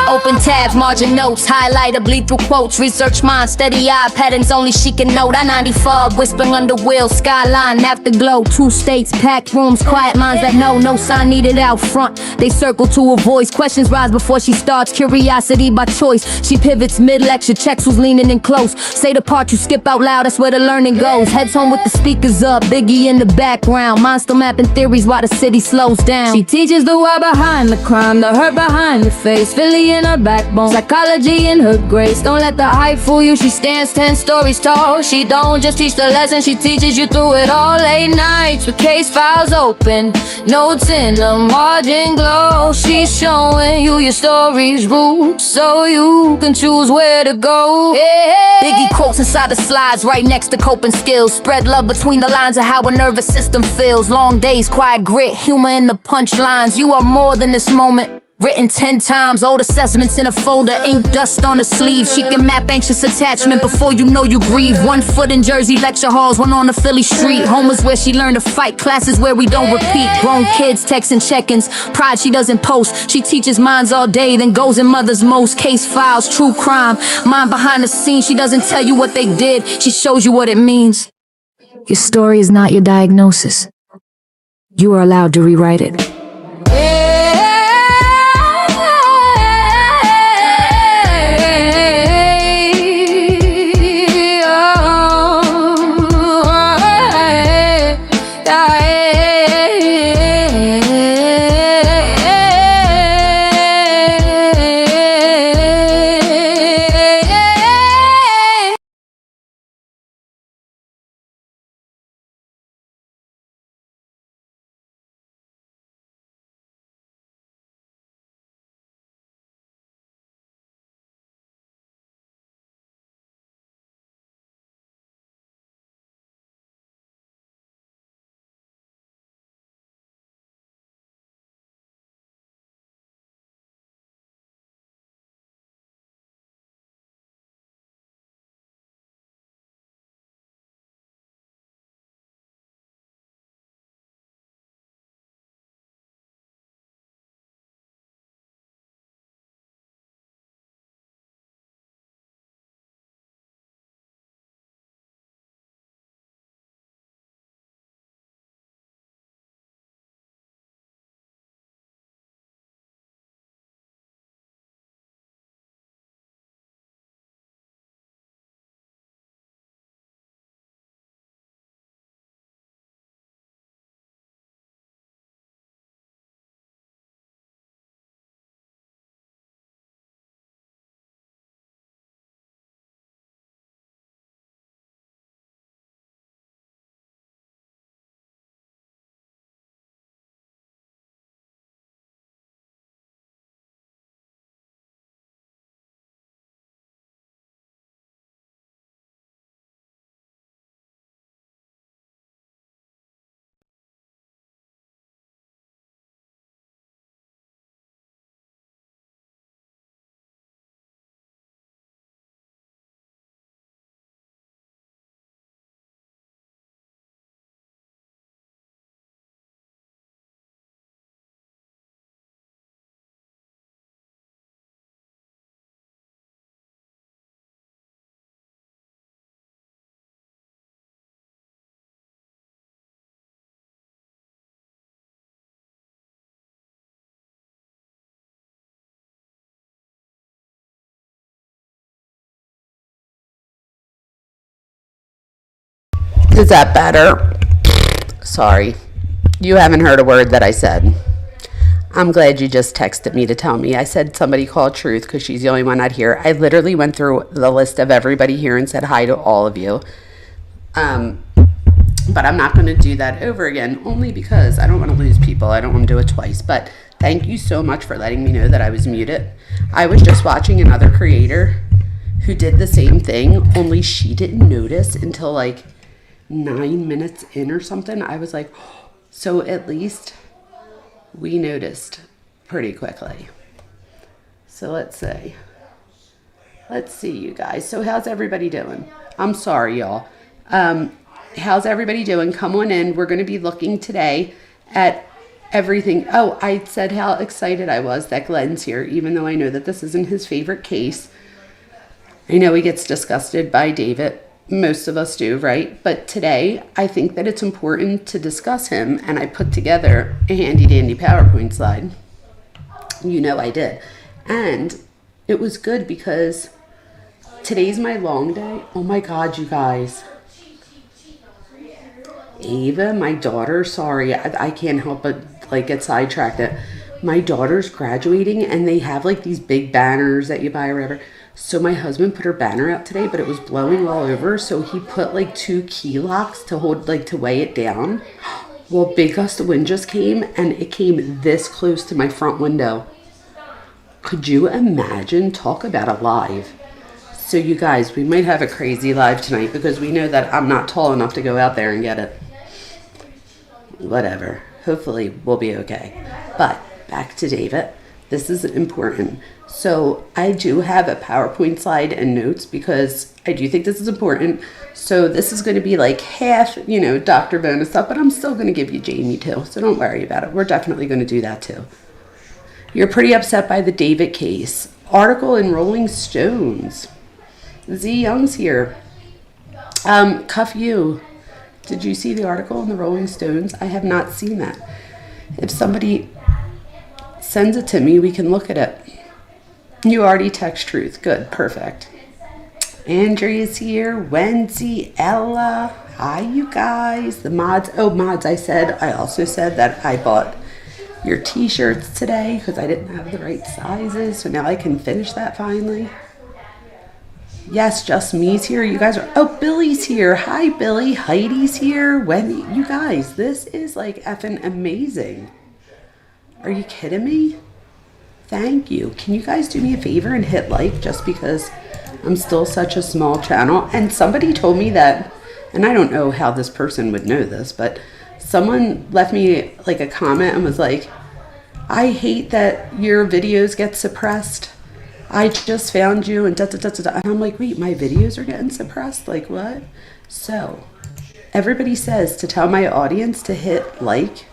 Open tabs, margin notes, highlighter, bleed through quotes, research mind, steady eye patterns only she can note. I 90 fog, whispering under wheel, skyline, afterglow, 2 states, packed rooms, quiet minds that know, no sign needed out front. They circle to a voice, questions rise before she starts, curiosity by choice. She pivots mid-lecture, checks who's leaning in close. Say the part you skip out loud, that's where the learning goes. Heads home with the speakers up, Biggie in the background, mind still mapping theories while the city slows down. She teaches the why behind the crime, the hurt behind the face, Philly in her backbone, psychology in her grace. Don't let the hype fool you, she stands 10 stories tall. She don't just teach the lesson, she teaches you through it all. Late nights with case files open, notes in the margin glow. She's showing you your story's roots so you can choose where to go. Biggie quotes inside the slides right next to coping skills. Spread love between the lines of how a nervous system feels. Long days, quiet grit, humor in the punchlines. You are more than this moment, written 10 times, old assessments in a folder, ink dust on the sleeve. She can map anxious attachment before you know you grieve. 1 foot in Jersey lecture halls, 1 on the Philly street. Home is where she learned to fight, classes where we don't repeat. Grown kids texting check-ins, pride she doesn't post. She teaches minds all day, then goes in mother's most. Case files, true crime, mind behind the scenes. She doesn't tell you what they did, she shows you what it means. Your story is not your diagnosis. You are allowed to rewrite it. Is that better? Sorry. You haven't heard a word that I said. I'm glad you just texted me to tell me. I said somebody called Truth because she's the only one out here. I literally went through the list of everybody here and said hi to all of you. But I'm not going to do that over again, only because I don't want to lose people. I don't want to do it twice. But thank you so much for letting me know that I was muted. I was just watching another creator who did the same thing, only she didn't notice until like 9 minutes in or something. I was like, oh, so at least we noticed pretty quickly. So let's see. Let's see, you guys. So how's everybody doing? I'm sorry, y'all. How's everybody doing? Come on in. We're going to be looking today at everything. Oh, I said how excited I was that Glenn's here, even though I know that this isn't his favorite case. I know he gets disgusted by David. Most of us do, right? But today, I think that it's important to discuss him, and I put together a handy-dandy PowerPoint slide. You know I did. And it was good because today's my long day. Oh my God, you guys. Ava, my daughter, sorry, I can't help but like get sidetracked. My daughter's graduating and they have like these big banners that you buy or whatever. So my husband put her banner out today, but it was blowing all over. So he put like 2 key locks to hold, like to weigh it down. Well, big gust of wind just came and it came this close to my front window. Could you imagine? Talk about a live. So you guys, we might have a crazy live tonight because we know that I'm not tall enough to go out there and get it. Whatever. Hopefully we'll be okay. But back to David. This is important. So I do have a PowerPoint slide and notes because I do think this is important. So this is going to be like half, you know, Dr. Vona stuff, but I'm still going to give you Jamie too. So don't worry about it. We're definitely going to do that too. You're pretty upset by the David case. Article in Rolling Stones. Z Young's here. Cuff you. Did you see the article in the Rolling Stones? I have not seen that. If somebody sends it to me, we can look at it. You already text truth. Good. Perfect. Andrea's here. Wendy, Ella. Hi, you guys. The mods. Oh, mods. I also said that I bought your t-shirts today because I didn't have the right sizes. So now I can finish that finally. Yes, just me's here. You guys are... Oh, Billy's here. Hi, Billy. Heidi's here. Wendy. You guys, this is like effing amazing. Are you kidding me? Thank you. Can you guys do me a favor and hit like just because I'm still such a small channel? And somebody told me that, and I don't know how this person would know this, but someone left me like a comment and was like, I hate that your videos get suppressed. I just found you and da da da da da. And I'm like, wait, my videos are getting suppressed? Like what? So everybody says to tell my audience to hit like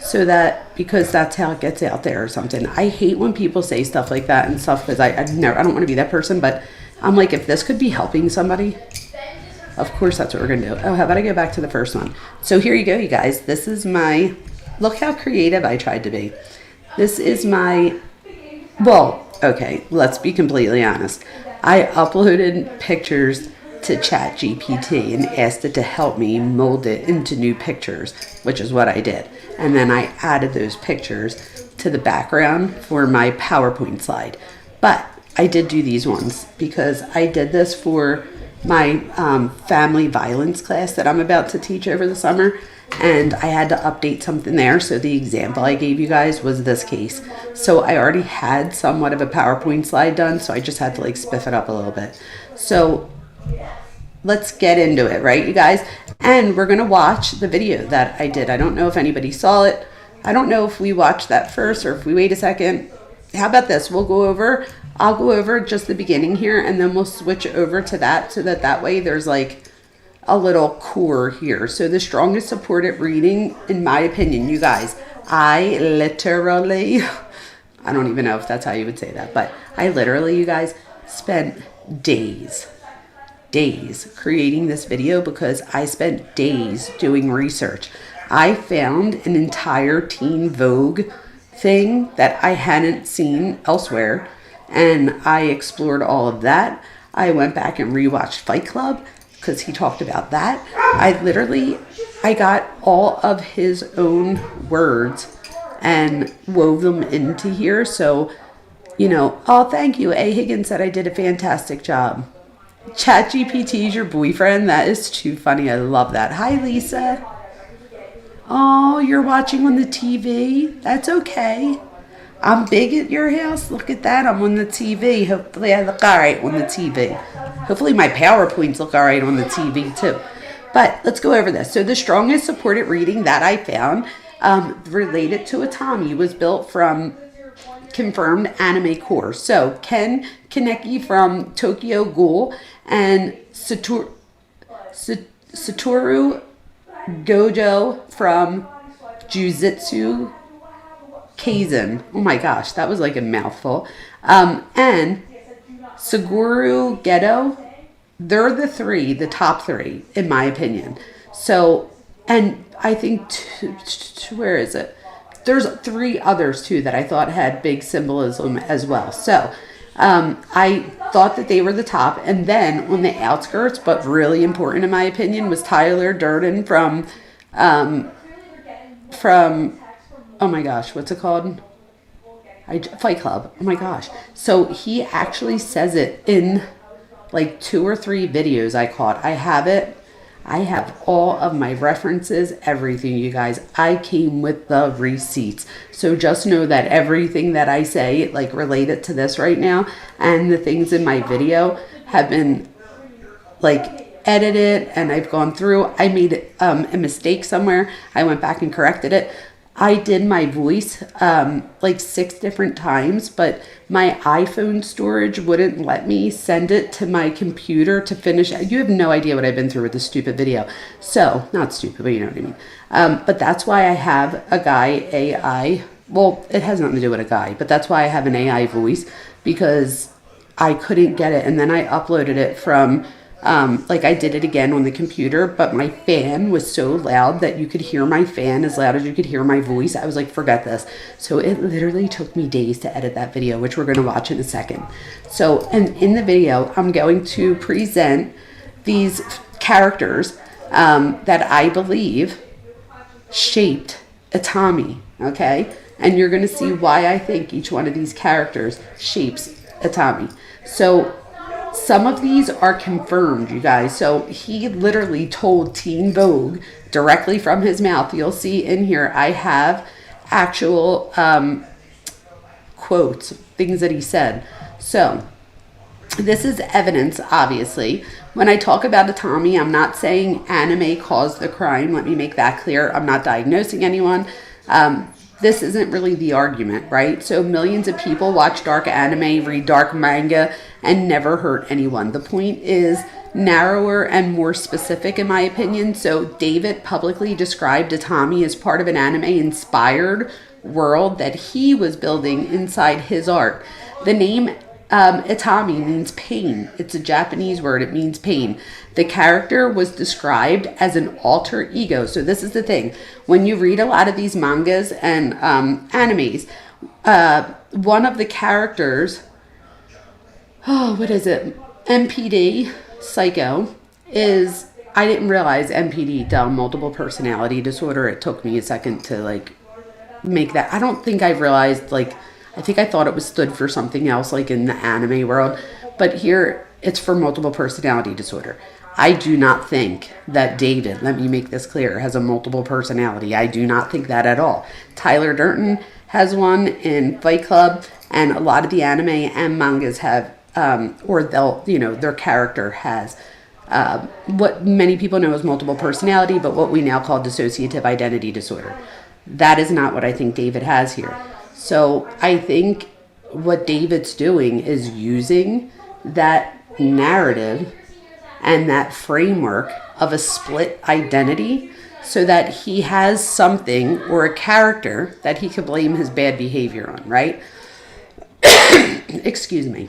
so that, because that's how it gets out there or something. I hate when people say stuff like that and stuff because I don't want to be that person, but I'm like, if this could be helping somebody, of course that's what we're going to do. Oh, how about I go back to the first one? So here you go, you guys. This is my, look how creative I tried to be. This is my, well, okay, let's be completely honest. I uploaded pictures to ChatGPT and asked it to help me mold it into new pictures, which is what I did. And then I added those pictures to the background for my PowerPoint slide. But I did do these ones because I did this for my family violence class that I'm about to teach over the summer. And I had to update something there. So the example I gave you guys was this case. So I already had somewhat of a PowerPoint slide done. So I just had to like spiff it up a little bit. So let's get into it, right, you guys? And we're going to watch the video that I did. I don't know if anybody saw it. I don't know if we watched that first or if we wait a second. How about this? I'll go over just the beginning here and then we'll switch over to that so that way there's like a little core here. So the strongest supported reading, in my opinion, you guys, I literally, I don't even know if that's how you would say that, but I literally, you guys, spent days creating this video because I spent days doing research. I found an entire Teen Vogue thing that I hadn't seen elsewhere, and I explored all of that. I went back and rewatched Fight Club because he talked about that. I got all of his own words and wove them into here. So, you know, oh, thank you. A. Higgins said I did a fantastic job. ChatGPT is your boyfriend? That is too funny. I love that. Hi, Lisa. Oh, you're watching on the TV? That's okay. I'm big at your house. Look at that. I'm on the TV. Hopefully I look all right on the TV. Hopefully my PowerPoints look all right on the TV too. But let's go over this. So the strongest supported reading that I found related to ITAMI was built from confirmed anime core. So Ken Kaneki from Tokyo Ghoul and Satoru Gojo from Jujutsu Kazan. Oh my gosh, that was like a mouthful. And Suguru Gedo. They're the top three, in my opinion. So, and I think, where is it? There's 3 others too that I thought had big symbolism as well. So, I thought that they were the top. And then on the outskirts, but really important in my opinion, was Tyler Durden from, oh my gosh, what's it called? Fight Club. Oh my gosh. So he actually says it in like 2 or 3 videos I caught. I have it. I have all of my references, everything, you guys. I came with the receipts. So just know that everything that I say, like related to this right now, and the things in my video have been like edited, and I've gone through. I made a mistake somewhere. I went back and corrected it. I did my voice like 6 different times, but my iPhone storage wouldn't let me send it to my computer to finish. You have no idea what I've been through with this stupid video. So, not stupid, but you know what I mean. But that's why I have a guy AI. Well, it has nothing to do with a guy, but that's why I have an AI voice, because I couldn't get it. And then I uploaded it from... like I did it again on the computer, but my fan was so loud that you could hear my fan as loud as you could hear my voice. I was like, forget this. So it literally took me days to edit that video, which we're going to watch in a second. So, and in the video, I'm going to present these characters that I believe shaped ITAMI, okay? And you're going to see why I think each one of these characters shapes ITAMI. So, some of these are confirmed, you guys. So he literally told Teen Vogue directly from his mouth. You'll see in here, I have actual quotes, things that he said. So this is evidence, obviously. When I talk about ITAMI, I'm not saying anime caused the crime. Let me make that clear. I'm not diagnosing anyone. This isn't really the argument, right? So millions of people watch dark anime, read dark manga, and never hurt anyone. The point is narrower and more specific, in my opinion. So David publicly described ITAMI as part of an anime-inspired world that he was building inside his art. The name ITAMI means pain. It's a Japanese word. It means pain. The character was described as an alter ego. So this is the thing. When you read a lot of these mangas and animes, one of the characters, what is it? MPD, Psycho, is, I didn't realize MPD, multiple personality disorder. It took me a second to like make that. I don't think I realized, like, I think I thought it was stood for something else, like in the anime world, but here it's for multiple personality disorder. I do not think that David, let me make this clear, has a multiple personality. I do not think that at all. Tyler Durden has one in Fight Club, and a lot of the anime and mangas have, or they'll, you know, their character has what many people know as multiple personality, but what we now call dissociative identity disorder. That is not what I think David has here. So I think what David's doing is using that narrative and that framework of a split identity so that he has something or a character that he could blame his bad behavior on, right? Excuse me.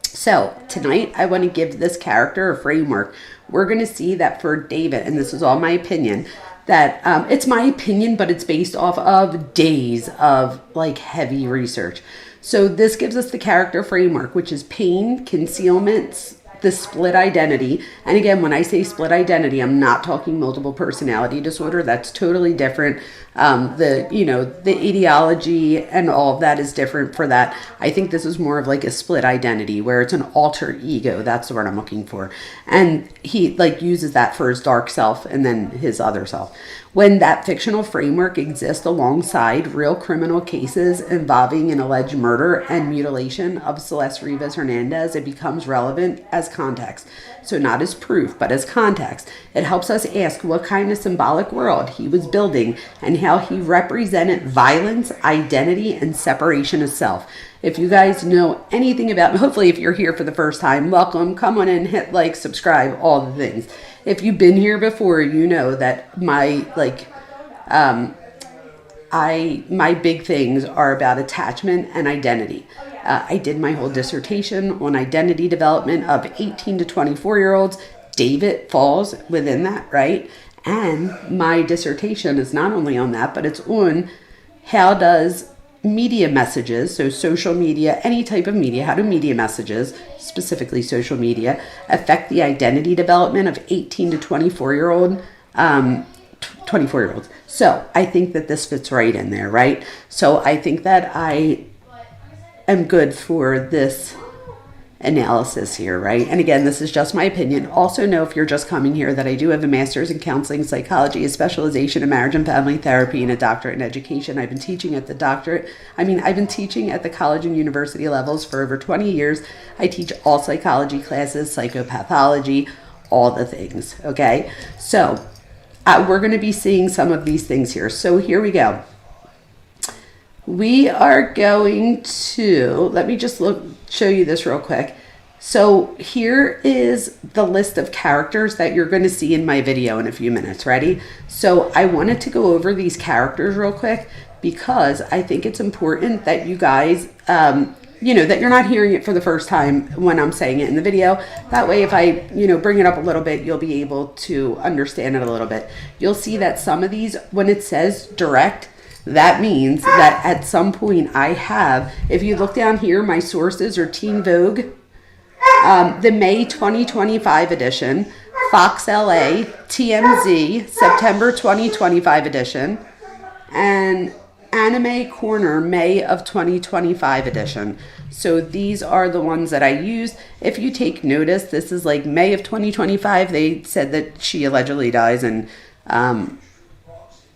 So tonight I want to give this character a framework. We're going to see that for David, and this is all my opinion, that it's my opinion, but it's based off of days of like heavy research. So this gives us the character framework, which is pain, concealments, the split identity. And again, when I say split identity, I'm not talking multiple personality disorder. That's totally different. The ideology and all of that is different for that. I think this is more of like a split identity where it's an alter ego. That's the word I'm looking for. And he like uses that for his dark self and then his other self. When that fictional framework exists alongside real criminal cases involving an alleged murder and mutilation of Celeste Rivas Hernandez, it becomes relevant as context. So not as proof, but as context. It helps us ask what kind of symbolic world he was building and how he represented violence, identity, and separation of self. If you guys know anything about, hopefully if you're here for the first time, welcome. Come on in, hit like, subscribe, all the things. If you've been here before, you know that my, my big things are about attachment and identity. I did my whole dissertation on identity development of 18 to 24-year-olds. David falls within that, right? And my dissertation is not only on that, but it's on how does media messages, so social media, any type of media, how do media messages, specifically social media, affect the identity development of 18 to 24-year-olds? So I think that this fits right in there, right? So I think that I am good for this analysis here, right? And again, this is just my opinion. Also know, if you're just coming here, that I do have a master's in counseling psychology, a specialization in marriage and family therapy, and a doctorate in education. I've been teaching at the college and university levels for over 20 years. I teach all psychology classes, psychopathology, all the things, okay? So we're going to be seeing some of these things here. So here we go. We are going to, let me just show you this real quick. So here is the list of characters that you're going to see in my video in a few minutes. Ready? So I wanted to go over these characters real quick because I think it's important that you guys, that you're not hearing it for the first time when I'm saying it in the video. That way, if I, bring it up a little bit, you'll be able to understand it a little bit. You'll see that some of these, when it says direct, that means that at some point I have, if you look down here, my sources are Teen Vogue, the May 2025 edition, Fox LA, TMZ, September 2025 edition, and Anime Corner, May of 2025 edition. So these are the ones that I use. If you take notice, this is like May of 2025. They said that she allegedly dies in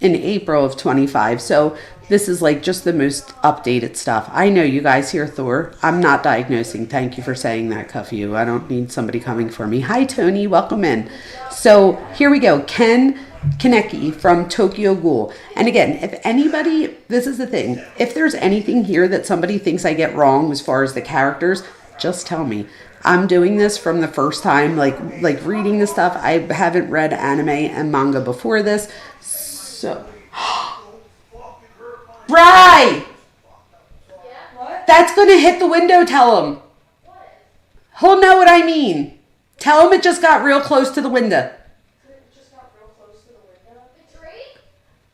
April of 25. So this is like just the most updated stuff. I know you guys hear Thor. I'm not diagnosing. Thank you for saying that, Cuff-You. I don't need somebody coming for me. Hi, Tony. Welcome in. So here we go. Ken Kaneki from Tokyo Ghoul. And again, if anybody, this is the thing, if there's anything here that somebody thinks I get wrong as far as the characters, just tell me. I'm doing this from the first time, like reading this stuff. I haven't read anime and manga before this. So, Bri! That's going to hit the window, tell him. He'll know what I mean. Tell him it just got real close to the window.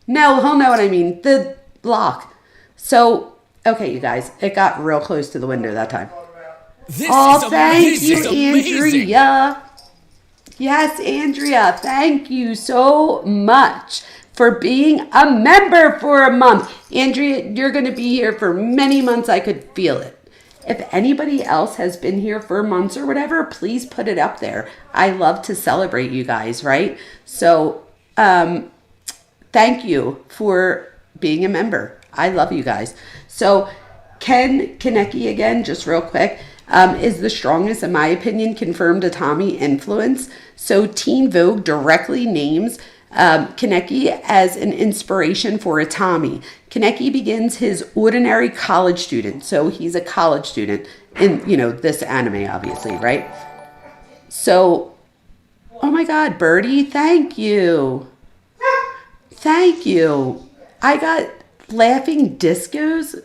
No, he'll know what I mean. The lock. So, okay, you guys, it got real close to the window that time. Thank you, Andrea. Yes, Andrea, thank you so much for being a member for a month. Andrea, you're going to be here for many months. I could feel it. If anybody else has been here for months or whatever, please put it up there. I love to celebrate you guys, right? So, thank you for being a member. I love you guys. So, Ken Kaneki, again, just real quick, is the strongest, in my opinion, confirmed ITAMI influence. So, Teen Vogue directly names Kaneki as an inspiration for ITAMI. Kaneki begins his ordinary college student. So he's a college student in, this anime, obviously, right? So, oh my God, Birdie, thank you. Thank you. I got laughing discos.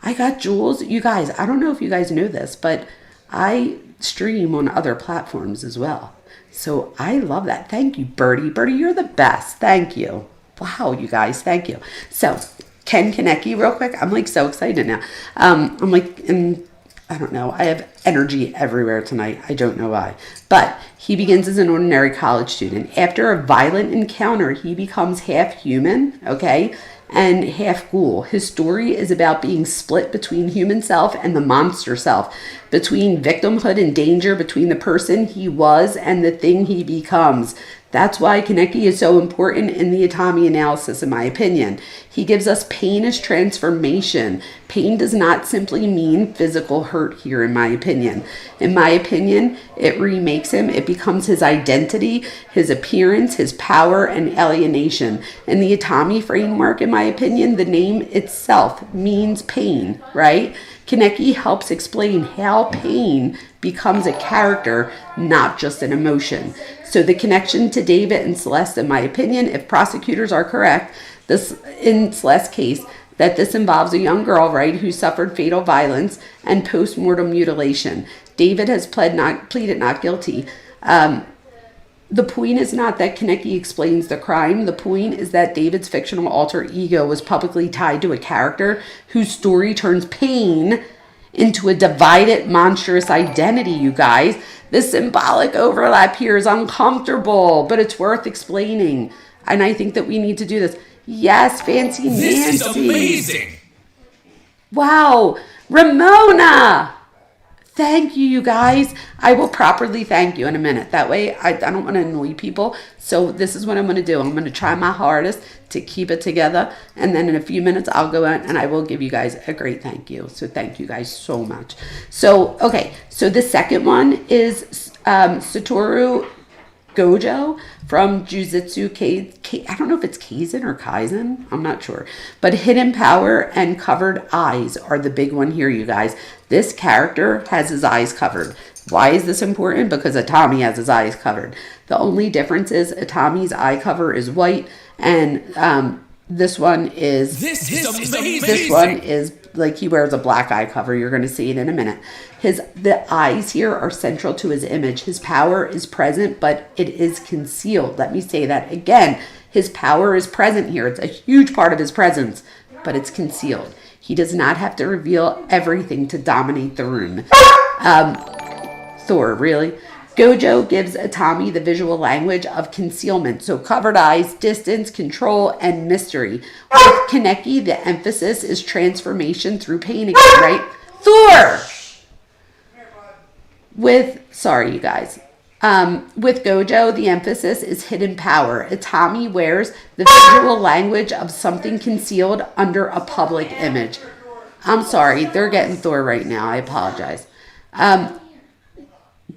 I got Jules. You guys, I don't know if you guys know this, but I stream on other platforms as well. So I love that. Thank you, Birdie. Birdie, you're the best. Thank you. Wow, you guys, thank you. So Ken Kaneki, real quick. I'm like so excited now. I'm like, I don't know. I have energy everywhere tonight. I don't know why. But he begins as an ordinary college student. After a violent encounter, he becomes half human, okay, and half ghoul. His story is about being split between human self and the monster self, between victimhood and danger, between the person he was and the thing he becomes. That's why Kaneki is so important in the ITAMI analysis, in my opinion. He gives us pain as transformation. Pain does not simply mean physical hurt here, in my opinion. In my opinion, it remakes him. It becomes his identity, his appearance, his power, and alienation. In the ITAMI framework, in my opinion, the name itself means pain, right? Kaneki helps explain how pain becomes a character, not just an emotion. So the connection to David and Celeste, in my opinion, if prosecutors are correct, This, in Celeste's case, that this involves a young girl, right, who suffered fatal violence and post-mortem mutilation. David has pleaded not guilty. The point is not that Konecki explains the crime. The point is that David's fictional alter ego was publicly tied to a character whose story turns pain into a divided, monstrous identity, you guys. This symbolic overlap here is uncomfortable, but it's worth explaining. And I think that we need to do this. Yes, Fancy Nancy. This is amazing. Wow. Ramona. Thank you, you guys. I will properly thank you in a minute. That way, I don't want to annoy people. So this is what I'm going to do. I'm going to try my hardest to keep it together. And then in a few minutes, I'll go out and I will give you guys a great thank you. So thank you guys so much. So, okay. So the second one is Satoru Gojo from Jujutsu I don't know if it's Kaisen or Kaizen. I'm not sure. But hidden power and covered eyes are the big one here, you guys. This character has his eyes covered. Why is this important? Because Itami has his eyes covered. The only difference is Itami's eye cover is white, and this one is amazing. This one is like he wears a black eye cover. You're going to see it in a minute. The eyes here are central to his image. His power is present, but it is concealed. Let me say that again. His power is present here. It's a huge part of his presence, but it's concealed. He does not have to reveal everything to dominate the room. Thor, really? Gojo gives Itami the visual language of concealment. So covered eyes, distance, control, and mystery. With Konecki, the emphasis is transformation through pain again, right? Thor! Sorry, you guys. With Gojo, the emphasis is hidden power. Itami wears the visual language of something concealed under a public image. I'm sorry, they're getting Thor right now. I apologize.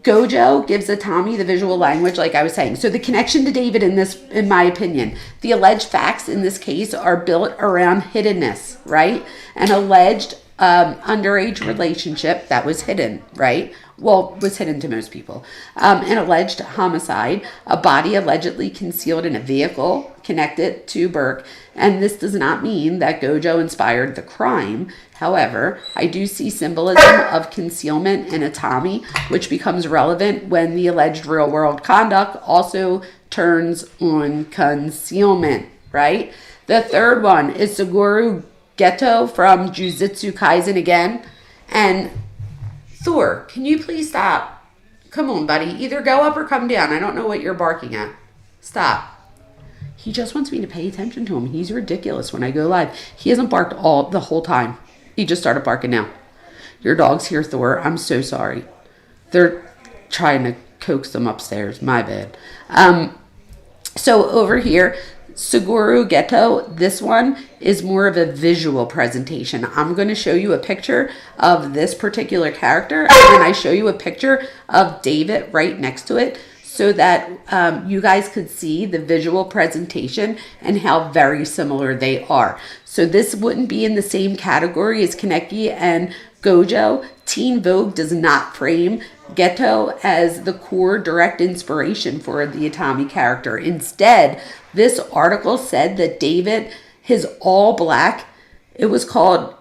Gojo gives Itami the visual language, like I was saying. So the connection to David in this, in my opinion, the alleged facts in this case are built around hiddenness, right? An alleged underage relationship that was hidden, right? Well, was hidden to most people. An alleged homicide, a body allegedly concealed in a vehicle connected to Burke. And this does not mean that Gojo inspired the crime. However, I do see symbolism of concealment in Itami, which becomes relevant when the alleged real-world conduct also turns on concealment, right? The third one is Suguru Geto from Jujutsu Kaisen again. And Thor, can you please stop? Come on, buddy. Either go up or come down. I don't know what you're barking at. Stop. He just wants me to pay attention to him. He's ridiculous when I go live. He hasn't barked the whole time. He just started barking now. Your dog's here, Thor. I'm so sorry. They're trying to coax them upstairs. My bad. So over here, Suguru Geto, this one is more of a visual presentation. I'm going to show you a picture of this particular character, and then I show you a picture of David right next to it so that you guys could see the visual presentation and how very similar they are. So this wouldn't be in the same category as Konecki and Gojo. Teen Vogue does not frame Geto as the core direct inspiration for the Itami character. Instead, this article said that David, his all black, it was called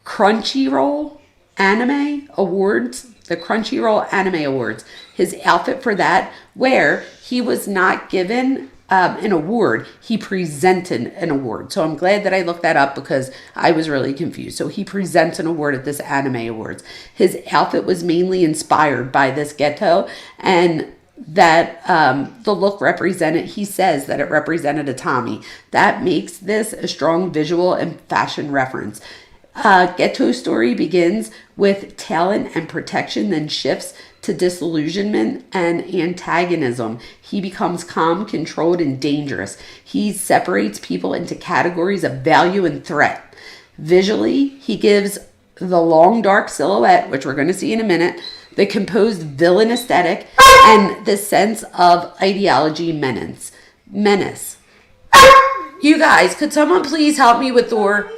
Crunchyroll Anime Awards, the Crunchyroll Anime Awards. His outfit for that, where he was not given an award, he presented an award. So I'm glad that I looked that up because I was really confused. So he presents an award at this Anime Awards. His outfit was mainly inspired by this Geto, and that the look represented, he says that it represented Itami. That makes this a strong visual and fashion reference. Geto's story begins with talent and protection, then shifts to disillusionment and antagonism. He becomes calm, controlled, and dangerous. He separates people into categories of value and threat. Visually, he gives the long, dark silhouette, which we're going to see in a minute, the composed villain aesthetic, and the sense of ideology menace. You guys, could someone please help me with Thor?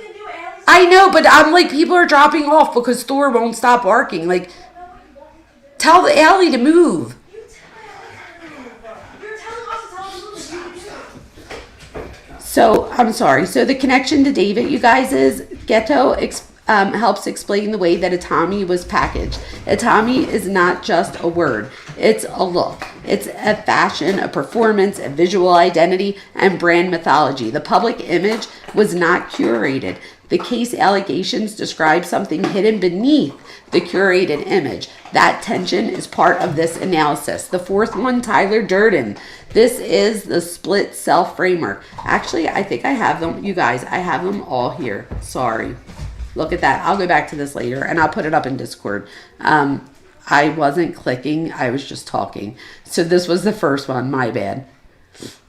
I know, but I'm like, people are dropping off because Thor won't stop barking. Like, tell the alley to move. So, I'm sorry. So, the connection to David, you guys, is Ghetto helps explain the way that ITAMI was packaged. ITAMI is not just a word. It's a look. It's a fashion, a performance, a visual identity, and brand mythology. The public image was not curated. The case allegations describe something hidden beneath the curated image. That tension is part of this analysis. The fourth one, Tyler Durden. This is the split self framework. Actually, I think I have them, you guys. I have them all here. Sorry. Look at that. I'll go back to this later and I'll put it up in Discord. I wasn't clicking. I was just talking. So this was the first one. My bad.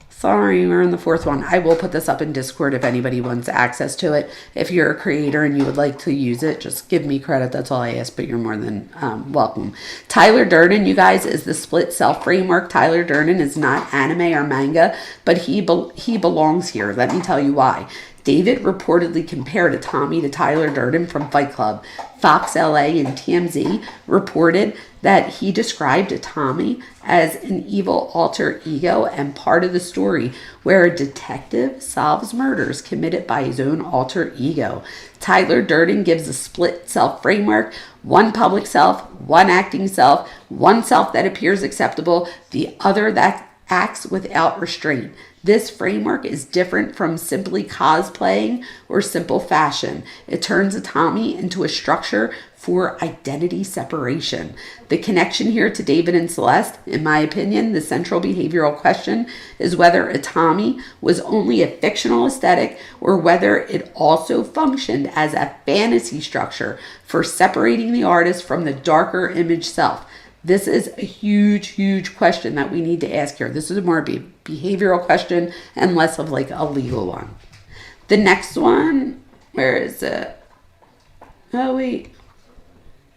Sorry, we're in the fourth one. I will put this up in Discord if anybody wants access to it. If you're a creator and you would like to use it, just give me credit. That's all I ask, but you're more than welcome. Tyler Durden, you guys, is the split self framework. Tyler Durden is not anime or manga, but he belongs here. Let me tell you why. David reportedly compared ITAMI to Tyler Durden from Fight Club. Fox LA and TMZ reported that he described ITAMI as an evil alter ego and part of the story where a detective solves murders committed by his own alter ego. Tyler Durden gives a split self framework, one public self, one acting self, one self that appears acceptable, the other that acts without restraint. This framework is different from simply cosplaying or simple fashion. It turns ITAMI into a structure for identity separation. The connection here to David and Celeste, in my opinion, the central behavioral question is whether ITAMI was only a fictional aesthetic or whether it also functioned as a fantasy structure for separating the artist from the darker image self. This is a huge, huge question that we need to ask here. This is a more behavioral question and less of like a legal one. The next one, where is it? Oh, wait.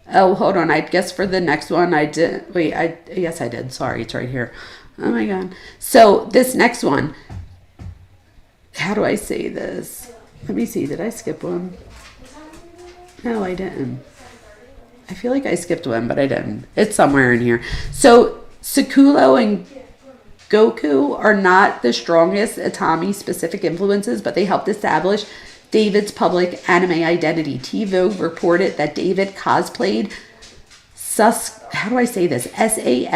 Oh, hold on. I guess for the next one, I did. Wait, yes, I did. Sorry, it's right here. Oh my God. So this next one, how do I say this? Let me see. Did I skip one? No, I didn't. I feel like I skipped one, but I didn't. It's somewhere in here. So Sakulo and Goku are not the strongest ITAMI specific influences, but they helped establish David's public anime identity. T-Vogue reported that David cosplayed how do I say this? Sasuke.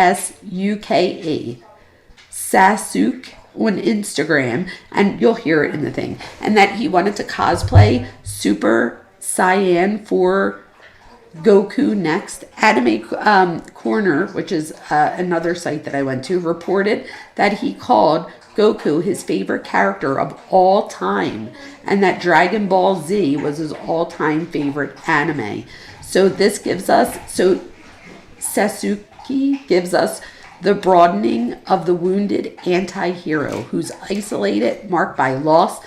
Sasuke on Instagram, and you'll hear it in the thing. And that he wanted to cosplay Super Saiyan for Goku next. Anime Corner, which is another site that I went to, reported that he called Goku his favorite character of all time and that Dragon Ball Z was his all-time favorite anime. So this gives us, Sasuke gives us the broadening of the wounded anti-hero who's isolated, marked by loss,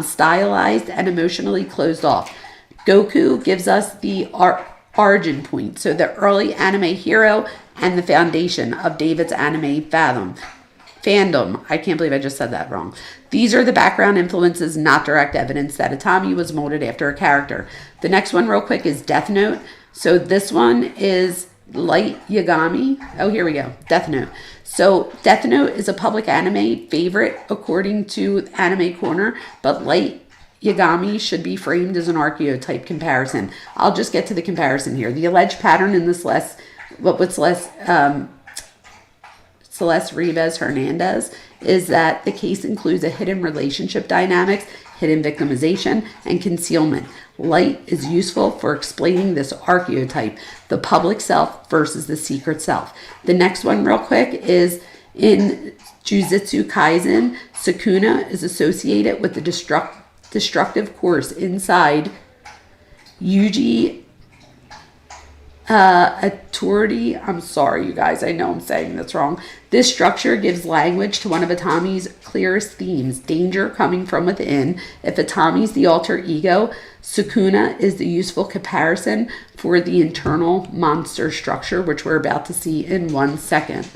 stylized, and emotionally closed off. Goku gives us the origin point, so the early anime hero and the foundation of David's anime fandom. I can't believe I just said that wrong. These are the background influences, not direct evidence that ITAMI was molded after a character. The next one real quick is Death Note. So this one is Light Yagami. Oh, here we go. Death Note. So Death Note is a public anime favorite according to Anime Corner, but Light Yagami should be framed as an archetype comparison. I'll just get to the comparison here. The alleged pattern in the Celeste Rivas Hernandez is that the case includes a hidden relationship dynamics, hidden victimization, and concealment. Light is useful for explaining this archetype, the public self versus the secret self. The next one real quick is in Jujutsu Kaisen, Sukuna is associated with the destructive course inside Yuji authority. I'm sorry, you guys. I know I'm saying this wrong. This structure gives language to one of ITAMI's clearest themes, danger coming from within. If ITAMI's the alter ego, Sukuna is the useful comparison for the internal monster structure, which we're about to see in 1 second.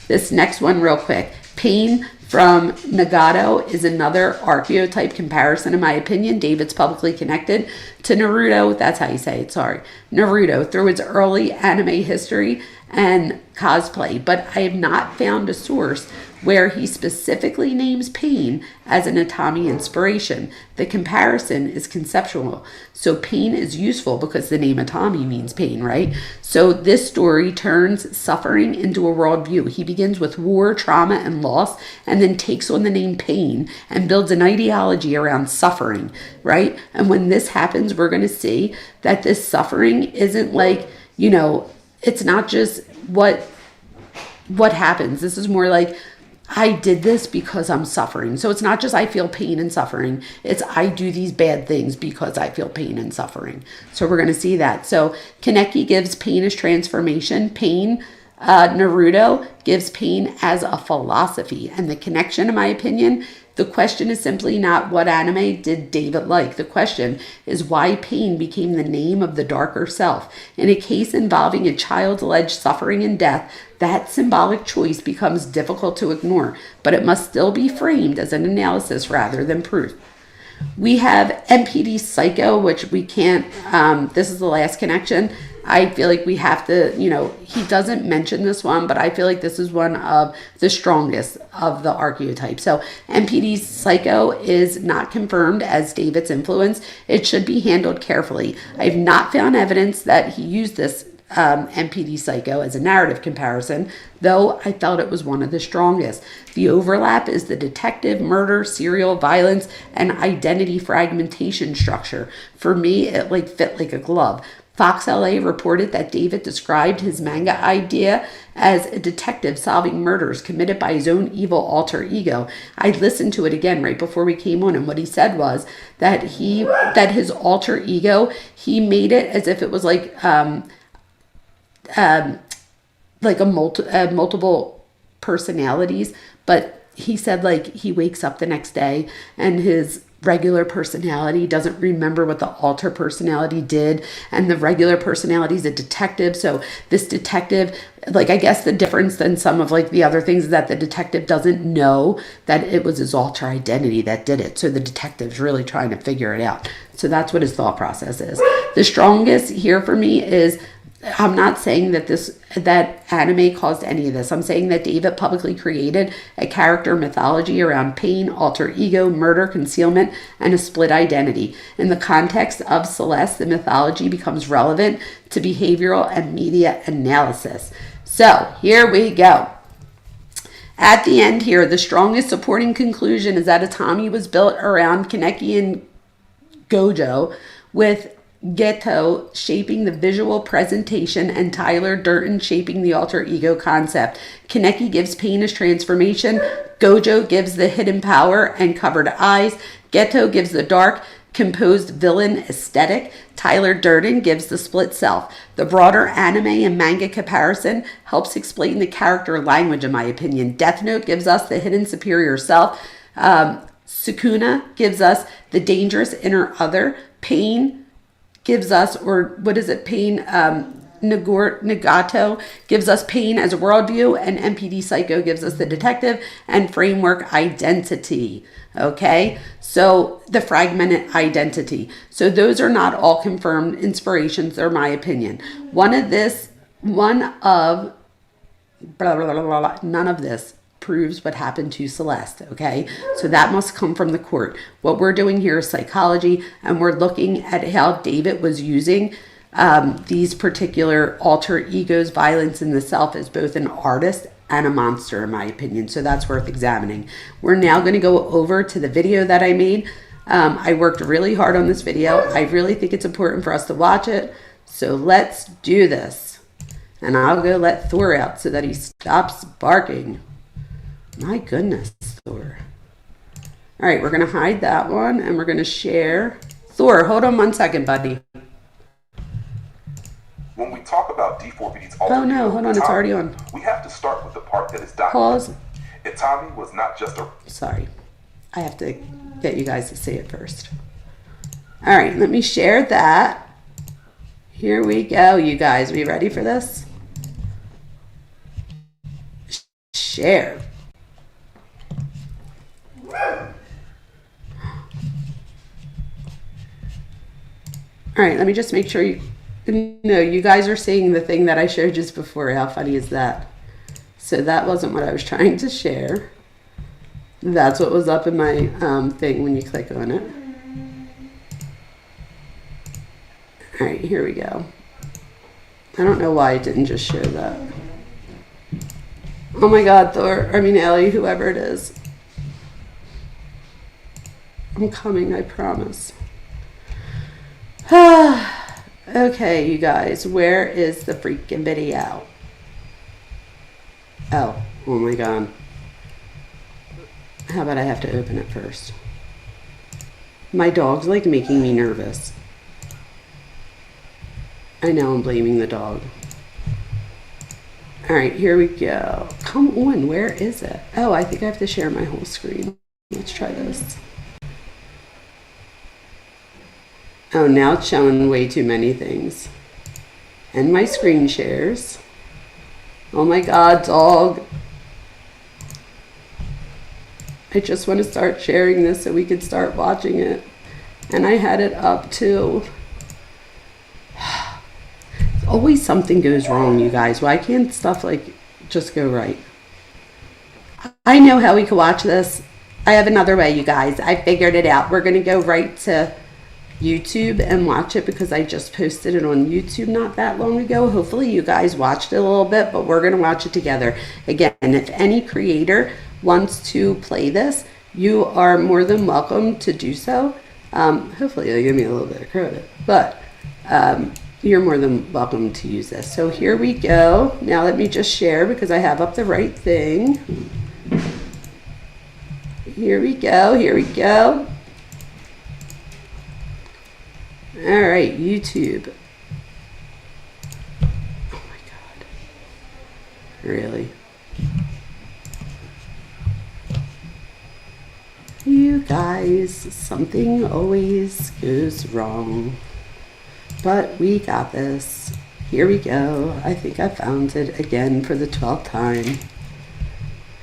This next one real quick. Pain from Nagato is another archetype comparison. In my opinion, David's publicly connected to Naruto. That's how you say it, sorry. Naruto through its early anime history and cosplay, but I have not found a source where he specifically names pain as an ITAMI inspiration. The comparison is conceptual. So pain is useful because the name ITAMI means pain, right? So this story turns suffering into a worldview. He begins with war, trauma, and loss, and then takes on the name pain and builds an ideology around suffering, right? And when this happens, we're going to see that this suffering isn't like, you know, it's not just what happens. This is more like, I did this because I'm suffering. So it's not just I feel pain and suffering. It's I do these bad things because I feel pain and suffering. So we're going to see that. So Kaneki gives pain as transformation. Pain, Naruto gives pain as a philosophy. And the connection, in my opinion, the question is simply not what anime did David like. The question is why pain became the name of the darker self. In a case involving a child's alleged suffering and death, that symbolic choice becomes difficult to ignore, but it must still be framed as an analysis rather than proof. We have MPD Psycho, which we can't, this is the last connection. I feel like we have to, you know, he doesn't mention this one, but I feel like this is one of the strongest of the archetypes. So MPD Psycho is not confirmed as David's influence. It should be handled carefully. I have not found evidence that he used this MPD Psycho as a narrative comparison, though I felt it was one of the strongest. The overlap is the detective, murder, serial violence, and identity fragmentation structure. For me, it like fit like a glove. Fox LA reported that David described his manga idea as a detective solving murders committed by his own evil alter ego. I listened to it again right before we came on, and what he said was that his alter ego, he made it as if it was like multiple personalities, but he said like he wakes up the next day and his regular personality doesn't remember what the alter personality did, and the regular personality is a detective. So this detective, like, I guess the difference than some of like the other things is that the detective doesn't know that it was his alter identity that did it. So the detective's really trying to figure it out. So that's what his thought process is. The strongest here for me is, I'm not saying that anime caused any of this. I'm saying that David publicly created a character mythology around pain, alter ego, murder, concealment, and a split identity. In the context of Celeste, the mythology becomes relevant to behavioral and media analysis. So here we go. At the end here, the strongest supporting conclusion is that ITAMI was built around Kaneki and Gojo, with Geto shaping the visual presentation and Tyler Durden shaping the alter ego concept. Kaneki gives pain as transformation. Gojo gives the hidden power and covered eyes. Geto gives the dark, composed villain aesthetic. Tyler Durden gives the split self. The broader anime and manga comparison helps explain the character language, in my opinion. Death Note gives us the hidden superior self. Sukuna gives us the dangerous inner other. Pain gives us, or what is it, pain, Nagato gives us pain as a worldview, and MPD Psycho gives us the detective and framework identity. Okay, so the fragmented identity. So those are not all confirmed inspirations, they're my opinion. None of this proves what happened to Celeste, okay? So that must come from the court. What we're doing here is psychology, and we're looking at how David was using these particular alter egos, violence in the self, as both an artist and a monster, in my opinion. So that's worth examining. We're now going to go over to the video that I made. I worked really hard on this video. I really think it's important for us to watch it. So let's do this. And I'll go let Thor out so that he stops barking. My goodness, Thor. All right, we're going to hide that one, and we're going to share. Thor, hold on 1 second, buddy. When we talk about D4BD's Oh no, hold on, it's already on. We have to start with the part that is documented. Pause. ITAMI was not just a... Sorry, I have to get you guys to see it first. All right, let me share that. Here we go, you guys. Are you ready for this? Share. All right, let me just make sure you No, you guys are seeing the thing that I showed just before. How funny is that? So that wasn't what I was trying to share. That's what was up in my thing when you click on it. All right, here we go. I don't know why it didn't just show that. Oh my God, Ellie, whoever it is. I'm coming, I promise. Okay, you guys, where is the freaking video? Oh my God. How about I have to open it first? My dog's like making me nervous. I know I'm blaming the dog. All right, here we go. Come on, where is it? Oh, I think I have to share my whole screen. Let's try this. Oh, now it's showing way too many things. And my screen shares. Oh my God, dog. I just want to start sharing this so we can start watching it. And I had it up too. Always something goes wrong, you guys. Why can't stuff like just go right? I know how we could watch this. I have another way, you guys. I figured it out. We're going to go right to YouTube and watch it because I just posted it on YouTube not that long ago. Hopefully you guys watched it a little bit, but we're going to watch it together. Again, if any creator wants to play this, you are more than welcome to do so. Hopefully they'll give me a little bit of credit, but you're more than welcome to use this. So here we go. Now let me just share because I have up the right thing. Here we go. Here we go. All right, YouTube. Oh my God. Really? You guys, something always goes wrong. But we got this. Here we go. I think I found it again for the 12th time.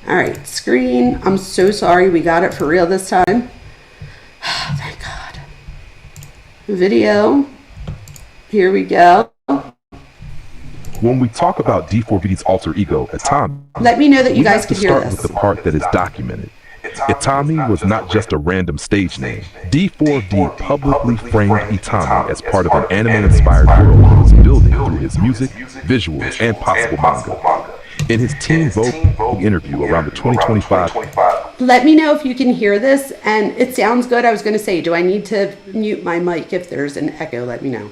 All right, screen. I'm so sorry we got it for real this time. Thank God. Video. Here we go. When we talk about D4VD's alter ego, ITAMI, let me know that you guys can hear start this. with the part that is documented. ITAMI was not just a random stage name. D4D publicly framed ITAMI as part of an anime-inspired world he was building through his music, visuals, and possible manga. In his Teen Vogue interview around the 2025... Let me know if you can hear this, and it sounds good. I was going to say, do I need to mute my mic if there's an echo? Let me know.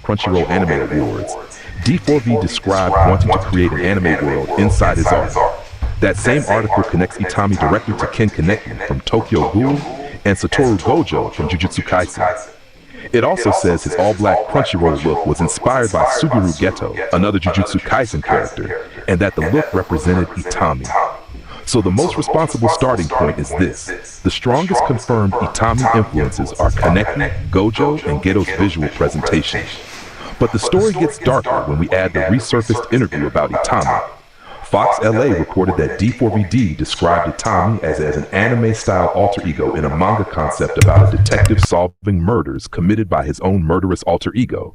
Crunchyroll Anime Awards. D4V described wanting to create an anime world inside his art. That same article connects ITAMI directly to Ken Kaneki from Tokyo Ghoul and Satoru Gojo from Jujutsu Kaisen. It also says his all-black Crunchyroll look was inspired by Suguru Geto, another Jujutsu Kaisen character, and that the look represented ITAMI. So the most responsible starting point is this. The strongest confirmed ITAMI influences are Kaneki, Gojo, and Geto's visual presentation. But the story gets darker when we add the resurfaced interview about ITAMI. Fox LA reported that D4VD described ITAMI as an anime-style alter ego in a manga concept about a detective solving murders committed by his own murderous alter ego.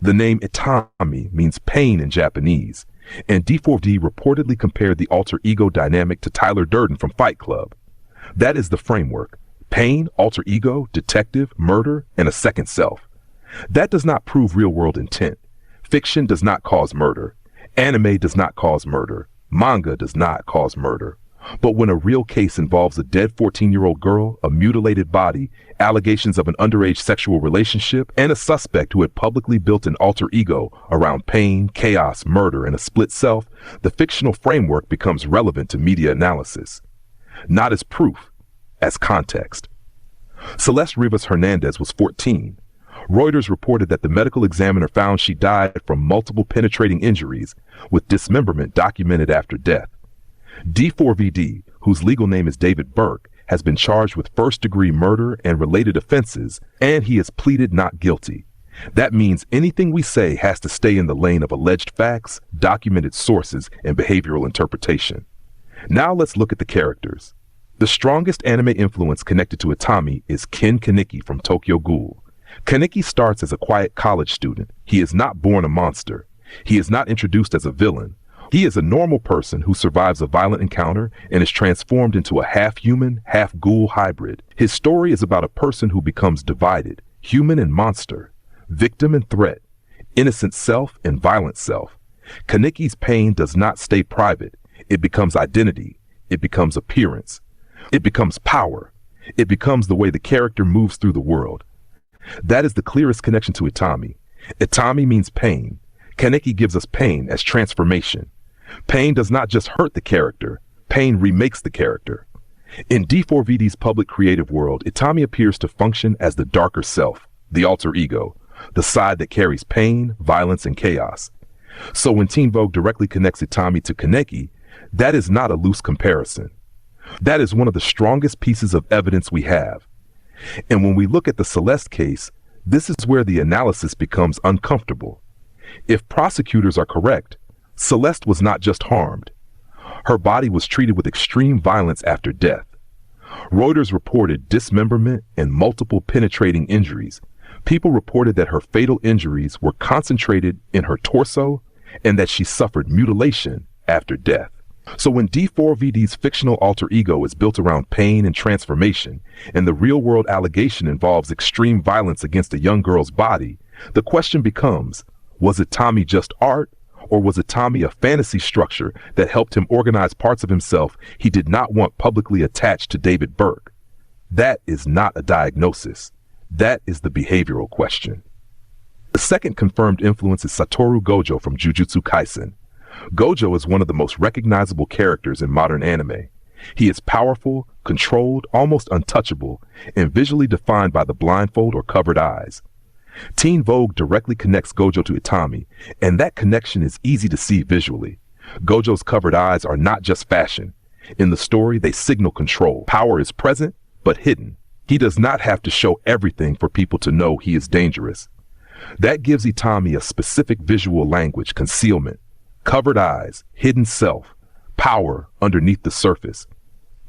The name ITAMI means pain in Japanese, and D4D reportedly compared the alter ego dynamic to Tyler Durden from Fight Club. That is the framework: pain, alter ego, detective, murder, and a second self. That does not prove real-world intent. Fiction does not cause murder. Anime does not cause murder. Manga does not cause murder. But when a real case involves a dead 14-year-old girl, a mutilated body, allegations of an underage sexual relationship, and a suspect who had publicly built an alter ego around pain, chaos, murder, and a split self, the fictional framework becomes relevant to media analysis. Not as proof, as context. Celeste Rivas Hernandez was 14. Reuters reported that the medical examiner found she died from multiple penetrating injuries, with dismemberment documented after death. D4VD, whose legal name is David Burke, has been charged with first-degree murder and related offenses, and he has pleaded not guilty. That means anything we say has to stay in the lane of alleged facts, documented sources, and behavioral interpretation. Now let's look at the characters. The strongest anime influence connected to Itami is Ken Kaneki from Tokyo Ghoul. Kaneki starts as a quiet college student. He is not born a monster. He is not introduced as a villain. He is a normal person who survives a violent encounter and is transformed into a half-human, half-ghoul hybrid. His story is about a person who becomes divided, human and monster, victim and threat, innocent self and violent self. Kaneki's pain does not stay private. It becomes identity. It becomes appearance. It becomes power. It becomes the way the character moves through the world. That is the clearest connection to Itami. Itami means pain. Kaneki gives us pain as transformation. Pain does not just hurt the character. Pain remakes the character. In D4VD's public creative world, Itami appears to function as the darker self, the alter ego, the side that carries pain, violence, and chaos. So when Teen Vogue directly connects Itami to Kaneki, that is not a loose comparison. That is one of the strongest pieces of evidence we have. And when we look at the Celeste case, this is where the analysis becomes uncomfortable. If prosecutors are correct, Celeste was not just harmed. Her body was treated with extreme violence after death. Reuters reported dismemberment and multiple penetrating injuries. People reported that her fatal injuries were concentrated in her torso and that she suffered mutilation after death. So when D4VD's fictional alter ego is built around pain and transformation, and the real-world allegation involves extreme violence against a young girl's body, the question becomes, was Itami just art, or was Itami a fantasy structure that helped him organize parts of himself he did not want publicly attached to David Burke? That is not a diagnosis. That is the behavioral question. The second confirmed influence is Satoru Gojo from Jujutsu Kaisen. Gojo is one of the most recognizable characters in modern anime. He is powerful, controlled, almost untouchable, and visually defined by the blindfold or covered eyes. Teen Vogue directly connects Gojo to Itami, and that connection is easy to see visually. Gojo's covered eyes are not just fashion. In the story, they signal control. Power is present, but hidden. He does not have to show everything for people to know he is dangerous. That gives Itami a specific visual language: concealment, covered eyes, hidden self, power underneath the surface.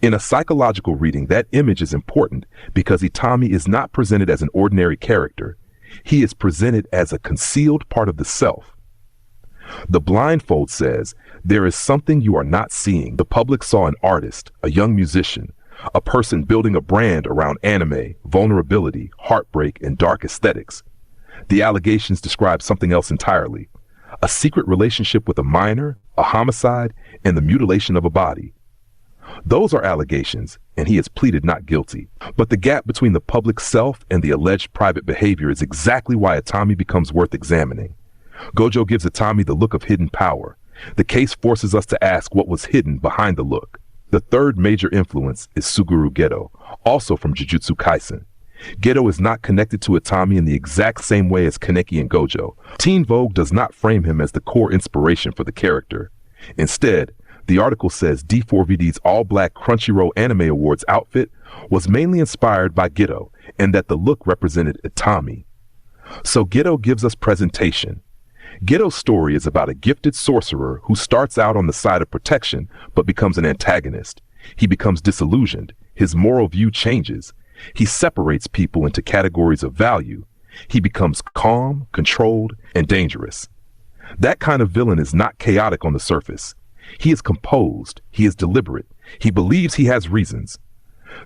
In a psychological reading, that image is important because Itami is not presented as an ordinary character. He is presented as a concealed part of the self. The blindfold says, there is something you are not seeing. The public saw an artist, a young musician, a person building a brand around anime, vulnerability, heartbreak, and dark aesthetics. The allegations describe something else entirely: a secret relationship with a minor, a homicide, and the mutilation of a body. Those are allegations, and he has pleaded not guilty. But the gap between the public self and the alleged private behavior is exactly why Itami becomes worth examining. Gojo gives Itami the look of hidden power. The case forces us to ask what was hidden behind the look. The third major influence is Suguru Geto, also from Jujutsu Kaisen. Geto is not connected to Itami in the exact same way as Kaneki and Gojo. Teen Vogue does not frame him as the core inspiration for the character. Instead, the article says D4VD's all-black Crunchyroll Anime Awards outfit was mainly inspired by Geto, and that the look represented Itami. So Geto gives us presentation. Geto's story is about a gifted sorcerer who starts out on the side of protection but becomes an antagonist. He becomes disillusioned. His moral view changes. He separates people into categories of value. He becomes calm, controlled, and dangerous. That kind of villain is not chaotic on the surface. He is composed. He is deliberate. He believes he has reasons.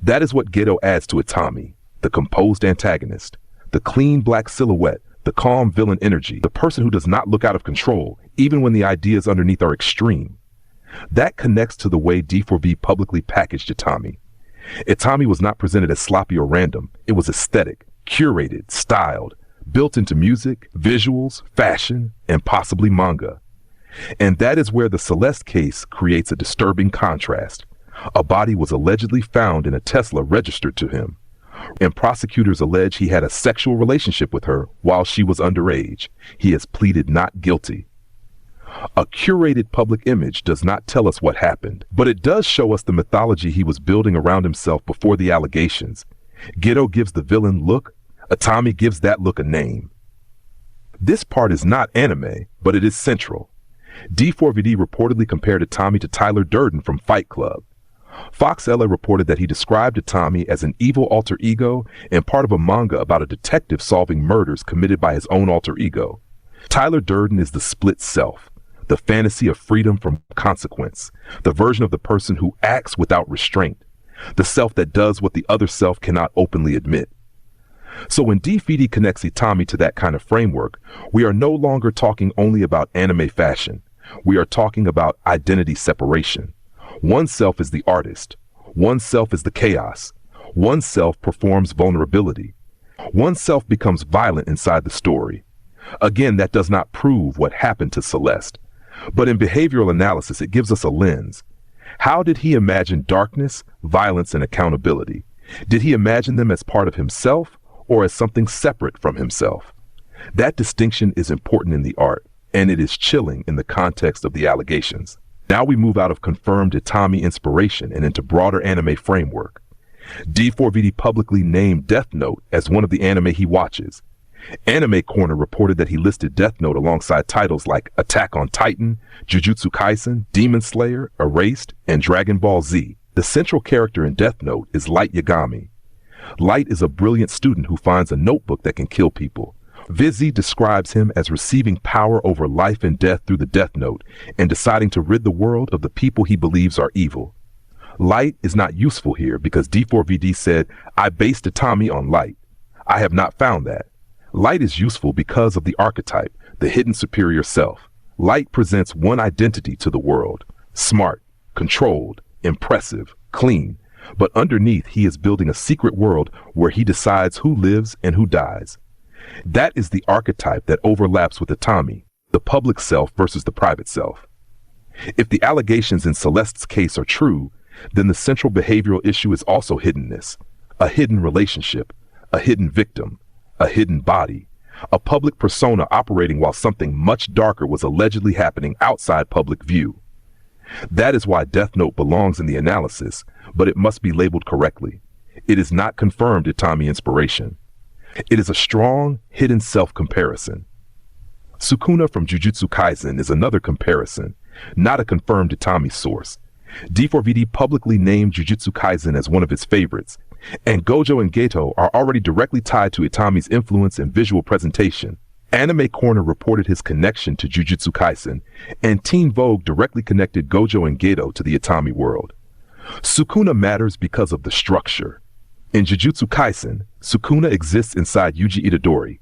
That is what Geto adds to Itami: the composed antagonist, the clean black silhouette, the calm villain energy, the person who does not look out of control, even when the ideas underneath are extreme. That connects to the way D4V publicly packaged Itami. Itami was not presented as sloppy or random. It was aesthetic, curated, styled, built into music, visuals, fashion, and possibly manga. And that is where the Celeste case creates a disturbing contrast. A body was allegedly found in a Tesla registered to him, and prosecutors allege he had a sexual relationship with her while she was underage. He has pleaded not guilty. A curated public image does not tell us what happened, but it does show us the mythology he was building around himself before the allegations. Geto gives the villain look. Itami gives that look a name. This part is not anime, but it is central. D4VD reportedly compared Itami to Tyler Durden from Fight Club. Foxella reported that he described Itami as an evil alter ego and part of a manga about a detective solving murders committed by his own alter ego. Tyler Durden is the split self, the fantasy of freedom from consequence, the version of the person who acts without restraint, the self that does what the other self cannot openly admit. So when D4VD connects Itami to that kind of framework, we are no longer talking only about anime fashion. We are talking about identity separation. One self is the artist. One self is the chaos. One self performs vulnerability. One self becomes violent inside the story. Again, that does not prove what happened to Celeste. But in behavioral analysis, it gives us a lens. How did he imagine darkness, violence, and accountability? Did he imagine them as part of himself or as something separate from himself? That distinction is important in the art, and it is chilling in the context of the allegations. Now we move out of confirmed Itami inspiration and into broader anime framework. D4VD publicly named Death Note as one of the anime he watches. Anime Corner reported that he listed Death Note alongside titles like Attack on Titan, Jujutsu Kaisen, Demon Slayer, Erased, and Dragon Ball Z. The central character in Death Note is Light Yagami. Light is a brilliant student who finds a notebook that can kill people. Vizzy describes him as receiving power over life and death through the Death Note and deciding to rid the world of the people he believes are evil. Light is not useful here because D4VD said, I based Itami on Light. I have not found that. Light is useful because of the archetype, the hidden superior self. Light presents one identity to the world: smart, controlled, impressive, clean. But underneath, he is building a secret world where he decides who lives and who dies. That is the archetype that overlaps with Itami, the public self versus the private self. If the allegations in Celeste's case are true, then the central behavioral issue is also hiddenness, a hidden relationship, a hidden victim, a hidden body, a public persona operating while something much darker was allegedly happening outside public view. That is why Death Note belongs in the analysis, but it must be labeled correctly. It is not confirmed Itami inspiration. It is a strong, hidden self-comparison. Sukuna from Jujutsu Kaisen is another comparison, not a confirmed Itami source. D4VD publicly named Jujutsu Kaisen as one of his favorites, and Gojo and Geto are already directly tied to Itami's influence and visual presentation. Anime Corner reported his connection to Jujutsu Kaisen, and Teen Vogue directly connected Gojo and Geto to the Itami world. Sukuna matters because of the structure. In Jujutsu Kaisen, Sukuna exists inside Yuji Itadori.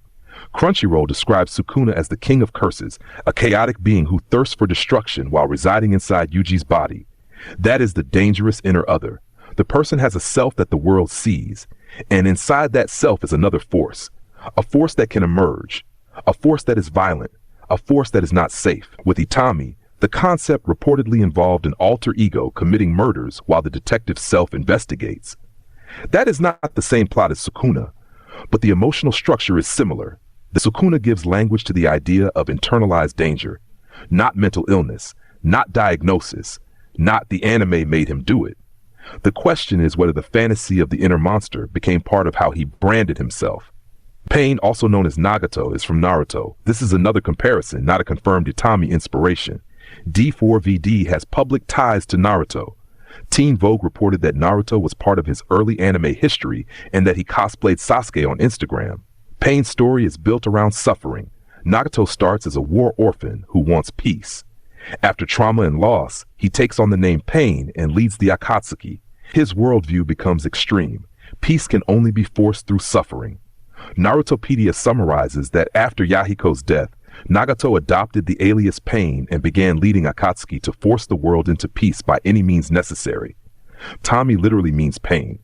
Crunchyroll describes Sukuna as the king of curses, a chaotic being who thirsts for destruction while residing inside Yuji's body. That is the dangerous inner other. The person has a self that the world sees, and inside that self is another force, a force that can emerge, a force that is violent, a force that is not safe. With Itami, the concept reportedly involved an alter ego committing murders while the detective self investigates. That is not the same plot as Sukuna, but the emotional structure is similar. The Sukuna gives language to the idea of internalized danger, not mental illness, not diagnosis, not the anime made him do it. The question is whether the fantasy of the inner monster became part of how he branded himself. Pain, also known as Nagato, is from Naruto. This is another comparison, not a confirmed Itami inspiration. D4VD has public ties to Naruto. Teen Vogue reported that Naruto was part of his early anime history and that he cosplayed Sasuke on Instagram. Pain's story is built around suffering. Nagato starts as a war orphan who wants peace. After trauma and loss, he takes on the name Pain and leads the Akatsuki. His worldview becomes extreme. Peace can only be forced through suffering. Narutopedia summarizes that after Yahiko's death, Nagato adopted the alias Pain and began leading Akatsuki to force the world into peace by any means necessary. Tommy literally means pain.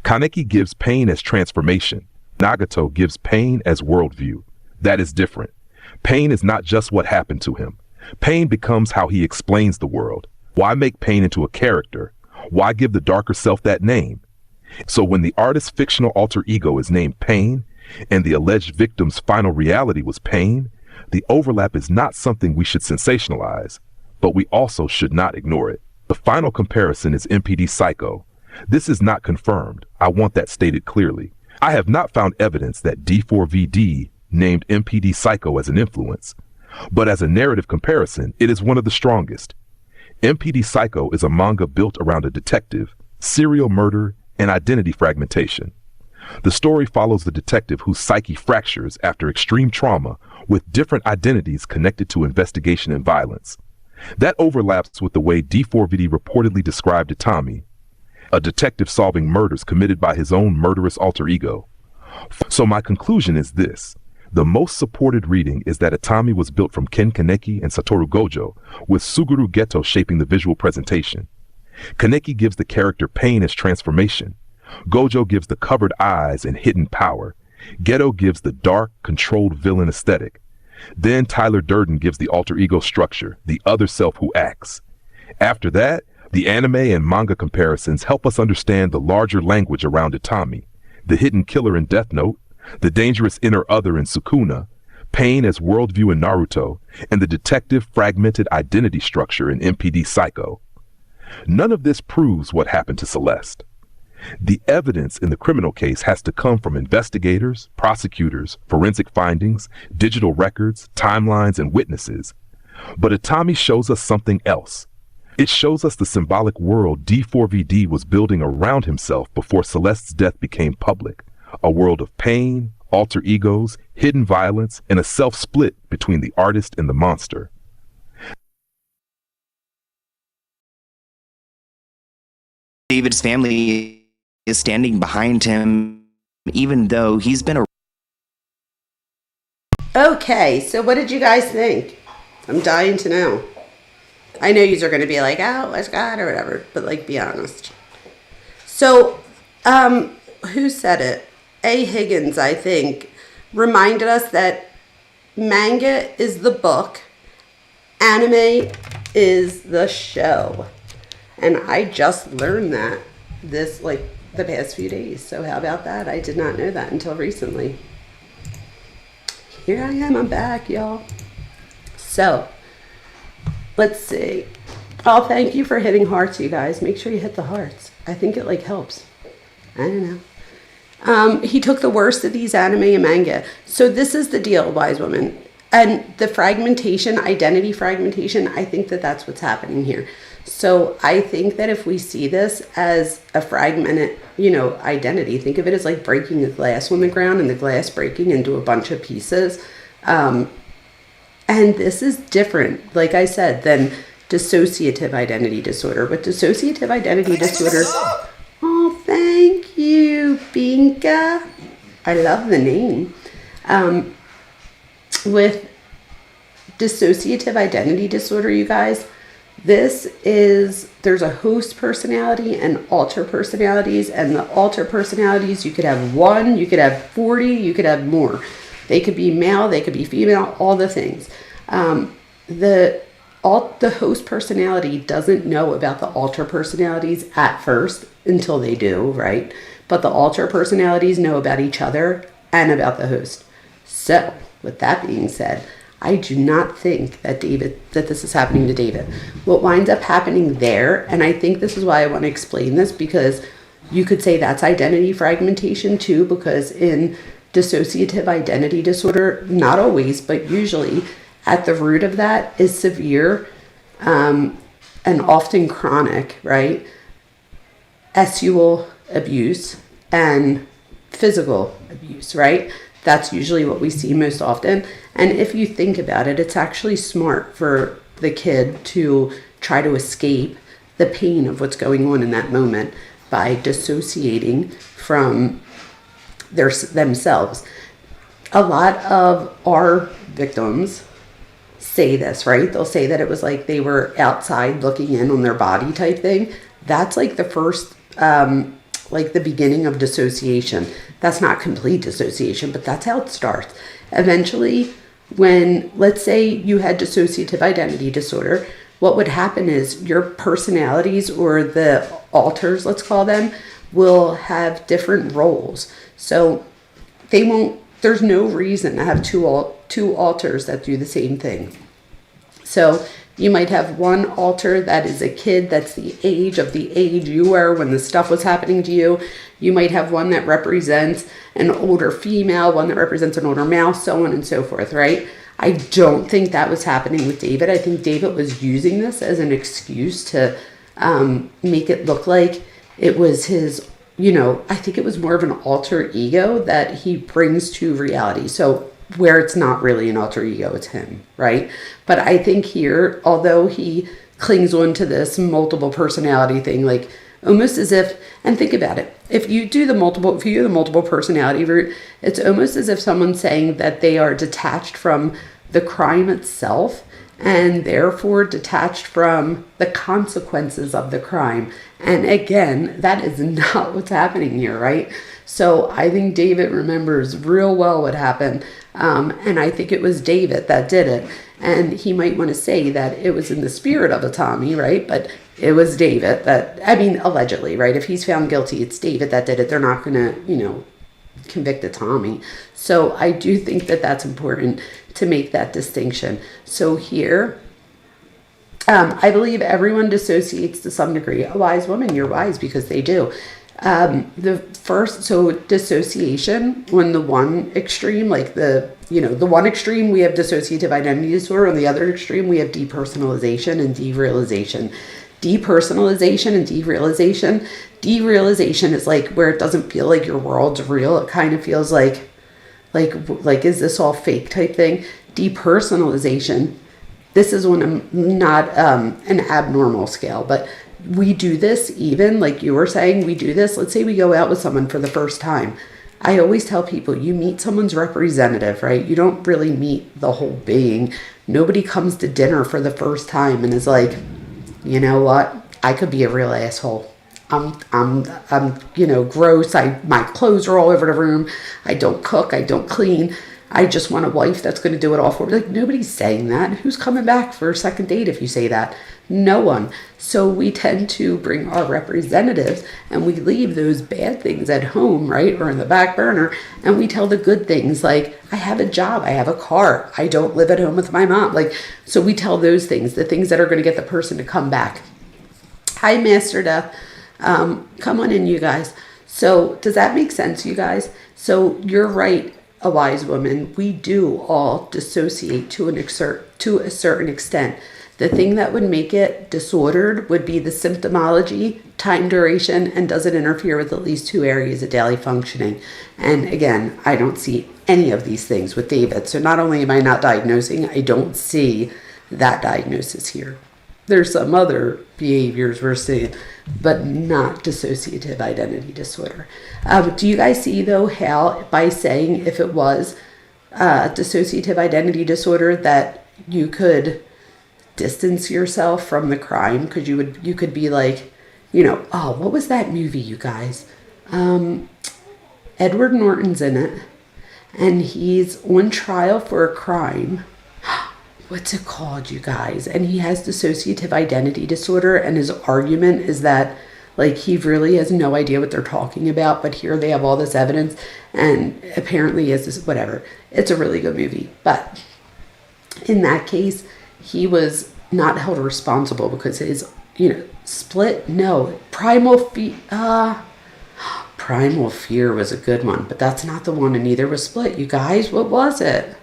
Kaneki gives pain as transformation. Nagato gives pain as worldview. That is different. Pain is not just what happened to him. Pain becomes how he explains the world. Why make pain into a character? Why give the darker self that name? So when the artist's fictional alter ego is named Pain, and the alleged victim's final reality was pain, the overlap is not something we should sensationalize, but we also should not ignore it. The final comparison is MPD Psycho. This is not confirmed. I want that stated clearly. I have not found evidence that D4VD named MPD Psycho as an influence, but as a narrative comparison, it is one of the strongest. MPD Psycho is a manga built around a detective, serial murder, and identity fragmentation. The story follows the detective whose psyche fractures after extreme trauma with different identities connected to investigation and violence. That overlaps with the way D4VD reportedly described ITAMI, a detective solving murders committed by his own murderous alter ego. So my conclusion is this. The most supported reading is that ITAMI was built from Ken Kaneki and Satoru Gojo, with Suguru Geto shaping the visual presentation. Kaneki gives the character pain as transformation. Gojo gives the covered eyes and hidden power. Geto gives the dark, controlled villain aesthetic. Then Tyler Durden gives the alter ego structure, the other self who acts. After that, the anime and manga comparisons help us understand the larger language around ITAMI, the hidden killer in Death Note, the dangerous inner other in Sukuna, pain as worldview in Naruto, and the detective fragmented identity structure in MPD Psycho. None of this proves what happened to Celeste. The evidence in the criminal case has to come from investigators, prosecutors, forensic findings, digital records, timelines, and witnesses. But ITAMI shows us something else. It shows us the symbolic world D4VD was building around himself before Celeste's death became public. A world of pain, alter egos, hidden violence, and a self-split between the artist and the monster. David's family is standing behind him, even though he's been a... Okay, so what did you guys think? I'm dying to know. I know you are going to be like, oh, what's God or whatever, but like, be honest. So, who said it? A. Higgins, I think, reminded us that manga is the book, anime is the show. And I just learned that the past few days. So how about that? I did not know that until recently. Here I am, I'm back, y'all. So, let's see. Oh, thank you for hitting hearts, you guys. Make sure you hit the hearts. I think it helps. I don't know. He took the worst of these anime and manga. So this is the deal, wise woman. And the fragmentation, identity fragmentation, I think that that's what's happening here. So I think that if we see this as a fragmented, identity, think of it as like breaking a glass on the ground and the glass breaking into a bunch of pieces. And this is different, like I said, than dissociative identity disorder. With dissociative identity disorder... Oh, thank you, Binka. I love the name. With dissociative identity disorder, you guys, there's a host personality and alter personalities, and the alter personalities, you could have 1, you could have 40, you could have more. They could be male, they could be female, all the things. The host personality doesn't know about the alter personalities at first until they do, right? But the alter personalities know about each other and about the host. So, with that being said, I do not think that this is happening to David. What winds up happening there, and I think this is why I want to explain this, because you could say that's identity fragmentation too, because in dissociative identity disorder, not always, but usually at the root of that is severe and often chronic, right? Sexual abuse and physical abuse, right? That's usually what we see most often. And if you think about it, it's actually smart for the kid to try to escape the pain of what's going on in that moment by dissociating from themselves. A lot of our victims say this, right? They'll say that it was like they were outside looking in on their body type thing. That's like the first, like the beginning of dissociation. That's not complete dissociation, but that's how it starts. Eventually, when, let's say you had dissociative identity disorder, what would happen is your personalities, or the alters, let's call them, will have different roles. So there's no reason to have two alters that do the same thing. So You might have one altar that is a kid that's the age you were when the stuff was happening to you. You might have one that represents an older female, one that represents an older male, so on and so forth, right? I don't think that was happening with David. I think David was using this as an excuse to make it look like it was his, I think it was more of an alter ego that he brings to reality. So where it's not really an alter ego, it's him, right? But I think here, although he clings on to this multiple personality thing, like almost as if, and think about it, if you do the multiple personality route, it's almost as if someone's saying that they are detached from the crime itself and therefore detached from the consequences of the crime. And again, that is not what's happening here, right? So I think David remembers real well what happened. And I think it was David that did it. And he might want to say that it was in the spirit of ITAMI, right? But it was David that, allegedly, right? If he's found guilty, it's David that did it. They're not going to, convict ITAMI. So I do think that that's important to make that distinction. So here, I believe everyone dissociates to some degree. A wise woman, you're wise because they do. Dissociation, when the one extreme, like the one extreme, we have dissociative identity disorder. On the other extreme, we have depersonalization and derealization. Depersonalization and derealization. Derealization is like where it doesn't feel like your world's real. It kind of feels like is this all fake type thing. Depersonalization, this is on a, not an abnormal scale, but we do this even, like you were saying, we do this. Let's say we go out with someone for the first time. I always tell people, you meet someone's representative, right? You don't really meet the whole being. Nobody comes to dinner for the first time and is like, you know what? I could be a real asshole. I'm gross. My clothes are all over the room. I don't cook. I don't clean. I just want a wife that's going to do it all for me. Like, nobody's saying that. Who's coming back for a second date if you say that? No one. So we tend to bring our representatives and we leave those bad things at home, right? Or in the back burner. And we tell the good things like, I have a job. I have a car. I don't live at home with my mom. So we tell those things, the things that are going to get the person to come back. Hi, Master Death. Come on in, you guys. So does that make sense, you guys? So you're right, a wise woman. We do all dissociate to a certain extent. The thing that would make it disordered would be the symptomology, time duration, and does it interfere with at least 2 areas of daily functioning? And again, I don't see any of these things with David. So not only am I not diagnosing, I don't see that diagnosis here. There's some other behaviors we're seeing, but not dissociative identity disorder. Do you guys see, though, how by saying if it was dissociative identity disorder that you could distance yourself from the crime? Because you could be like, oh, what was that movie, you guys? Edward Norton's in it, and he's on trial for a crime. What's it called, you guys? And he has dissociative identity disorder, and his argument is that he really has no idea what they're talking about, but here they have all this evidence, and apparently is this whatever. It's a really good movie, but in that case, he was not held responsible because his split. No, primal fear was a good one, but that's not the one, and neither was Split. You guys, what was it?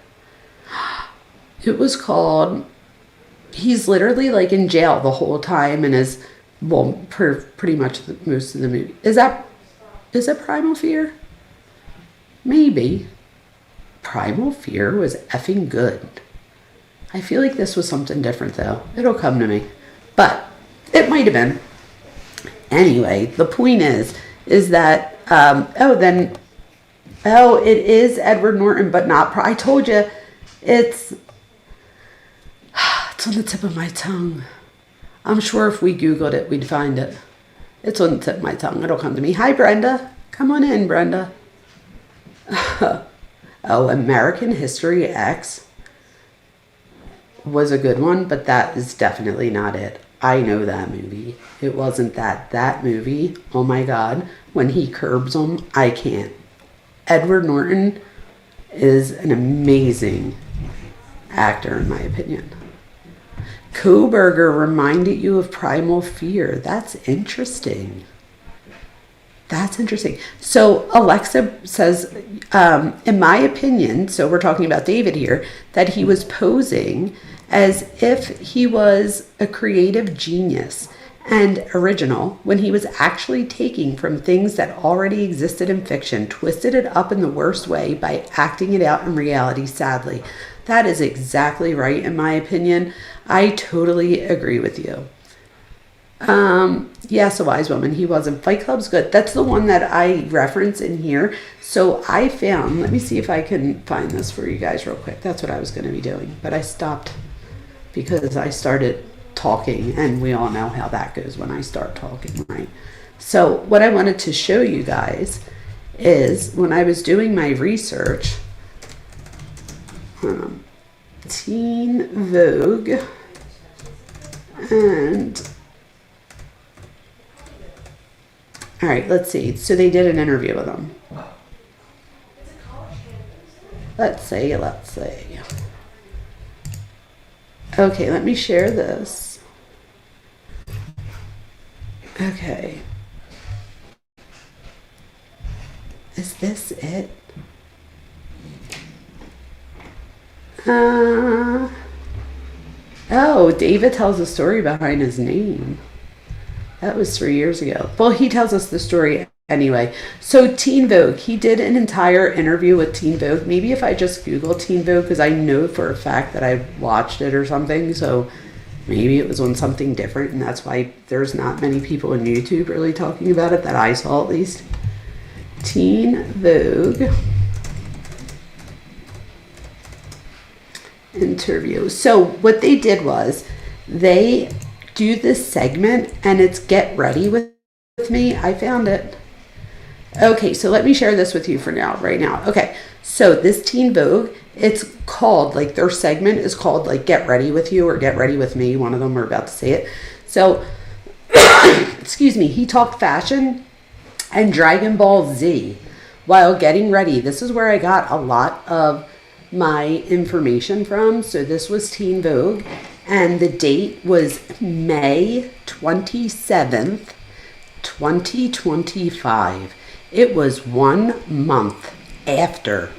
It was called, he's literally in jail the whole time and is, pretty much most of the movie. Is it Primal Fear? Maybe. Primal Fear was effing good. I feel like this was something different though. It'll come to me. But it might have been. Anyway, the point is that, it is Edward Norton, but not, I told you, it's on the tip of my tongue. I'm sure if we Googled it, we'd find it. It's on the tip of my tongue. It'll come to me. Hi, Brenda. Come on in, Brenda. American History X was a good one, but that is definitely not it. I know that movie. It wasn't that. That movie, oh my God, when he curbs them, I can't. Edward Norton is an amazing actor, in my opinion. Koberger reminded you of primal fear. That's interesting. That's interesting. So Alexa says, in my opinion, so we're talking about David here, that he was posing as if he was a creative genius and original when he was actually taking from things that already existed in fiction, twisted it up in the worst way by acting it out in reality, sadly. That is exactly right, in my opinion. I totally agree with you. Yes, a wise woman. He wasn't. Fight Club's good. That's the one that I reference in here. So I found, let me see if I can find this for you guys real quick. That's what I was going to be doing. But I stopped because I started talking, and we all know how that goes when I start talking, right? So what I wanted to show you guys is when I was doing my research, Teen Vogue, and all right, let's see. So they did an interview with him. Let's see. Okay, let me share this. Okay. Is this it? Oh, David tells a story behind his name. That was 3 years ago. Well, he tells us the story anyway. So Teen Vogue, he did an entire interview with Teen Vogue. Maybe if I just Google Teen Vogue, because I know for a fact that I watched it or something. So maybe it was on something different, and that's why there's not many people on YouTube really talking about it, that I saw at least. Teen Vogue interview. So what they did was they do this segment, and it's Get Ready with Me. I found it. Okay, so let me share this with you for now, right now. Okay, so this Teen Vogue, it's called, like, their segment is called, like, Get Ready With You or Get Ready With Me. One of them, we're about to say it. So, excuse me, he talked fashion and Dragon Ball Z while getting ready. This is where I got a lot of my information from. So this was Teen Vogue, and the date was May 27th, 2025. It was 1 month after.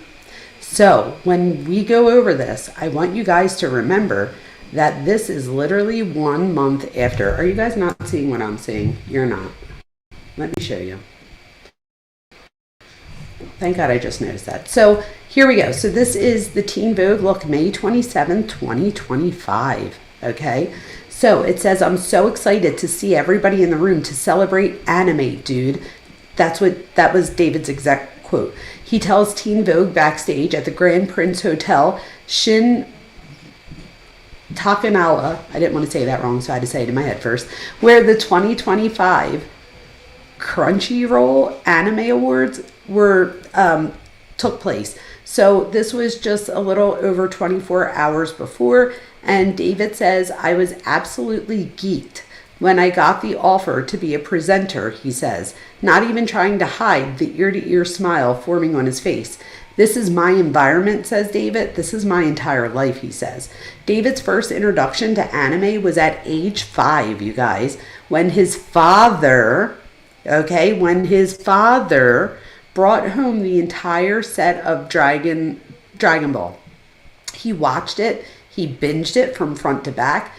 So when we go over this, I want you guys to remember that this is literally 1 month after. Are you guys not seeing what I'm seeing? You're not. Let me show you. Thank God I just noticed that. So here we go. So this is the Teen Vogue look, May 27, 2025. Okay. So it says, I'm so excited to see everybody in the room to celebrate anime, dude. That was David's exact quote. He tells Teen Vogue backstage at the Grand Prince Hotel, Shin Takanawa, I didn't want to say that wrong, so I had to say it in my head first, where the 2025 Crunchyroll Anime Awards took place. So this was just a little over 24 hours before, and David says, I was absolutely geeked when I got the offer to be a presenter, he says, not even trying to hide the ear-to-ear smile forming on his face. This is my environment, says David. This is my entire life, he says. David's first introduction to anime was at age 5, you guys, when his father brought home the entire set of Dragon Ball. He watched it. He binged it from front to back.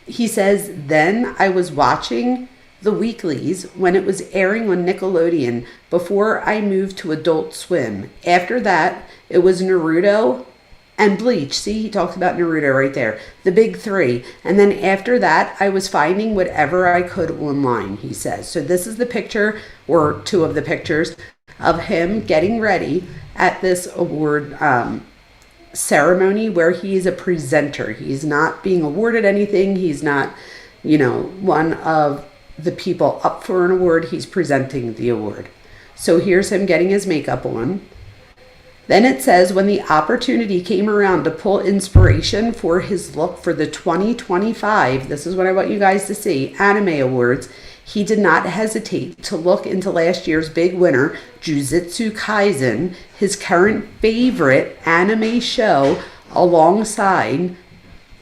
He says, then I was watching the weeklies when it was airing on Nickelodeon before I moved to Adult Swim. After that, it was Naruto and Bleach. See, he talks about Naruto right there. The big three. And then after that, I was finding whatever I could online, he says. So this is the picture, or two of the pictures, of him getting ready at this award ceremony where he is a presenter. He's not being awarded anything. He's not, one of the people up for an award. He's presenting the award. So here's him getting his makeup on. Then it says, when the opportunity came around to pull inspiration for his look for the 2025, this is what I want you guys to see, Anime Awards, he did not hesitate to look into last year's big winner, Jujutsu Kaisen, his current favorite anime show, alongside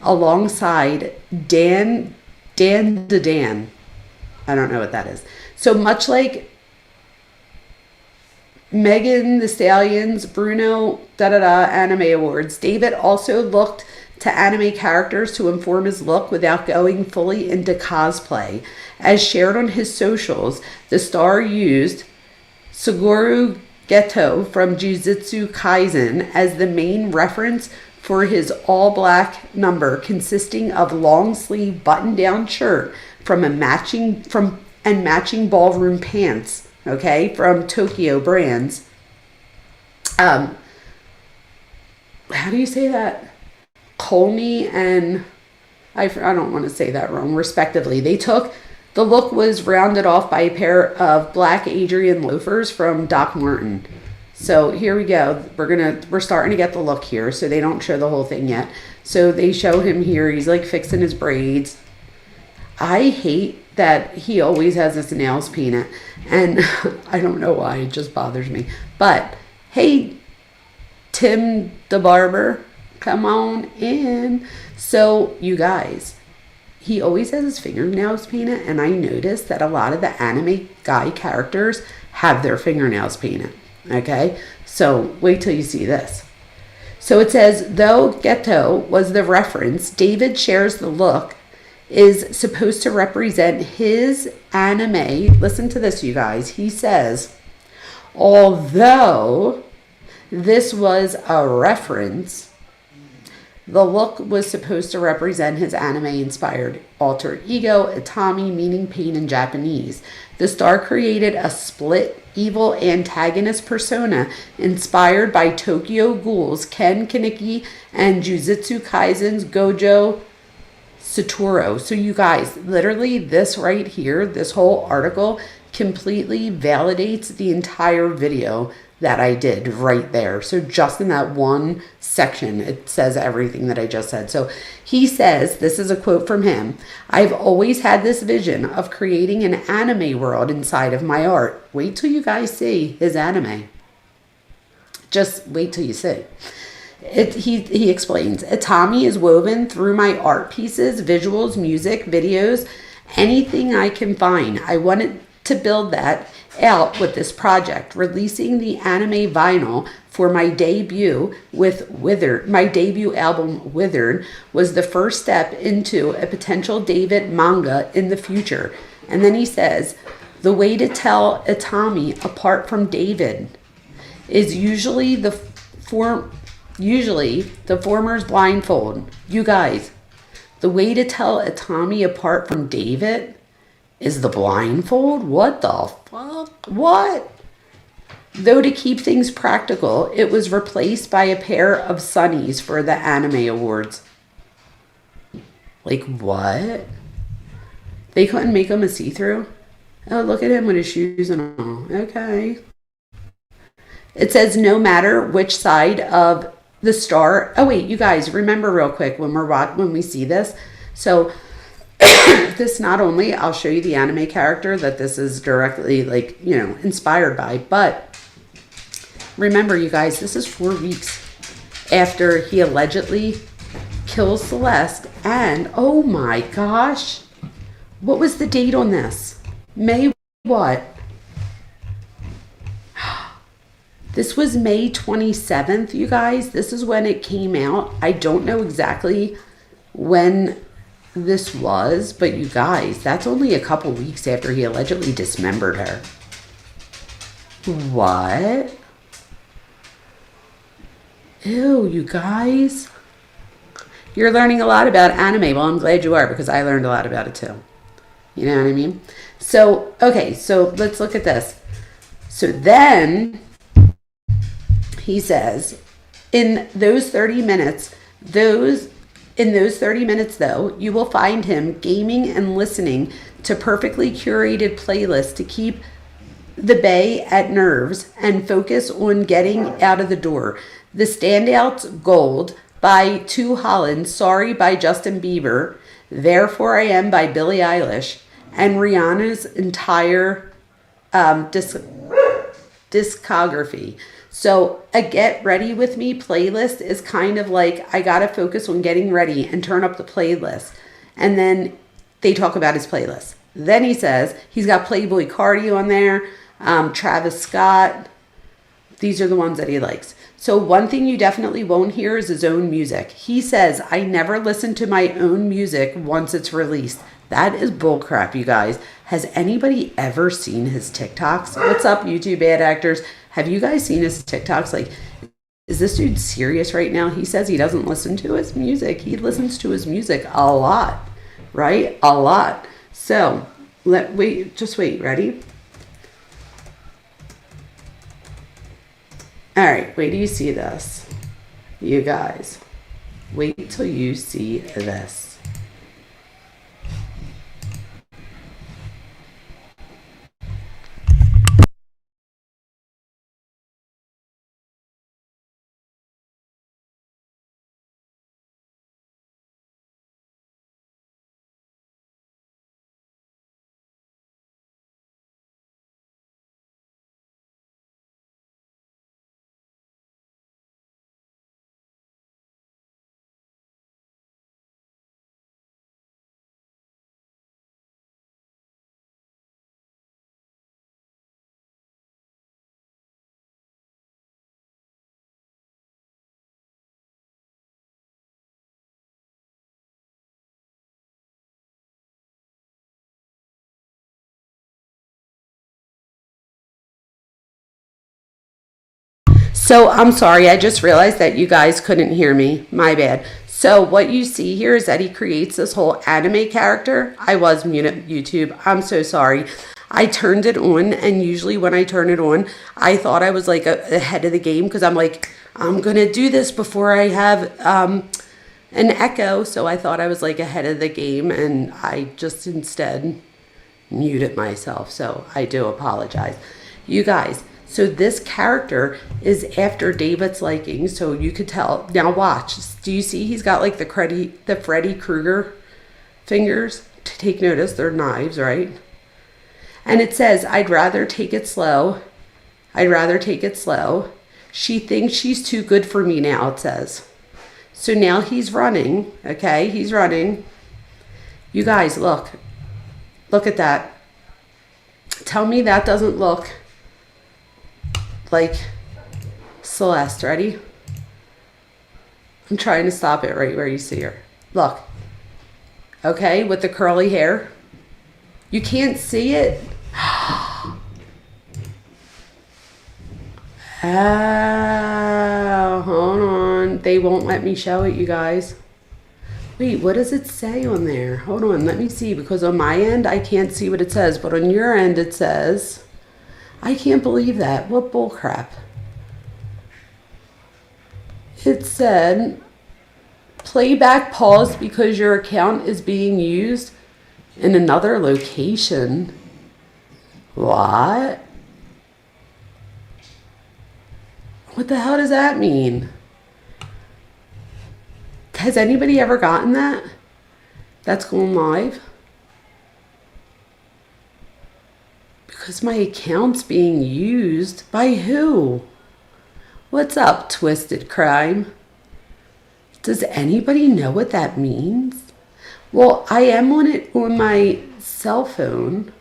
alongside Dan the Dan. I don't know what that is. So much like Megan Thee Stallion's Bruno Anime Awards, David also looked to anime characters to inform his look without going fully into cosplay. As shared on his socials, the star used Suguru Geto from Jujutsu Kaisen as the main reference for his all-black number, consisting of long-sleeve button-down shirt and matching ballroom pants, okay, from Tokyo brands. How do you say that? Colney and I don't want to say that wrong, respectively. The look was rounded off by a pair of black Adrian loafers from Doc Martin. So here we go. We're starting to get the look here. So they don't show the whole thing yet. So they show him here. He's like fixing his braids. I hate that he always has his nails painted. And I don't know why. It just bothers me. But hey, Tim the barber, come on in. So you guys, he always has his fingernails painted, and I noticed that a lot of the anime guy characters have their fingernails painted. Okay, so wait till you see this. So it says, though Geto was the reference, David shares the look is supposed to represent his anime. Listen to this, you guys. He says, although this was a reference, the look was supposed to represent his anime-inspired alter ego, Itami, meaning pain in Japanese. The star created a split evil antagonist persona inspired by Tokyo Ghoul's Ken Kaneki and Jujutsu Kaisen's Gojo Satoru. So you guys, literally this right here, this whole article completely validates the entire video that I did right there. So just in that one section, it says everything that I just said. So he says, this is a quote from him, "I've always had this vision of creating an anime world inside of my art." Wait till you guys see his anime. Just wait till you see. He explains, "Itami is woven through my art pieces, visuals, music, videos, anything I can find. I wanted to build that out with this project. Releasing the anime vinyl for my debut album Withered was the first step into a potential David manga in the future." And then he says, "The way to tell Itami apart from David is usually the former's blindfold." You guys, the way to tell Itami apart from David is the blindfold? What the fuck? What? Though to keep things practical, it was replaced by a pair of sunnies for the anime awards. Like what? They couldn't make him a see-through? Oh, look at him with his shoes and all. Okay. It says no matter which side of the star. Oh wait, you guys, remember real quick when we see this. So this not only, I'll show you the anime character that this is directly inspired by, but remember you guys, this is 4 weeks after he allegedly kills Celeste. And oh my gosh, what was the date on this? May what? This was May 27th, you guys. This is when it came out. I don't know exactly when this was, but you guys, that's only a couple weeks after he allegedly dismembered her. What? Ew, you guys. You're learning a lot about anime. Well, I'm glad you are, because I learned a lot about it too. You know what I mean? So, okay, so let's look at this. So then he says, in those 30 minutes, though, you will find him gaming and listening to perfectly curated playlists to keep the bay at nerves and focus on getting out of the door. The standouts Gold by Tu Holland, Sorry by Justin Bieber, Therefore I Am by Billie Eilish, and Rihanna's entire discography. So a get ready with me playlist is kind of like, I got to focus on getting ready and turn up the playlist. And then they talk about his playlist. Then he says he's got Playboy Cardi on there, Travis Scott. These are the ones that he likes. So one thing you definitely won't hear is his own music. He says, I never listen to my own music once it's released. That is bullcrap, you guys. Has anybody ever seen his TikToks? What's up, YouTube bad actors? Have you guys seen his TikToks? Like, is this dude serious right now? He says he doesn't listen to his music. He listens to his music a lot, right? A lot. So, just wait, ready? All right, wait till you see this. You guys, wait till you see this. So I'm sorry, I just realized that you guys couldn't hear me. My bad. So what you see here is that he creates this whole anime character. I was muted YouTube. I'm so sorry. I turned it on, and usually when I turn it on, I thought I was like ahead of the game because I'm like, I'm going to do this before I have an echo. So I thought I was like ahead of the game, and I just instead muted myself. So I do apologize. You guys, so this character is after David's liking, so you could tell. Now watch. Do you see he's got like the Freddy Krueger fingers? To take notice, they're knives, right? And it says, I'd rather take it slow. I'd rather take it slow. She thinks she's too good for me now, it says. So now he's running, okay? He's running. You guys, look. Look at that. Tell me that doesn't look like Celeste. Ready? I'm trying to stop it right where you see her. Look. Okay, with the curly hair. You can't see it? Oh, hold on. They won't let me show it, you guys. Wait, what does it say on there? Hold on, let me see, because on my end, I can't see what it says, but on your end, it says... I can't believe that. What bullcrap. It said, playback paused because your account is being used in another location. What? What the hell does that mean? Has anybody ever gotten that? That's going live? Because my account's being used by who? What's up, Twisted Crime? Does anybody know what that means? Well, I am on it on my cell phone.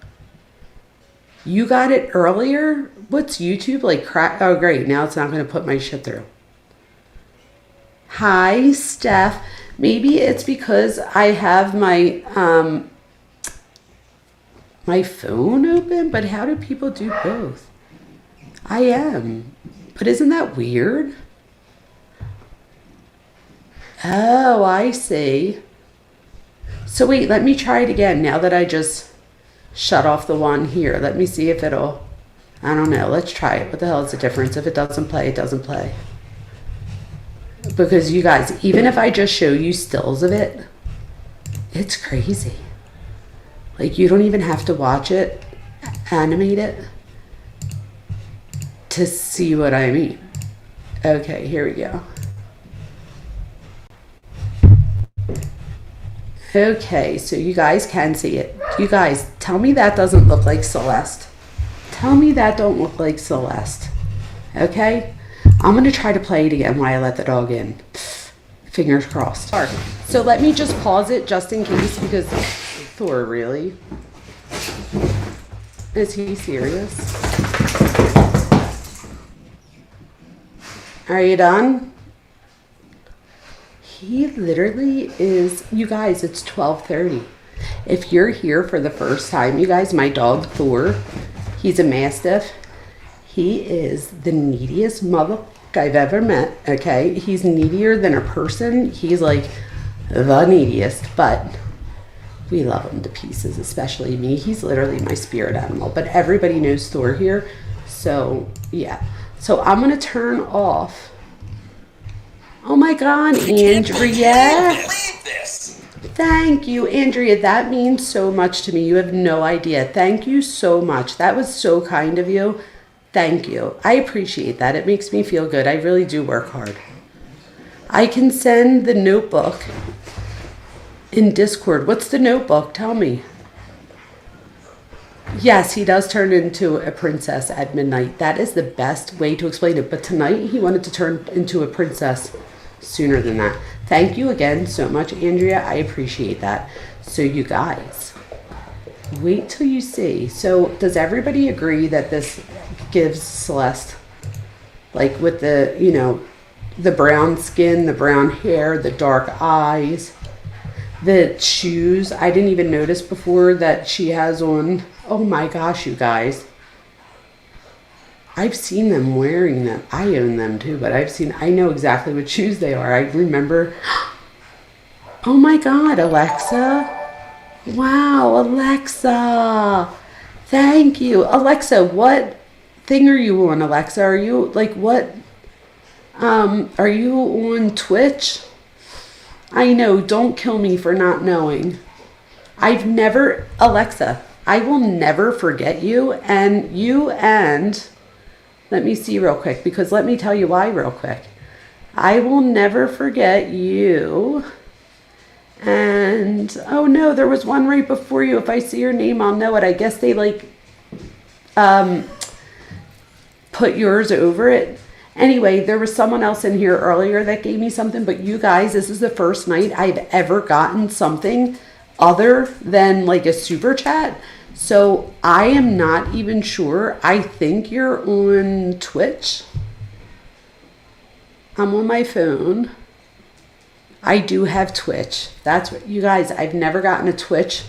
You got it earlier? What's YouTube like? Oh, great. Now it's not going to put my shit through. Hi, Steph. Maybe it's because I have my my phone open, but how do people do both? I am. But isn't that weird? Oh, I see. So wait, let me try it again now that I just shut off the one here. Let me see if it'll, I don't know. Let's try it. What the hell is the difference? If it doesn't play, it doesn't play. Because you guys, even if I just show you stills of it, it's crazy. Like, you don't even have to watch it, animate it, to see what I mean. Okay, here we go. Okay, so you guys can see it. You guys, tell me that doesn't look like Celeste. Tell me that don't look like Celeste. Okay? I'm going to try to play it again while I let the dog in. Fingers crossed. So let me just pause it just in case, because Thor, really? Is he serious? Are you done? He literally is, you guys, it's 12:30. If you're here for the first time, you guys, my dog Thor, he's a Mastiff. He is the neediest mother I've ever met, okay? He's needier than a person. He's like the neediest, but we love him to pieces, especially me. He's literally my spirit animal, but everybody knows Thor here. So, yeah. So I'm going to turn off. Oh my God, Andrea. Thank you, Andrea. That means so much to me. You have no idea. Thank you so much. That was so kind of you. Thank you. I appreciate that. It makes me feel good. I really do work hard. I can send the notebook in Discord. What's the notebook? Tell me. Yes, he does turn into a princess at midnight. That is the best way to explain it. But tonight he wanted to turn into a princess sooner than that. Thank you again so much, Andrea. I appreciate that. So you guys, wait till you see. So does everybody agree that this gives Celeste, like with the, you know, the brown skin, the brown hair, the dark eyes, the shoes? I didn't even notice before that she has on, oh my gosh, you guys. I've seen them wearing them. I own them too, but I know exactly what shoes they are. I remember. Oh my God, Alexa. Wow, Alexa. Thank you. Alexa, what thing are you on, Alexa? Are you like what? Are you on Twitch? I know, don't kill me for not knowing. Alexa, I will never forget you and let me see real quick, because let me tell you why real quick. I will never forget you. And, oh no, there was one right before you. If I see your name, I'll know it. I guess they like, put yours over it. Anyway, there was someone else in here earlier that gave me something, but you guys, this is the first night I've ever gotten something other than like a super chat. So I am not even sure. I think you're on Twitch. I'm on my phone. I do have Twitch. That's what, you guys, I've never gotten a Twitch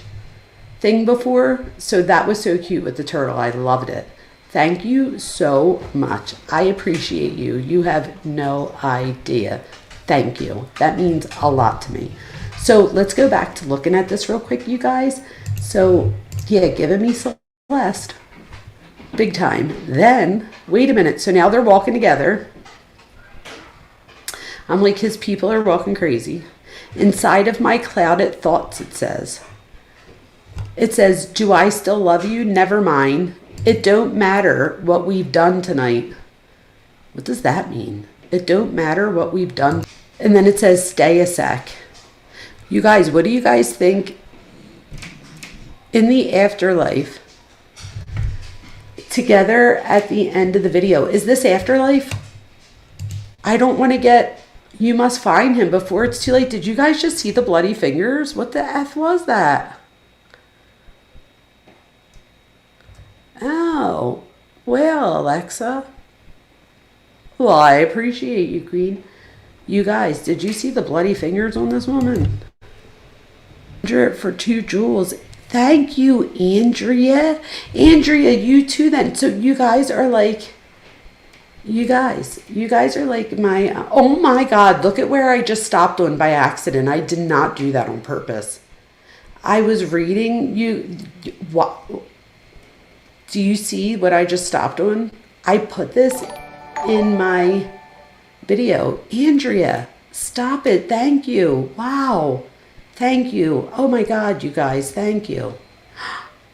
thing before. So that was so cute with the turtle. I loved it. Thank you so much. I appreciate you. You have no idea. Thank you. That means a lot to me. So let's go back to looking at this real quick, you guys. So yeah, giving me Celeste. Big time. Then, wait a minute. So now they're walking together. I'm like, his people are walking crazy. Inside of my clouded thoughts, it says. It says, do I still love you? Never mind. It don't matter what we've done tonight. What does that mean? It don't matter what we've done. And then it says, stay a sec. You guys, what do you guys think? In the afterlife, together at the end of the video, is this afterlife? I don't want to get, you must find him before it's too late. Did you guys just see the bloody fingers? What the F was that? Oh, well, Alexa. Well, I appreciate you, Queen. You guys, did you see the bloody fingers on this woman? For 2 jewels. Thank you, Andrea. Andrea, you too then. So you guys are like, you guys are like my, oh my God, look at where I just stopped on by accident. I did not do that on purpose. I was reading what, do you see what I just stopped on? I put this in my video. Andrea, stop it. Thank you. Wow. Thank you. Oh my God, you guys, thank you.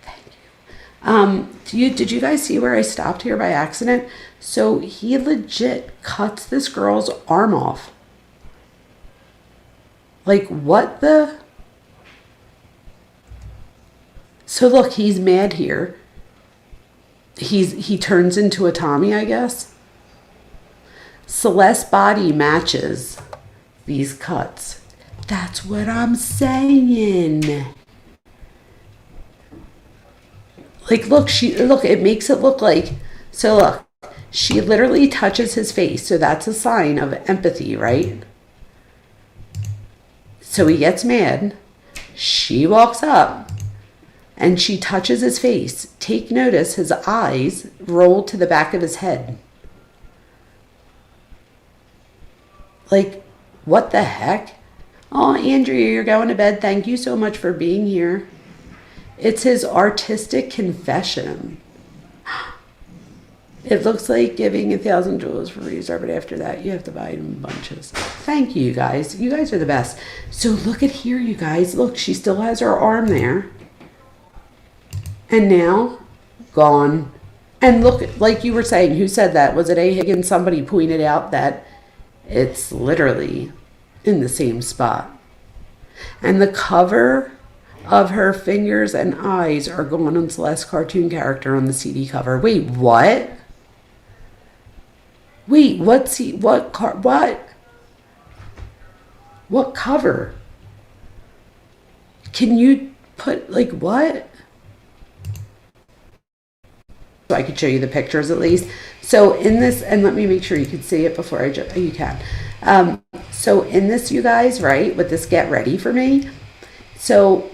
Thank you. Did you guys see where I stopped here by accident? So he legit cuts this girl's arm off. Like, what the? So look, he's mad here. he turns into a Tommy, I guess. Celeste's body matches these cuts. That's what I'm saying. Like, look, it makes it look like, so look, she literally touches his face. So that's a sign of empathy, right? So he gets mad. She walks up and she touches his face. Take notice, his eyes roll to the back of his head. Like, what the heck? Oh, Andrea, you're going to bed. Thank you so much for being here. It's his artistic confession. It looks like giving 1,000 jewels for restart, but after that, you have to buy them in bunches. Thank you, guys. You guys are the best. So look at here, you guys. Look, she still has her arm there. And now, gone. And look, like you were saying, who said that? Was it A. Higgins? Somebody pointed out that it's literally in the same spot. And the cover of her fingers and eyes are going on Celeste's cartoon character on the CD cover. Wait, what? Wait, what cover? Can you put, like, what? So I could show you the pictures at least. So in this, and let me make sure you can see it before you can. So in this, you guys, right, with this Get Ready For Me. So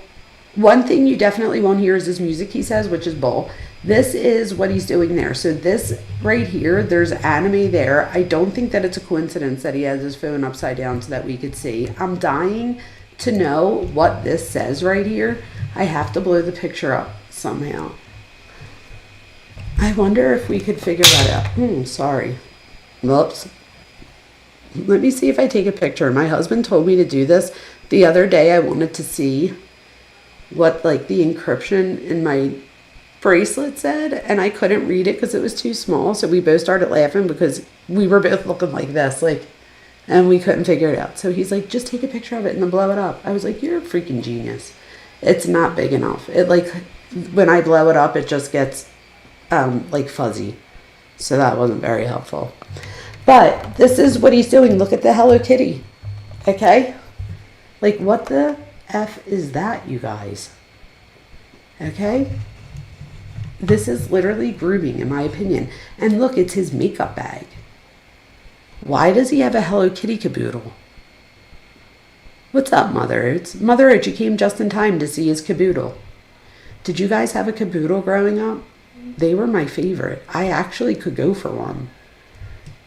one thing you definitely won't hear is this music he says, which is bull. This is what he's doing there. So this right here, there's anime there. I don't think that it's a coincidence that he has his phone upside down so that we could see. I'm dying to know what this says right here. I have to blow the picture up somehow. I wonder if we could figure that out. Sorry. Whoops. Let me see if I take a picture. My husband told me to do this the other day. I wanted to see what, like, the encryption in my bracelet said, and I couldn't read it because it was too small. So we both started laughing because we were both looking like this, like, and we couldn't figure it out. So he's like, just take a picture of it and then blow it up. I was like, you're a freaking genius. It's not big enough. It, like, when I blow it up, it just gets like fuzzy. So that wasn't very helpful. But this is what he's doing. Look at the Hello Kitty. Okay? Like, what the F is that, you guys? Okay? This is literally grooming, in my opinion. And look, it's his makeup bag. Why does he have a Hello Kitty caboodle? What's up, Mother? Mother Oats, you came just in time to see his caboodle. Did you guys have a caboodle growing up? They were my favorite. I actually could go for one.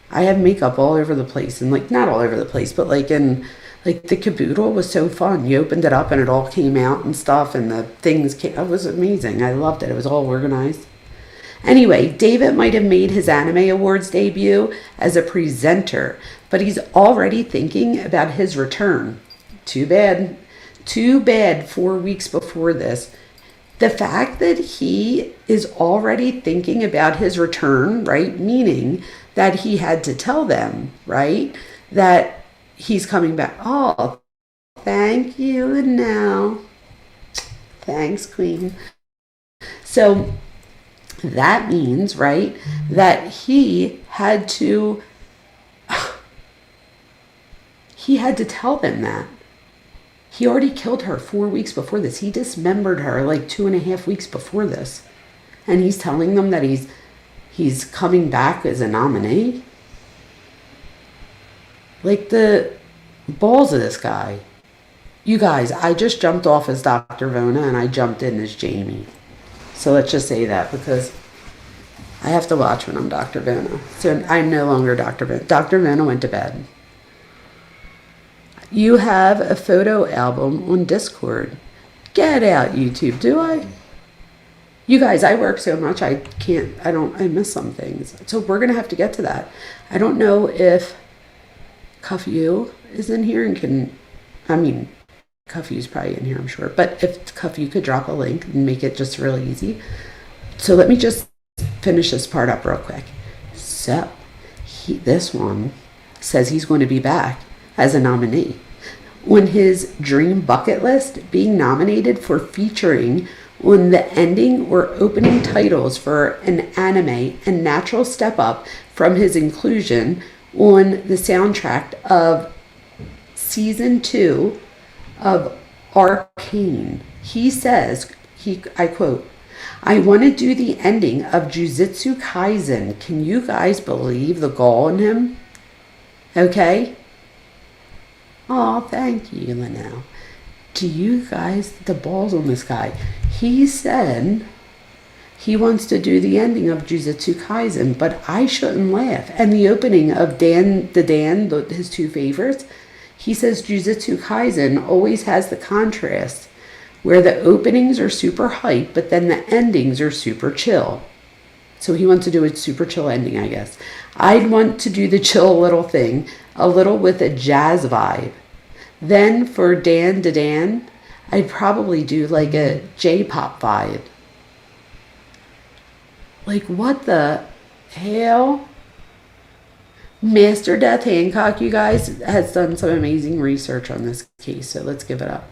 I had makeup all over the place, and, like, not all over the place, but like in, like, the caboodle was so fun. You opened it up and it all came out and stuff, and the things came. It was amazing. I loved it. It was all organized. Anyway, David might have made his Anime Awards debut as a presenter, but he's already thinking about his return. Too bad. Too bad 4 weeks before this. The fact that he is already thinking about his return, right? Meaning that he had to tell them, right? That he's coming back. Oh, thank you. And now, thanks, Queen. So that means, right, that he had to tell them that. He already killed her 4 weeks before this. He dismembered her like 2.5 weeks before this. And he's telling them that he's coming back as a nominee. Like, the balls of this guy. You guys, I just jumped off as Dr. Vona and I jumped in as Jamie. So let's just say that, because I have to watch when I'm Dr. Vona. So I'm no longer Dr. Vona. Dr. Vona went to bed. You have a photo album on Discord. Get out, YouTube. Do I? You guys, I work so much, I miss some things. So we're going to have to get to that. I don't know if Cuff You is in here and Cuff You's probably in here, I'm sure. But if Cuff You could drop a link and make it just really easy. So let me just finish this part up real quick. So, this one says he's going to be back as a nominee. On his dream bucket list, being nominated for featuring on the ending or opening titles for an anime and natural step up from his inclusion on the soundtrack of season 2 of Arcane. He says, I quote, "I want to do the ending of Jujutsu Kaisen. Can you guys believe the gall in him?" Okay? Oh, thank you, Linnell. Do you guys, the balls on this guy. He said he wants to do the ending of Jujutsu Kaisen, but I shouldn't laugh. And the opening of his two favorites, he says Jujutsu Kaisen always has the contrast where the openings are super hype, but then the endings are super chill. So he wants to do a super chill ending, I guess. I'd want to do the chill little thing, a little with a jazz vibe. Then for Dan, I'd probably do like a J-pop vibe. Like, what the hell? Master Death Hancock, you guys, has done some amazing research on this case, so let's give it up.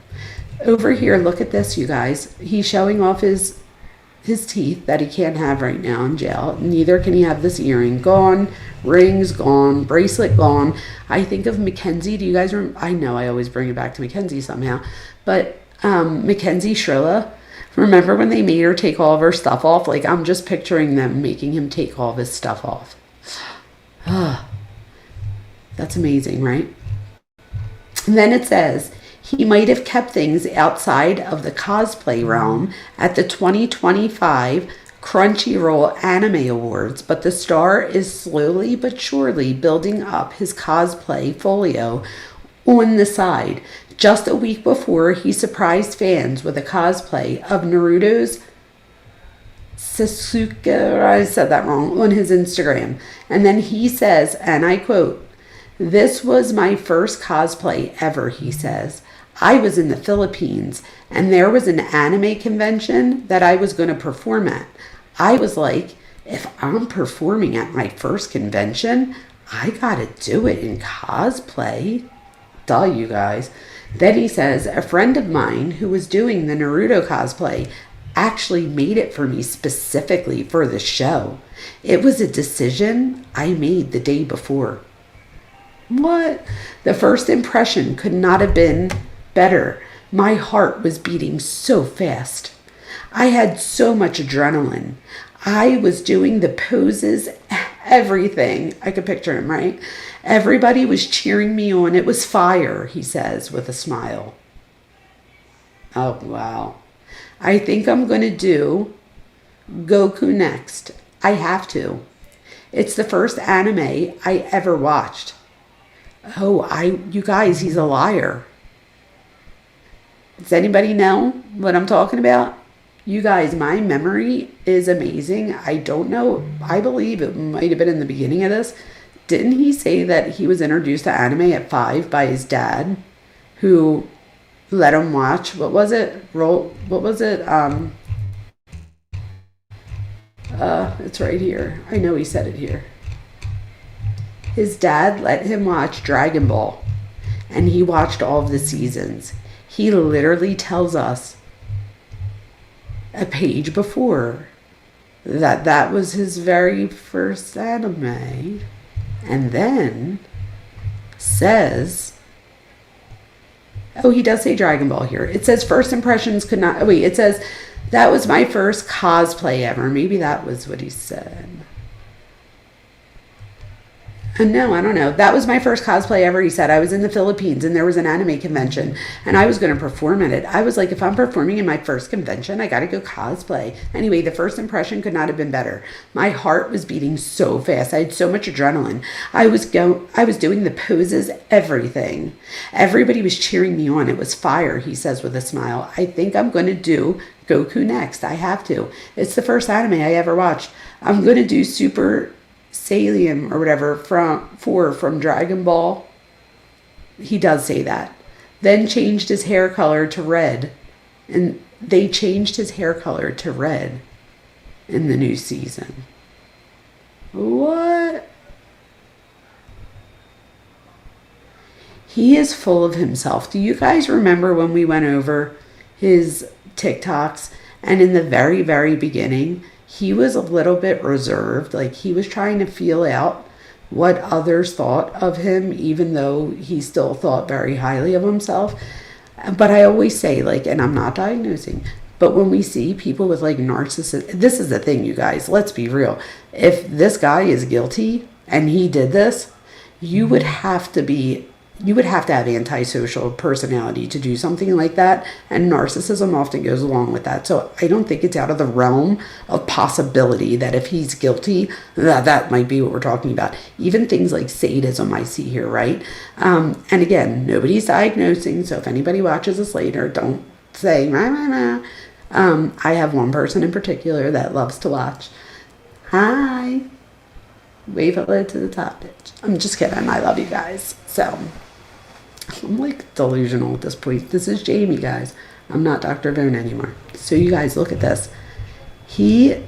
Over here, look at this, you guys. He's showing off his teeth that he can't have right now in jail. Neither can he have this earring. Gone. Rings gone. Bracelet gone. I think of Mackenzie. Do you guys remember? I know I always bring it back to Mackenzie somehow. But Mackenzie Shrilla, remember when they made her take all of her stuff off? Like, I'm just picturing them making him take all of his stuff off. That's amazing, right? And then it says, he might have kept things outside of the cosplay realm at the 2025 Crunchyroll Anime Awards, but the star is slowly but surely building up his cosplay folio on the side. Just a week before, he surprised fans with a cosplay of Naruto's Sasuke, I said that wrong, on his Instagram. And then he says, and I quote, "This was my first cosplay ever," he says. "I was in the Philippines and there was an anime convention that I was going to perform at. I was like, if I'm performing at my first convention, I gotta do it in cosplay." Duh, you guys. Then he says, "A friend of mine who was doing the Naruto cosplay actually made it for me specifically for the show. It was a decision I made the day before." What? "The first impression could not have been better. My heart was beating so fast. I had so much adrenaline. I was doing the poses, everything." I could picture him, right? "Everybody was cheering me on. It was fire," he says with a smile. Oh, wow. "I think I'm going to do Goku next. I have to. It's the first anime I ever watched." Oh, you guys, he's a liar. Does anybody know what I'm talking about? You guys, my memory is amazing. I don't know. I believe it might have been in the beginning of this. Didn't he say that he was introduced to anime at 5 by his dad, who let him watch? What was it? It's right here. I know he said it here. His dad let him watch Dragon Ball, and he watched all of the seasons. He literally tells us a page before that was his very first anime, and then says, oh, he does say Dragon Ball here. It says first impressions could not, it says that was my first cosplay ever. Maybe that was what he said. No, I don't know. That was my first cosplay ever, he said. I was in the Philippines and there was an anime convention and I was going to perform at it. I was like, if I'm performing in my first convention, I got to go cosplay. Anyway, the first impression could not have been better. My heart was beating so fast. I had so much adrenaline. I was doing the poses, everything. Everybody was cheering me on. It was fire, he says with a smile. I think I'm going to do Goku next. I have to. It's the first anime I ever watched. I'm going to do Super Saiyan or whatever from Dragon Ball. He does say that. Then changed his hair color to red. And they changed his hair color to red in the new season. What? He is full of himself. Do you guys remember when we went over his TikToks And in the very, very beginning, he was a little bit reserved. Like, he was trying to feel out what others thought of him, even though he still thought very highly of himself. But I always say, like, and I'm not diagnosing, but when we see people with like narcissism, this is the thing, you guys, let's be real. If this guy is guilty and he did this, you would have to have antisocial personality to do something like that. And narcissism often goes along with that. So I don't think it's out of the realm of possibility that if he's guilty, that might be what we're talking about. Even things like sadism I see here, right? And again, nobody's diagnosing. So if anybody watches this later, don't say, rah, rah, rah. I have one person in particular that loves to watch. Hi. Wave hello to the top, bitch. I'm just kidding. I love you guys. So I'm like delusional at this point. This is Jamie, guys. I'm not Dr. Vona anymore. So you guys look at this. I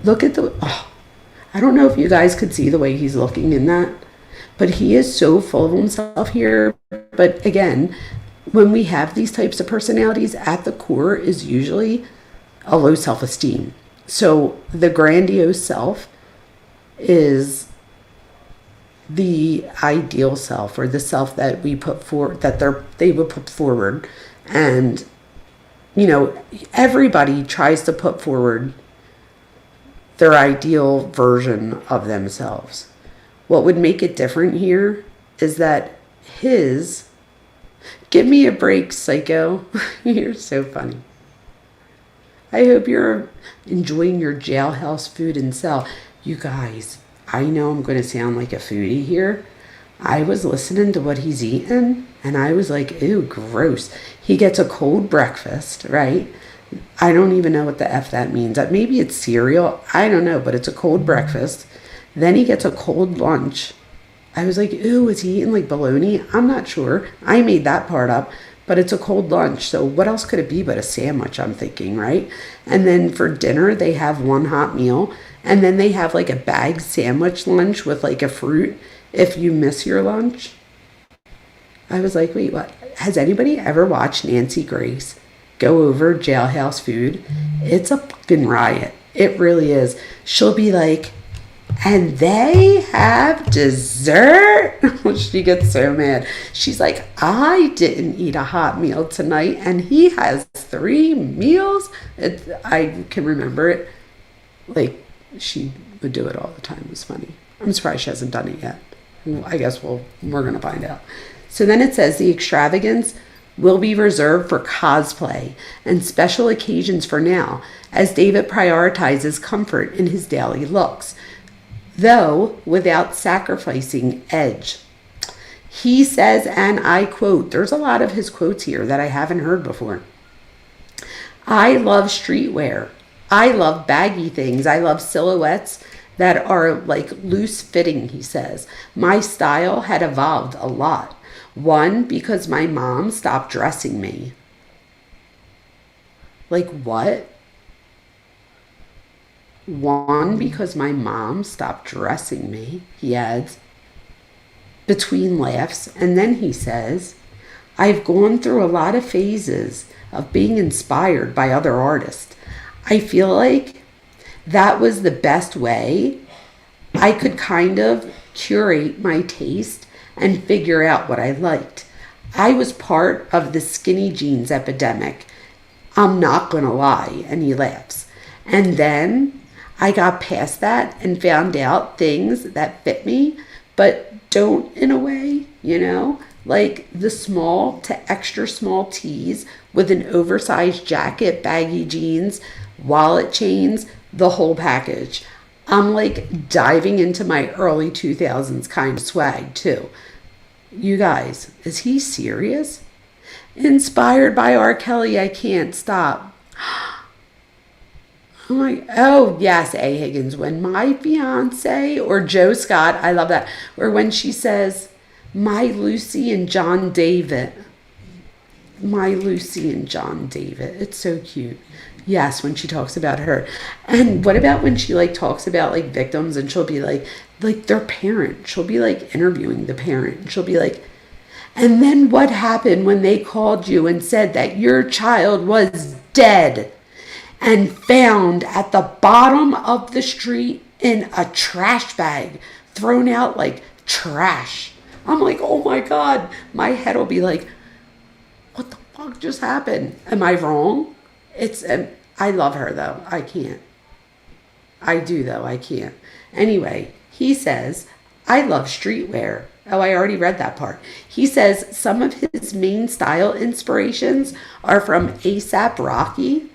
don't know if you guys could see the way he's looking in that, but he is so full of himself here. But again, when we have these types of personalities, at the core is usually a low self-esteem. So the grandiose self is the ideal self, or the self that we put forward, that they would put forward. And everybody tries to put forward their ideal version of themselves. What would make it different here is that give me a break, psycho. You're so funny. I hope you're enjoying your jailhouse food and cell. You guys, I know I'm going to sound like a foodie here. I was listening to what he's eating, and I was like, ew, gross. He gets a cold breakfast, right? I don't even know what the F that means. Maybe it's cereal. I don't know, but it's a cold breakfast. Then he gets a cold lunch. I was like, ew, is he eating like bologna? I'm not sure. I made that part up. But it's a cold lunch, so what else could it be but a sandwich, I'm thinking, right? And then for dinner, they have one hot meal, and then they have like a bag sandwich lunch with like a fruit if you miss your lunch. I was like, wait, what? Has anybody ever watched Nancy Grace go over jailhouse food? It's a fucking riot. It really is. She'll be like, and they have dessert. She gets so mad. She's like, I didn't eat a hot meal tonight, and he has 3 meals. I can remember it. Like, she would do it all the time. It was funny. I'm surprised she hasn't done it yet. I guess we're going to find out. So then it says the extravagance will be reserved for cosplay and special occasions for now, as David prioritizes comfort in his daily looks, though without sacrificing edge. He says, and I quote, there's a lot of his quotes here that I haven't heard before. I love streetwear. I love baggy things. I love silhouettes that are like loose fitting, he says. My style had evolved a lot. One, because my mom stopped dressing me. Like what? One, because my mom stopped dressing me, he adds, between laughs. And then he says, I've gone through a lot of phases of being inspired by other artists. I feel like that was the best way I could kind of curate my taste and figure out what I liked. I was part of the skinny jeans epidemic. I'm not gonna lie. And he laughs. And then I got past that and found out things that fit me, but don't in a way, like the small to extra small tees with an oversized jacket, baggy jeans, wallet chains, the whole package. I'm like diving into my early 2000s kind of swag too. You guys, is he serious? Inspired by R. Kelly, I can't stop. Oh yes, A. Higgins. When my fiance, or Joe Scott, I love that. Or when she says, my Lucy and John David. My Lucy and John David. It's so cute. Yes, when she talks about her. And what about when she talks about victims, and she'll be like their parent. She'll be interviewing the parent. And she'll be like, and then what happened when they called you and said that your child was dead? and found at the bottom of the street in a trash bag, thrown out like trash. I'm like, oh my God, my head will be like, what the fuck just happened? Am I wrong? I love her though. I can't. I do though. I can't. Anyway, he says, I love streetwear. Oh, I already read that part. He says some of his main style inspirations are from A$AP Rocky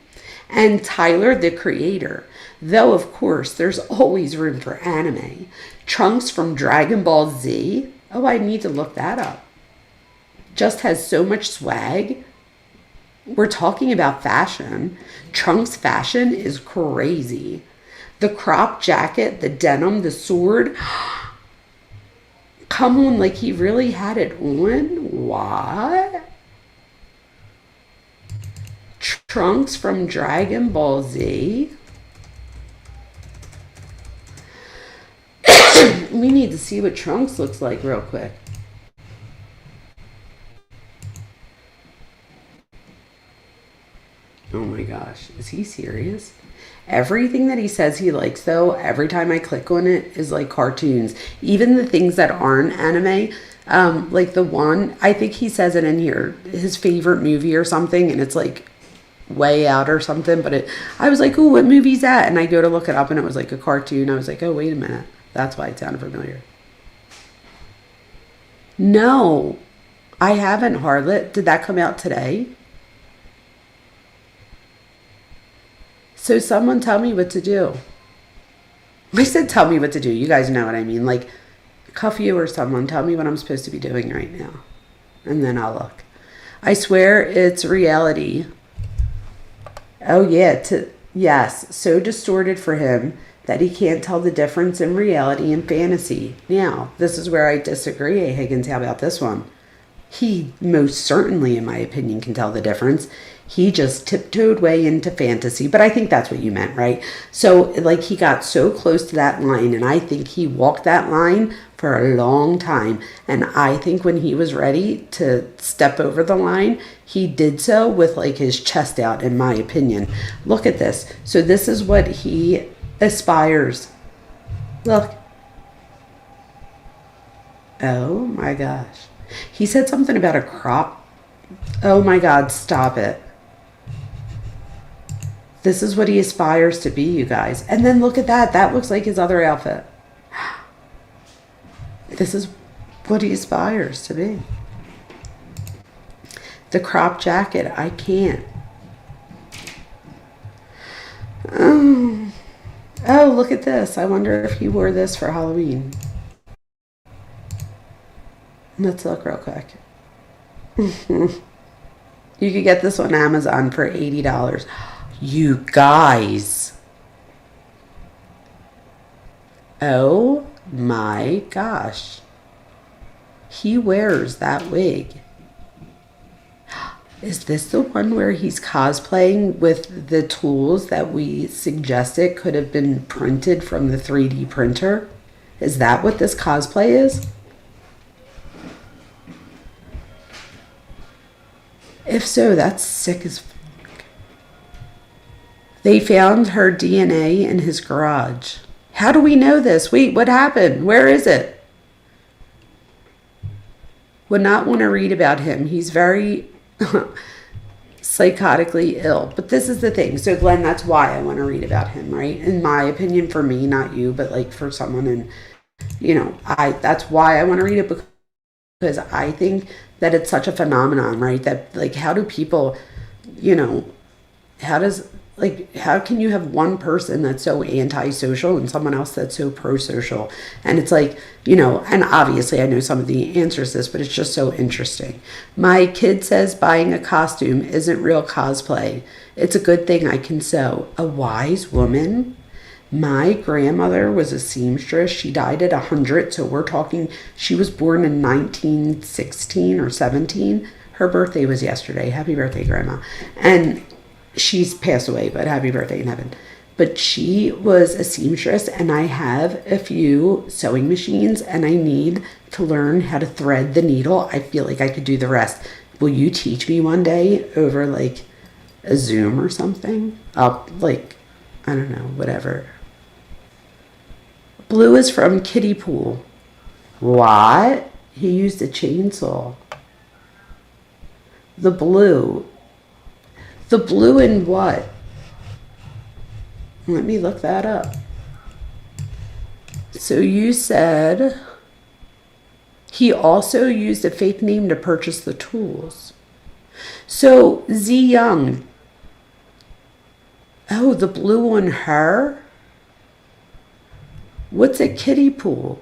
and Tyler, the Creator. Though, of course, there's always room for anime. Trunks from Dragon Ball Z. Oh, I need to look that up. Just has so much swag. We're talking about fashion. Trunks fashion is crazy. The crop jacket, the denim, the sword. Come on, like he really had it on? What? Trunks from Dragon Ball Z. We need to see what Trunks looks like real quick. Oh my gosh, is he serious? Everything that he says he likes, though, every time I click on it is like cartoons. Even the things that aren't anime, like the one, I think he says it in here, his favorite movie or something, and it's like Way Out or something. But I was like, oh, what movie's that? And I go to look it up, and it was like a cartoon. I was like, oh, wait a minute. That's why it sounded familiar. No, I haven't, Harlot. Did that come out today? So someone tell me what to do. I said tell me what to do. You guys know what I mean. Like, cuff you or someone. Tell me what I'm supposed to be doing right now. And then I'll look. I swear it's reality. Oh, yeah. Yes. So distorted for him that he can't tell the difference in reality and fantasy. Now, this is where I disagree. Hey, Higgins, how about this one? He most certainly, in my opinion, can tell the difference. He just tiptoed way into fantasy. But I think that's what you meant, right? So, like, he got so close to that line, and I think he walked that line for a long time. And I think when he was ready to step over the line, he did so with, like, his chest out, in my opinion. Look at this. So this is what he aspires. Look. Oh, my gosh. He said something about a crop. Oh, my God, stop it. This is what he aspires to be, you guys. And then look at that. That looks like his other outfit. This is what he aspires to be. The crop jacket. I can't. Oh, look at this. I wonder if he wore this for Halloween. Let's look real quick. You could get this on Amazon for $80. You guys. Oh my gosh. He wears that wig. Is this the one where he's cosplaying with the tools that we suggested could have been printed from the 3D printer? Is that what this cosplay is? If so, that's sick as fuck. They found her DNA in his garage. How do we know this? Wait, what happened? Where is it? Would not want to read about him. He's very psychotically ill. But this is the thing. So, Glenn, that's why I want to read about him, right? In my opinion, for me, not you, but like for someone. And, you know, that's why I want to read it, because I think that it's such a phenomenon, right? That, like, how do people, you know, how can you have one person that's so antisocial and someone else that's so pro-social? And it's like, you know, and obviously I know some of the answers to this, but it's just so interesting. My kid says buying a costume isn't real cosplay. It's a good thing I can sew. A wise woman. My grandmother was a seamstress. She died at 100. So we're talking, she was born in 1916 or 17. Her birthday was yesterday. Happy birthday, Grandma. And she's passed away, but happy birthday in heaven. But she was a seamstress, and I have a few sewing machines, and I need to learn how to thread the needle. I feel like I could do the rest. Will you teach me one day over, like, a Zoom or something. Like, I don't know, whatever. Blue is from kiddie pool. What? He used a chainsaw. The blue. The blue in what? Let me look that up. So you said he also used a fake name to purchase the tools. So Z Young. Oh, the blue on her? What's a kiddie pool?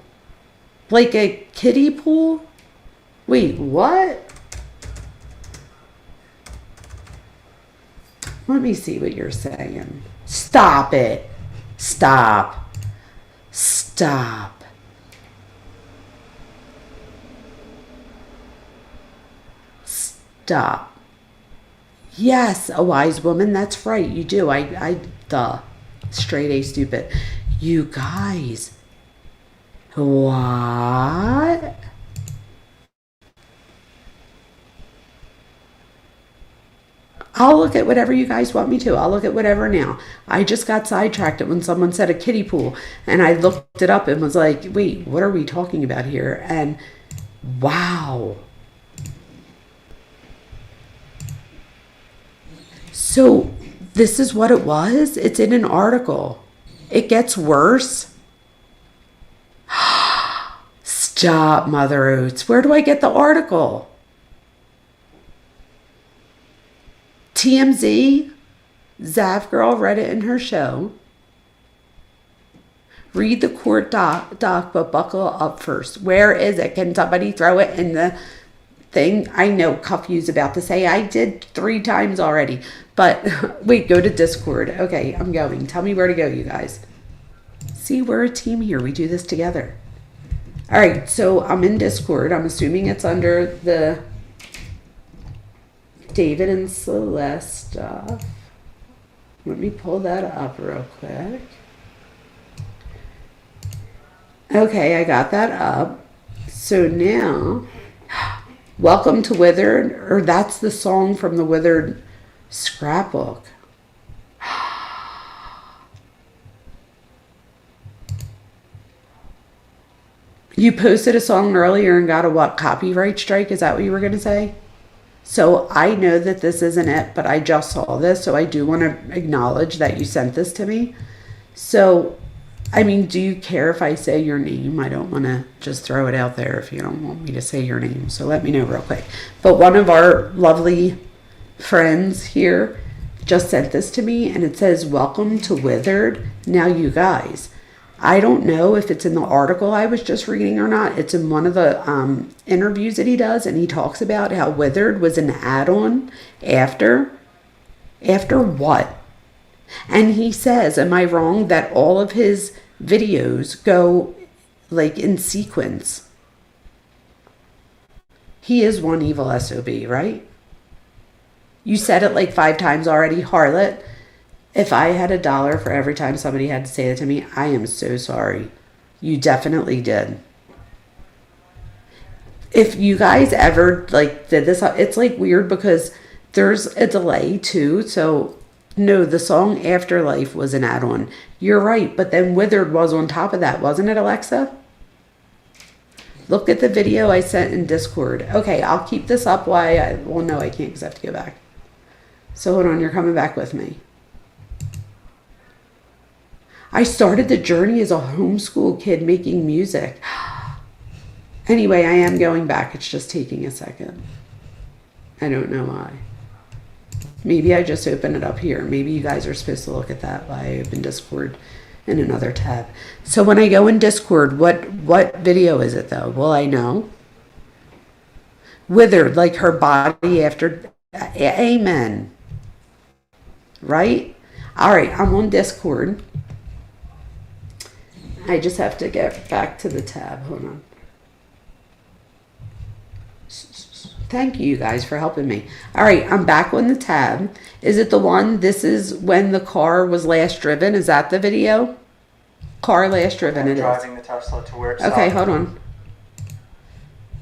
Like a kiddie pool? Wait, what? Let me see what you're saying. Stop it. Stop. Stop. Stop. Yes, a wise woman. That's right. You do. Straight A stupid. You guys. What? I'll look at whatever you guys want me to. I'll look at whatever now. I just got sidetracked when someone said a kiddie pool, and I looked it up and was like, wait, what are we talking about here? And wow. So this is what it was? It's in an article. It gets worse. Stop, Mother Oats. Where do I get the article? TMZ, Zav Girl read it in her show. Read the court doc, but buckle up first. Where is it? Can somebody throw it in the thing? I know Cuffy's about to say I did 3 times already. But wait, go to Discord. Okay, I'm going. Tell me where to go, you guys. See, we're a team here. We do this together. All right, so I'm in Discord. I'm assuming it's under the David and Celeste stuff. Let me pull that up real quick. Okay, I got that up. So now, welcome to Withered, or that's the song from the Withered scrapbook. You posted a song earlier and got a what, copyright strike? Is that what you were going to say? So I know that this isn't it, but I just saw this, so I do want to acknowledge that you sent this to me. So, I mean, do you care if I say your name? I don't want to just throw it out there if you don't want me to say your name. So let me know real quick. But one of our lovely friends here just sent this to me, and it says, welcome to Withered. Now, you guys, I don't know if it's in the article I was just reading or not. It's in one of the interviews that he does, and he talks about how Withered was an add-on after what? And he says, am I wrong that all of his videos go like in sequence? He is one evil SOB, right? You said it like 5 times already, harlot. If I had $1 for every time somebody had to say that to me, I am so sorry. You definitely did. If you guys ever like did this, it's like weird because there's a delay too. So no, the song Afterlife was an add-on. You're right, but then Withered was on top of that, wasn't it, Alexa? Look at the video I sent in Discord. Okay, I'll keep this up while well, no, I can't because I have to go back. So hold on, you're coming back with me. I started the journey as a homeschool kid making music. Anyway, I am going back. It's just taking a second. I don't know why. Maybe I just open it up here. Maybe you guys are supposed to look at that while I open Discord in another tab. So when I go in Discord, what video is it though? Will I know? Withered, like her body after... Amen. Right? All right, I'm on Discord. I just have to get back to the tab. Hold on. Thank you guys for helping me. All right, I'm back on the tab. Is it the one, this is when the car was last driven? Is that the video? Car last driven, it is. Driving the Tesla to where it Okay, stopped. hold on.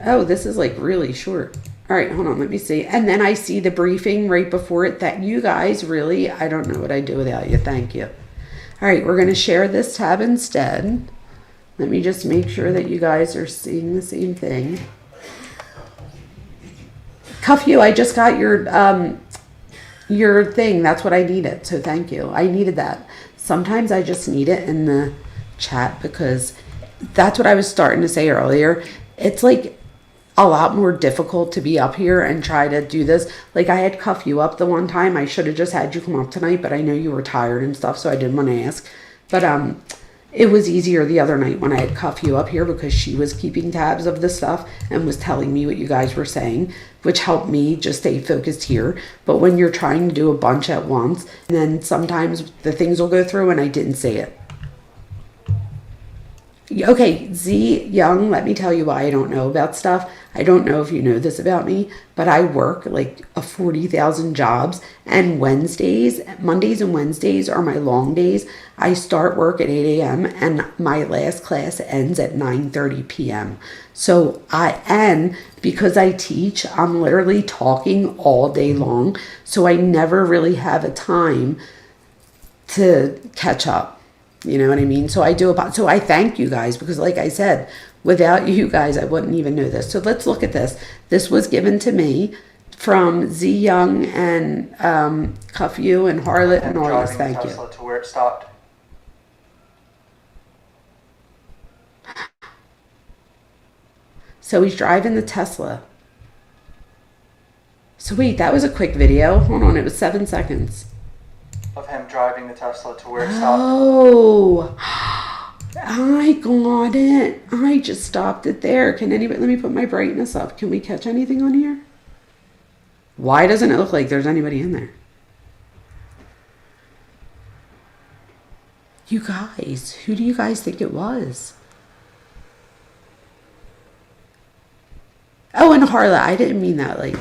Oh, this is like really short. All right, hold on, let me see. And then I see the briefing right before it that you guys really, I don't know what I'd do without you. Thank you. All right, we're going to share this tab instead. Let me just make sure that you guys are seeing the same thing. Cuff you, I just got your thing. That's what I needed, so thank you. I needed that. Sometimes I just need it in the chat because that's what I was starting to say earlier. It's like a lot more difficult to be up here and try to do this. Like I had Cuff you up the one time. I should have just had you come up tonight, but I know you were tired and stuff, so I didn't want to ask. But it was easier the other night when I had Cuff you up here because she was keeping tabs of the stuff and was telling me what you guys were saying, which helped me just stay focused here. But when you're trying to do a bunch at once, and then sometimes the things will go through and I didn't say it. Okay, Z Young, let me tell you why I don't know about stuff. I don't know if you know this about me, but I work like a 40,000 jobs, and Mondays and Wednesdays are my long days. I start work at 8 a.m. and my last class ends at 9:30 p.m. So and because I teach, I'm literally talking all day long. So I never really have a time to catch up. You know what I mean? So so I thank you guys because like I said, without you guys, I wouldn't even know this. So let's look at this. This was given to me from Z Young and Cuff You and Harlot and all this. Thank you. Tesla to where it stopped. So he's driving the Tesla. So wait, that was a quick video. Hold on, it was 7 seconds. Of him driving the Tesla to where it stopped. Oh, I got it. I just stopped it there. Can anybody, let me put my brightness up. Can we catch anything on here? Why doesn't it look like there's anybody in there? You guys, who do you guys think it was? Oh, and Harla, I didn't mean that like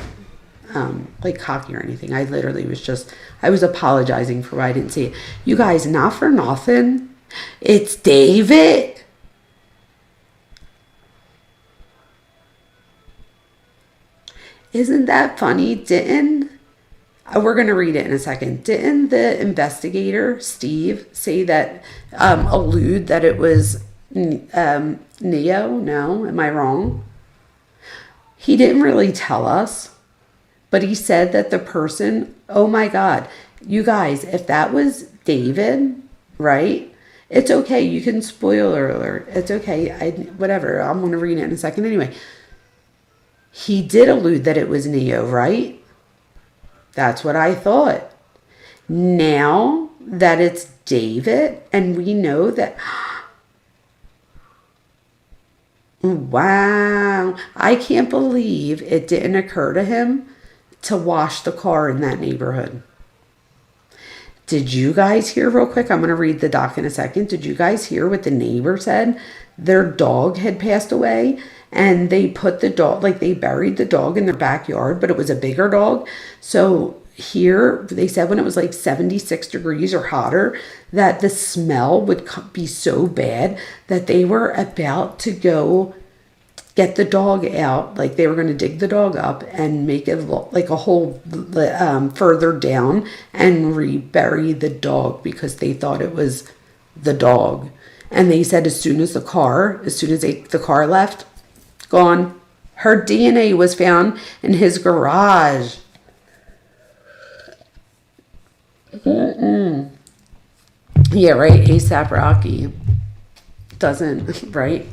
cocky or anything. I literally I was apologizing for why I didn't see it. You guys, not for nothing. It's David. Isn't that funny? We're going to read it in a second. Didn't the investigator, Steve, say that, allude that it was Neo? No, am I wrong? He didn't really tell us. But he said that the person, oh my God, you guys, if that was David, right? It's okay. You can spoiler alert. It's okay. Whatever. I'm going to read it in a second anyway. He did allude that it was Neo, right? That's what I thought. Now that it's David and we know that... Wow. I can't believe it didn't occur to him to wash the car in that neighborhood. Did you guys hear real quick? I'm going to read the doc in a second. Did you guys hear what the neighbor said? Their dog had passed away and they put the dog, like they buried the dog in their backyard, but it was a bigger dog. So here they said when it was like 76 degrees or hotter, that the smell would be so bad that they were about to go get the dog out, like they were going to dig the dog up and make it look like a hole further down and rebury the dog because they thought it was the dog. And they said as soon as the car left, gone. Her DNA was found in his garage. Yeah, right. ASAP Rocky doesn't, right?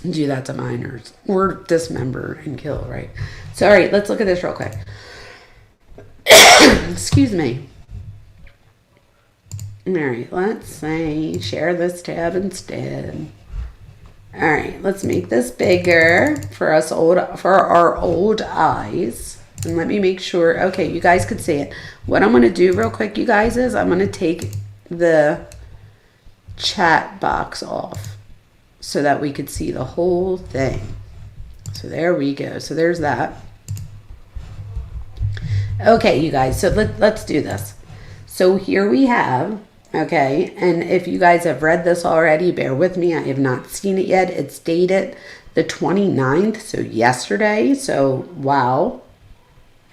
Do that to minors or dismember and kill, right? So, all right, let's look at this real quick. Excuse me. All right, let's say share this tab instead. All right, let's make this bigger for our old eyes. And let me make sure, okay, you guys could see it. What I'm going to do real quick, you guys, is I'm going to take the chat box off so that we could see the whole thing. So there we go. So there's that. Okay, you guys, so let's do this. So here we have, okay, and if you guys have read this already, bear with me. I have not seen it yet. It's dated the 29th, so yesterday. So, wow.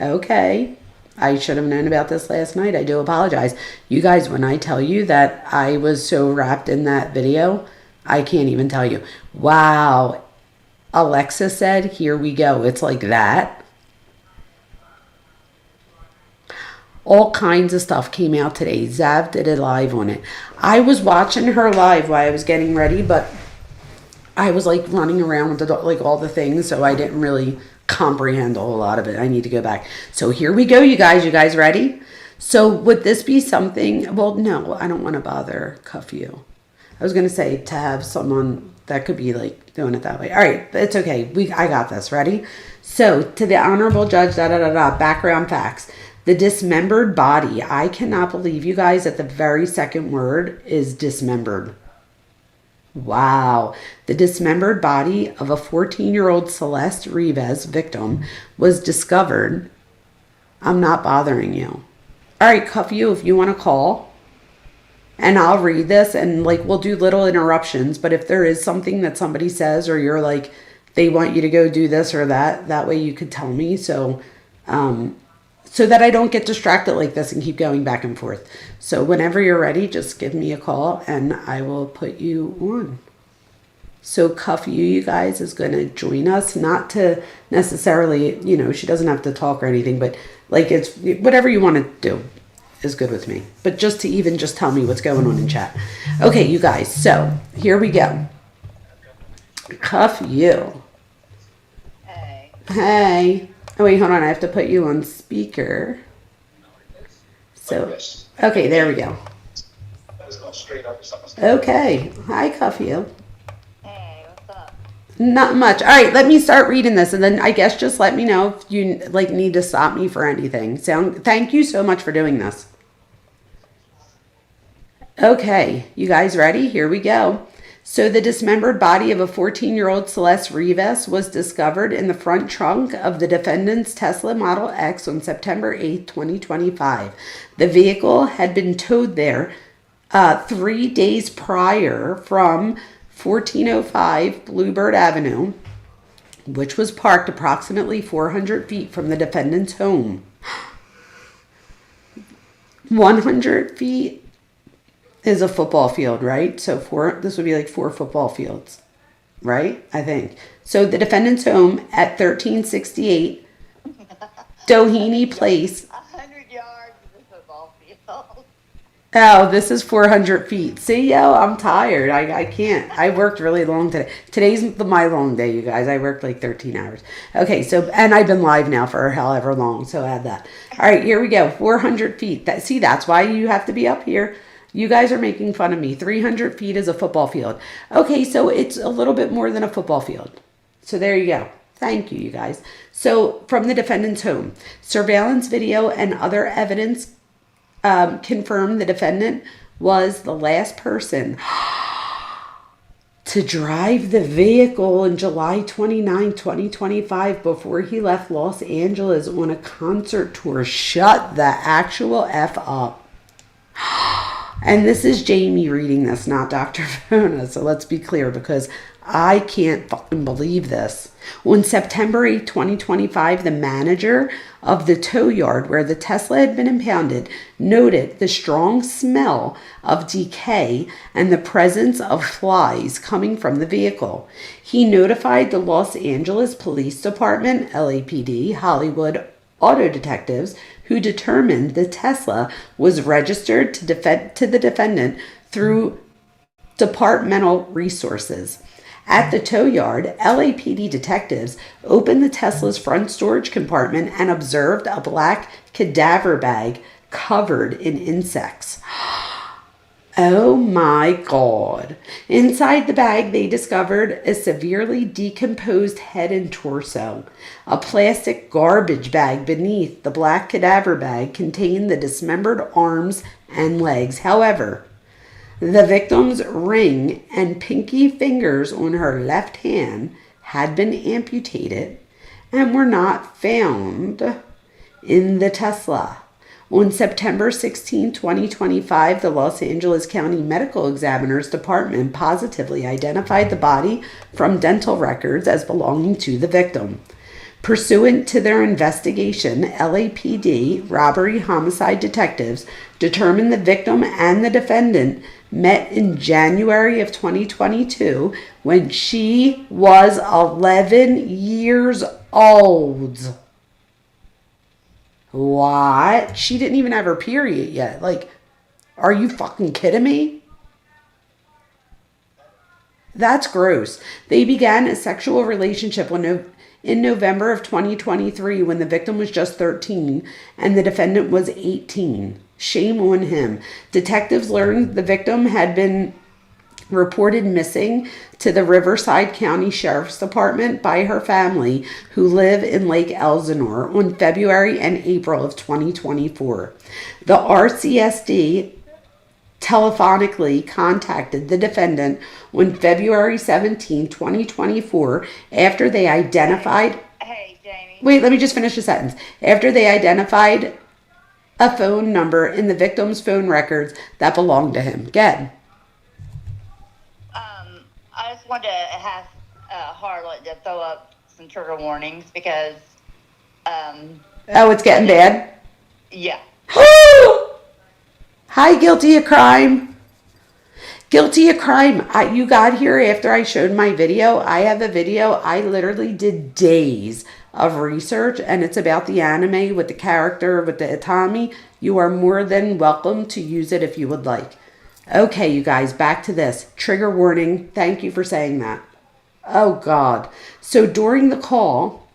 Okay. I should have known about this last night. I do apologize. You guys, when I tell you that I was so wrapped in that video, I can't even tell you. Wow. Alexa said, here we go. It's like that. All kinds of stuff came out today. Zav did a live on it. I was watching her live while I was getting ready, but I was like running around with the dog, like all the things, so I didn't really comprehend a whole lot of it. I need to go back. So here we go, you guys. You guys ready? So would this be something? Well, no, I don't want to bother cuff you. I was going to say to have someone that could be like doing it that way. All right, it's okay. I got this. Ready? So to the honorable judge, background facts. The dismembered body. I cannot believe you guys that the very second word is dismembered. Wow. The dismembered body of a 14-year-old Celeste Rivas victim was discovered. I'm not bothering you. All right, cuff you if you want to call. And I'll read this and like we'll do little interruptions. But if there is something that somebody says or you're like, they want you to go do this or that, that way you could tell me. So that I don't get distracted like this and keep going back and forth. So whenever you're ready, just give me a call and I will put you on. So Cuff you guys is going to join us, not to necessarily, she doesn't have to talk or anything, but like it's whatever you want to do is good with me. But just to even just tell me what's going on in chat. Okay, you guys. So here we go. Cuff you. Hey. Oh, wait, hold on. I have to put you on speaker. So, okay, there we go. Okay. Hi, Cuff you. Hey, what's up? Not much. All right, let me start reading this, and then I guess just let me know if you like need to stop me for anything. Thank you so much for doing this. Okay, you guys ready? Here we go. So the dismembered body of a 14-year-old Celeste Rivas was discovered in the front trunk of the defendant's Tesla Model X on September 8, 2025. The vehicle had been towed there 3 days prior from 1405 Bluebird Avenue, which was parked approximately 400 feet from the defendant's home. 100 feet is a football field, right? So this would be like 4 football fields, right? I think. So the defendant's home at 1368 Doheny Place. 100 yards is a football field. Oh, this is 400 feet. See, I'm tired. I can't. I worked really long today. Today's my long day, you guys. I worked like 13 hours. Okay, and I've been live now for however long, so add that. All right, here we go. 400 feet. That's why you have to be up here. You guys are making fun of me. 300 feet is a football field. Okay, so it's a little bit more than a football field. So there you go. Thank you, you guys. So from the defendant's home, surveillance video and other evidence confirm the defendant was the last person to drive the vehicle on July 29, 2025 before he left Los Angeles on a concert tour. Shut the actual F up. And this is Jamie reading this, not Dr. Vona. So let's be clear because I can't fucking believe this. On September 8, 2025, the manager of the tow yard where the Tesla had been impounded noted the strong smell of decay and the presence of flies coming from the vehicle. He notified the Los Angeles Police Department, LAPD, Hollywood auto detectives, who determined the Tesla was registered to the defendant through departmental resources. At the tow yard, LAPD detectives opened the Tesla's front storage compartment and observed a black cadaver bag covered in insects. Oh my God. Inside the bag, they discovered a severely decomposed head and torso. A plastic garbage bag beneath the black cadaver bag contained the dismembered arms and legs. However, the victim's ring and pinky fingers on her left hand had been amputated and were not found in the Tesla. On September 16, 2025, the Los Angeles County Medical Examiner's Department positively identified the body from dental records as belonging to the victim. Pursuant to their investigation, LAPD robbery homicide detectives determined the victim and the defendant met in January of 2022 when she was 11 years old. What? She didn't even have her period yet. Like, are you fucking kidding me? That's gross. They began a sexual relationship in November of 2023 when the victim was just 13 and the defendant was 18. Shame on him. Detectives learned the victim had been reported missing to the Riverside County Sheriff's Department by her family, who live in Lake Elsinore, on February and April of 2024. The RCSD telephonically contacted the defendant on February 17, 2024, after they identified... Hey, Jamie. Wait, let me just finish the sentence. After they identified a phone number in the victim's phone records that belonged to him. Again. I just wanted to have Harlot to throw up some trigger warnings because... oh, it's getting bad? Yeah. Hi, guilty of crime. Guilty of crime. You got here after I showed my video. I have a video. I literally did days of research, and it's about the anime with the character, with the ITAMI. You are more than welcome to use it if you would like. Okay, you guys, back to this. Trigger warning. Thank you for saying that. Oh, God. So during the call,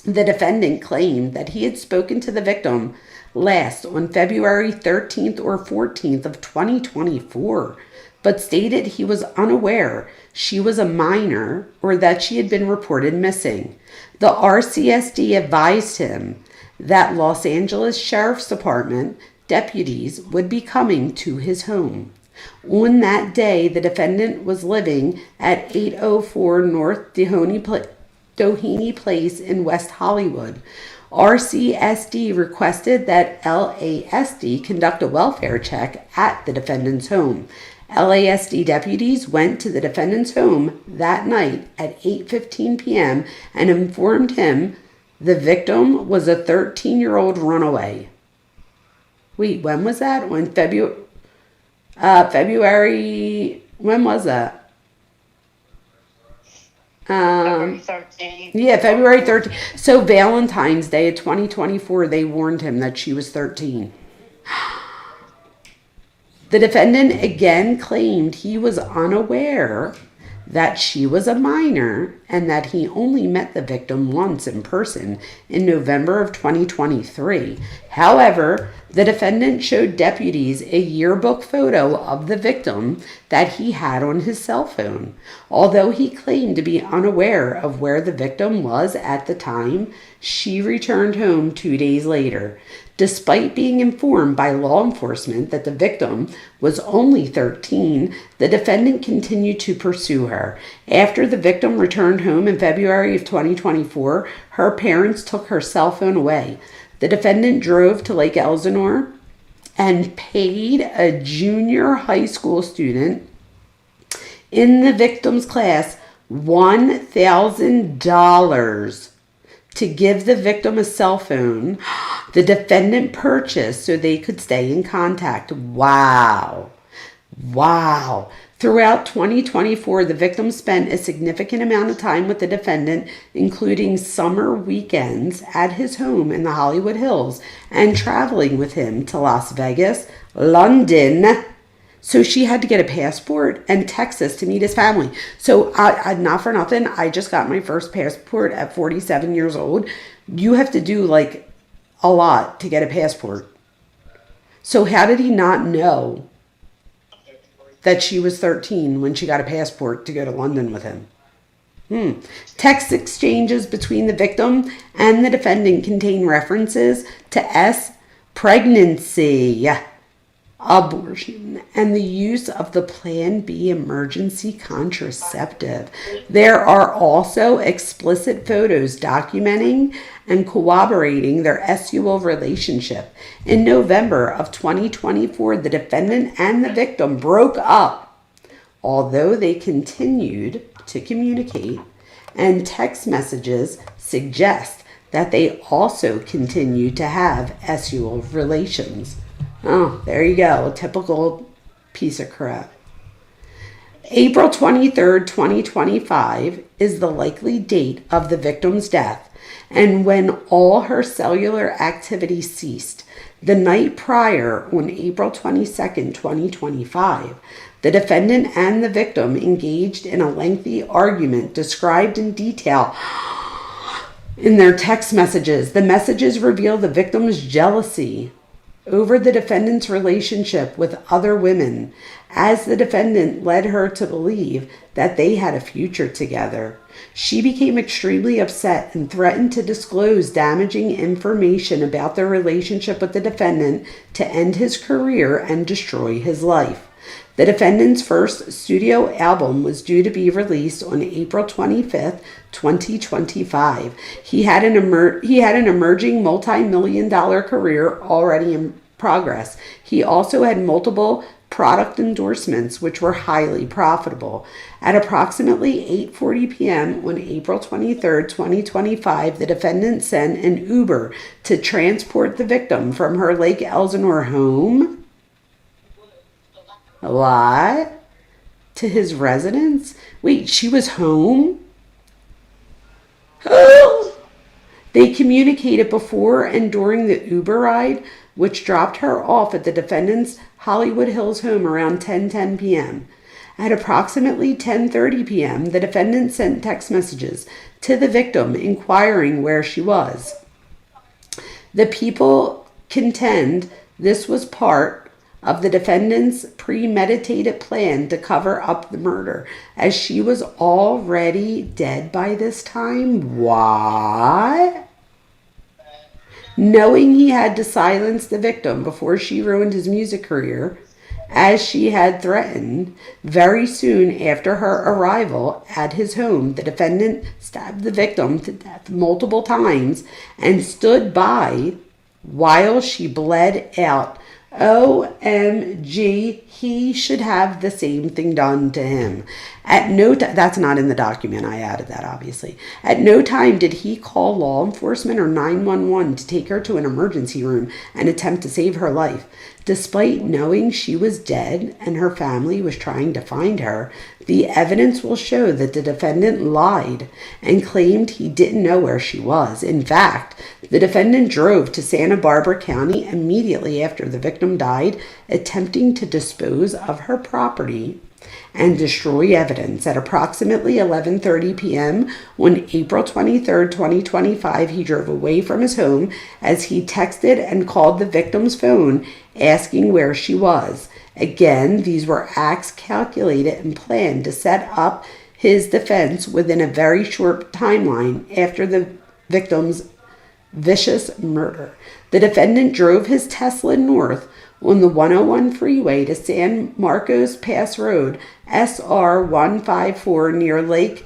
the defendant claimed that he had spoken to the victim last on February 13th or 14th of 2024, but stated he was unaware she was a minor or that she had been reported missing. The RCSD advised him that Los Angeles Sheriff's Department deputies would be coming to his home. On that day, the defendant was living at 804 North Doheny Place in West Hollywood. RCSD requested that LASD conduct a welfare check at the defendant's home. LASD deputies went to the defendant's home that night at 8:15 p.m. and informed him the victim was a 13-year-old runaway. Wait, when was that? On February, when was that? February 13th. Yeah, February 13th. So Valentine's Day of 2024, they warned him that she was 13. The defendant again claimed he was unaware that she was a minor and that he only met the victim once in person in November of 2023. However, the defendant showed deputies a yearbook photo of the victim that he had on his cell phone. Although he claimed to be unaware of where the victim was at the time, she returned home 2 days later. Despite being informed by law enforcement that the victim was only 13, the defendant continued to pursue her. After the victim returned home in February of 2024, her parents took her cell phone away. The defendant drove to Lake Elsinore and paid a junior high school student in the victim's class $1,000 to give the victim a cell phone the defendant purchased so they could stay in contact. Wow. Throughout 2024, the victim spent a significant amount of time with the defendant, including summer weekends at his home in the Hollywood Hills and traveling with him to Las Vegas, London. So she had to get a passport, and Texas to meet his family. So not for nothing, I just got my first passport at 47 years old. You have to do like a lot to get a passport. So how did he not know that she was 13 when she got a passport to go to London with him? Text exchanges between the victim and the defendant contain references to pregnancy. abortion, and the use of the Plan B emergency contraceptive. There are also explicit photos documenting and corroborating their sexual relationship. In November of 2024, the defendant and the victim broke up, although they continued to communicate, and text messages suggest that they also continued to have sexual relations. Oh, there you go. A typical piece of crap. April 23rd, 2025 is the likely date of the victim's death and when all her cellular activity ceased. The night prior, on April 22nd, 2025, the defendant and the victim engaged in a lengthy argument described in detail in their text messages. The messages reveal the victim's jealousy over the defendant's relationship with other women, as the defendant led her to believe that they had a future together. She became extremely upset and threatened to disclose damaging information about their relationship with the defendant to end his career and destroy his life. The defendant's first studio album was due to be released on April 25th, 2025. He had an emerging multi-million-dollar career already in progress. He also had multiple product endorsements, which were highly profitable. At approximately 8:40 p.m. on April 23rd, 2025, the defendant sent an Uber to transport the victim from her Lake Elsinore home. What? To his residence? Wait, she was home? Oh! They communicated before and during the Uber ride, which dropped her off at the defendant's Hollywood Hills home around 10:10 p.m. At approximately 10:30 p.m., the defendant sent text messages to the victim inquiring where she was. The people contend this was part of the defendant's premeditated plan to cover up the murder, as she was already dead by this time. What? Knowing he had to silence the victim before she ruined his music career, as she had threatened, very soon after her arrival at his home, the defendant stabbed the victim to death multiple times and stood by while she bled out. OMG, he should have the same thing done to him. At no time, that's not in the document, I added that obviously. At no time did he call law enforcement or 911 to take her to an emergency room and attempt to save her life. Despite knowing she was dead and her family was trying to find her, the evidence will show that the defendant lied and claimed he didn't know where she was. In fact, the defendant drove to Santa Barbara County immediately after the victim died, attempting to dispose of her property and destroy evidence. At approximately 11:30 p.m. on April 23rd, 2025, he drove away from his home as he texted and called the victim's phone asking where she was. Again, these were acts calculated and planned to set up his defense within a very short timeline after the victim's vicious murder. The defendant drove his Tesla north on the 101 freeway to San Marcos Pass Road, SR 154, near Lake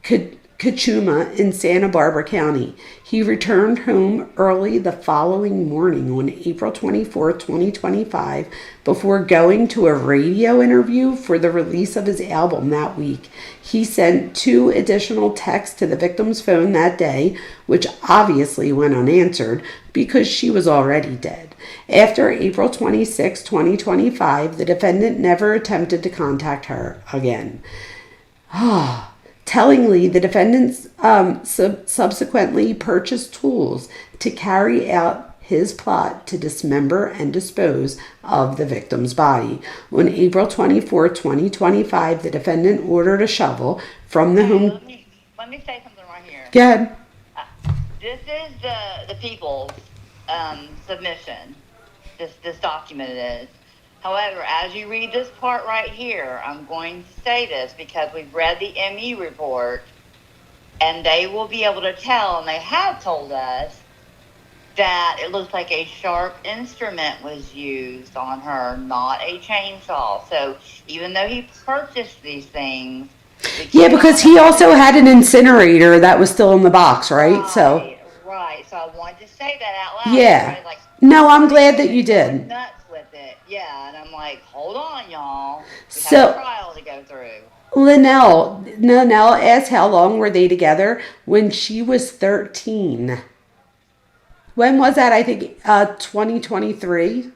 Cachuma in Santa Barbara County. He returned home early the following morning on April 24, 2025, before going to a radio interview for the release of his album that week. He sent 2 additional texts to the victim's phone that day, which obviously went unanswered because she was already dead. After April 26, 2025, the defendant never attempted to contact her again. Tellingly, the defendant subsequently purchased tools to carry out his plot to dismember and dispose of the victim's body. On April 24, 2025, the defendant ordered a shovel from the home. Let me say something right here. Go ahead. This is the people's submission. This document is. However, as you read this part right here, I'm going to say this because we've read the ME report, and they will be able to tell, and they have told us, that it looks like a sharp instrument was used on her, not a chainsaw. So even though he purchased these things, Yeah, because he also had an incinerator that was still in the box, right? So right. So I wanted to say that out loud. yeah. Right? Like, No, I'm glad that you going did. nuts with it. Yeah, and I'm like, hold on, y'all. We So- have a trial to go through. Linnell asked how long were they together? When she was 13. When was that? I think 2023.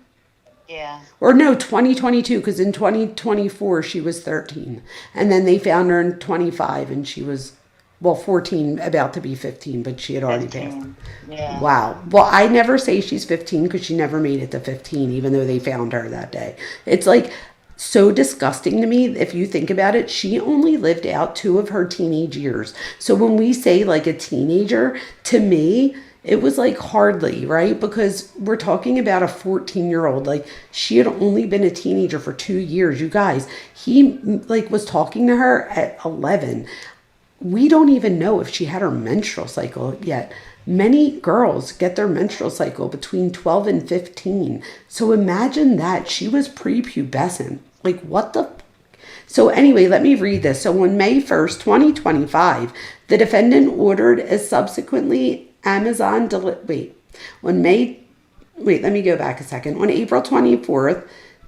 Yeah. Or no, 2022, because in 2024 she was 13. And then they found her in 25 and she was, well, 14, about to be 15, but she had already passed. Yeah. Wow. Well, I never say she's 15 because she never made it to 15, even though they found her that day. It's like so disgusting to me. If you think about it, she only lived out 2 of her teenage years. So when we say like a teenager, to me, it was like hardly, right? Because we're talking about a 14-year-old. Like, she had only been a teenager for 2 years. You guys, he like was talking to her at 11. We don't even know if she had her menstrual cycle yet. Many girls get their menstrual cycle between 12 and 15. So imagine that. She was prepubescent. Like, what the? So anyway, let me read this. So on May 1st, 2025, the defendant ordered a subsequently Amazon let me go back a second. On April 24th,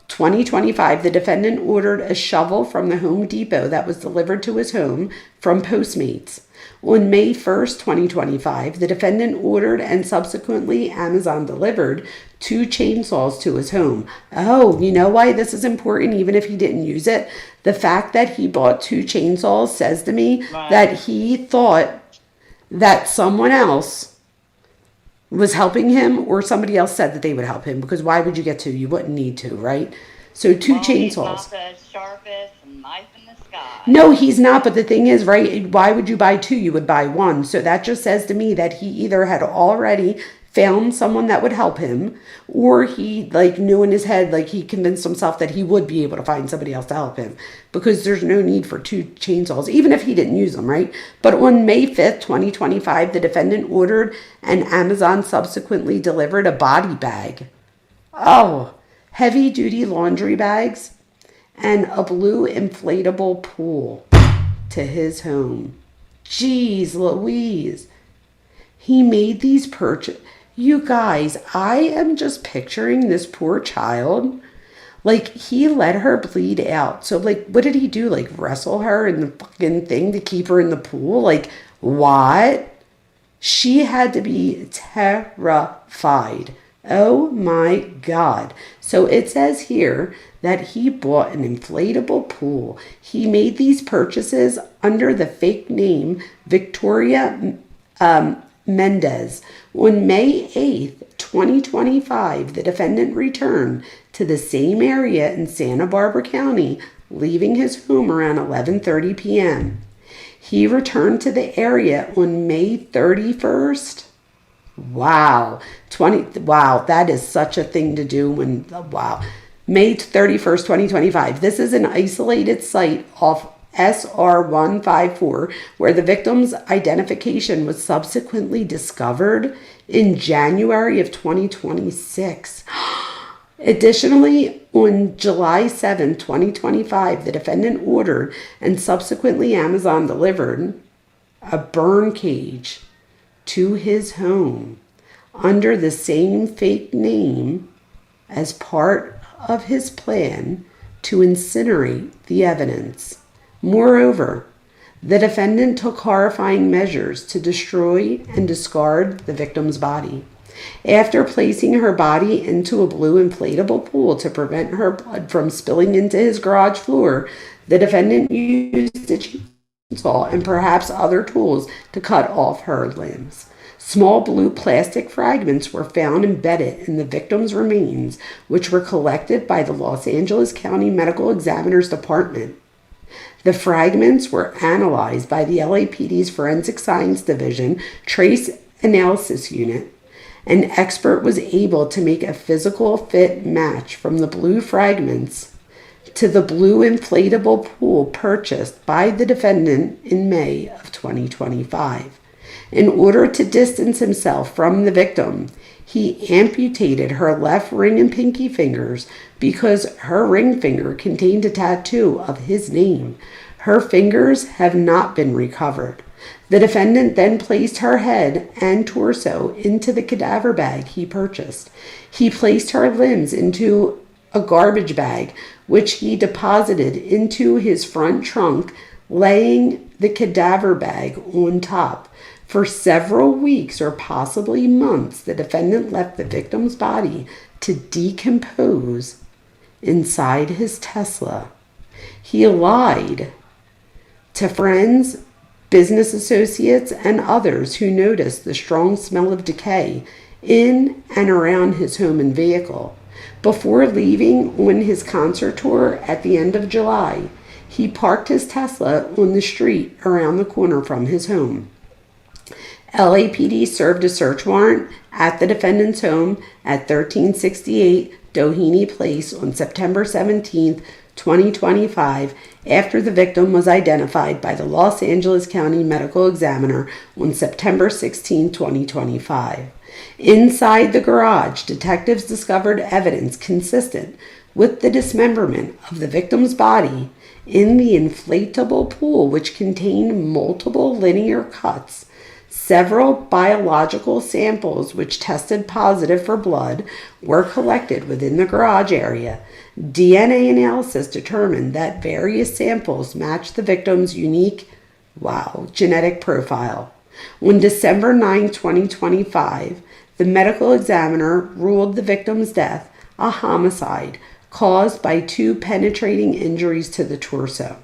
2025, the defendant ordered a shovel from the Home Depot that was delivered to his home from Postmates. On May 1st, 2025, the defendant ordered and subsequently Amazon delivered 2 chainsaws to his home. Oh, you know why this is important, even if he didn't use it? The fact that he bought 2 chainsaws says to me that he thought that someone else was helping him, or somebody else said that they would help him, because why would you get 2? You wouldn't need to, right? So 2 chainsaws. He's not the sharpest knife in the sky. No, he's not. But the thing is, right, why would you buy 2? You would buy 1. So that just says to me that he either had already found someone that would help him, or he like knew in his head, like he convinced himself that he would be able to find somebody else to help him, because there's no need for 2 chainsaws, even if he didn't use them, right? But on May 5th, 2025, the defendant ordered and Amazon subsequently delivered a body bag. Oh, heavy duty laundry bags and a blue inflatable pool to his home. Jeez Louise. He made these purchases. You guys, I am just picturing this poor child. Like, he let her bleed out. So, like, what did he do? Like, wrestle her in the fucking thing to keep her in the pool? Like, what? She had to be terrified. Oh my God. So it says here that he bought an inflatable pool. He made these purchases under the fake name Victoria Mendez. On May 8th, 2025, the defendant returned to the same area in Santa Barbara County, leaving his home around 11:30 p.m. He returned to the area on May 31st. Wow. Wow, that is such a thing to do when, wow. May 31st, 2025. This is an isolated site off SR 154 where the victim's identification was subsequently discovered in January of 2026. Additionally, on July 7, 2025, the defendant ordered and subsequently Amazon delivered a burn cage to his home under the same fake name as part of his plan to incinerate the evidence. Moreover, the defendant took horrifying measures to destroy and discard the victim's body. After placing her body into a blue inflatable pool to prevent her blood from spilling into his garage floor, the defendant used a chainsaw and perhaps other tools to cut off her limbs. Small blue plastic fragments were found embedded in the victim's remains, which were collected by the Los Angeles County Medical Examiner's Department. The fragments were analyzed by the LAPD's Forensic Science Division Trace Analysis Unit. An expert was able to make a physical fit match from the blue fragments to the blue inflatable pool purchased by the defendant in May of 2025. In order to distance himself from the victim, he amputated her left ring and pinky fingers because her ring finger contained a tattoo of his name. Her fingers have not been recovered. The defendant then placed her head and torso into the cadaver bag he purchased. He placed her limbs into a garbage bag, which he deposited into his front trunk, laying the cadaver bag on top. For several weeks or possibly months, the defendant left the victim's body to decompose inside his Tesla. He lied to friends, business associates, and others who noticed the strong smell of decay in and around his home and vehicle. Before leaving on his concert tour at the end of July, he parked his Tesla on the street around the corner from his home. LAPD served a search warrant at the defendant's home at 1368 Doheny Place on September 17, 2025, after the victim was identified by the Los Angeles County Medical Examiner on September 16, 2025. Inside the garage, detectives discovered evidence consistent with the dismemberment of the victim's body in the inflatable pool, which contained multiple linear cuts. Several biological samples which tested positive for blood were collected within the garage area. DNA analysis determined that various samples matched the victim's unique, genetic profile. On December 9, 2025, the medical examiner ruled the victim's death a homicide caused by 2 penetrating injuries to the torso.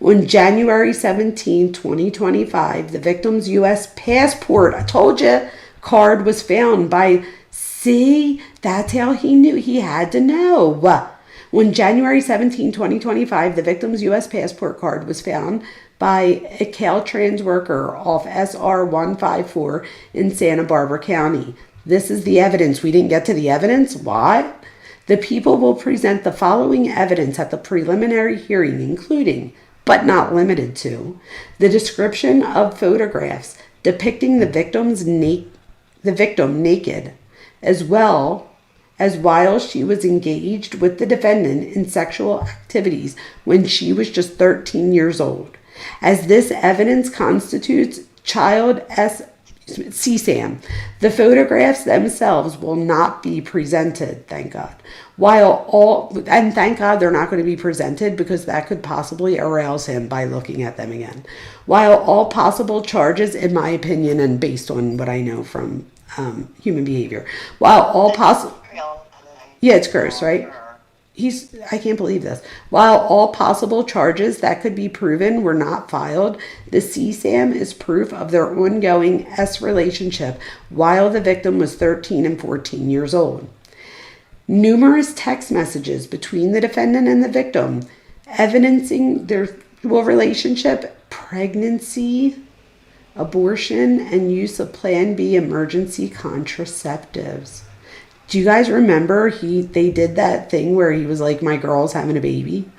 On January 17, 2025, the victim's U.S. passport, I told you, card was found by, that's how he knew. He had to know. On January 17, 2025, the victim's U.S. passport card was found by a Caltrans worker off SR 154 in Santa Barbara County. This is the evidence. We didn't get to the evidence. What? The people will present the following evidence at the preliminary hearing, including, but not limited to, the description of photographs depicting the victim naked, as well as while she was engaged with the defendant in sexual activities when she was just 13 years old. As this evidence constitutes child CSAM, the photographs themselves will not be presented, thank God. And thank God they're not going to be presented, because that could possibly arouse him by looking at them again. While all possible charges, in my opinion, and based on what I know from human behavior, it's gross, right? I can't believe this. While all possible charges that could be proven were not filed, the CSAM is proof of their ongoing relationship while the victim was 13 and 14 years old. Numerous text messages between the defendant and the victim evidencing their relationship, pregnancy, abortion, and use of Plan B emergency contraceptives. Do you guys remember they did that thing where he was like, my girl's having a baby?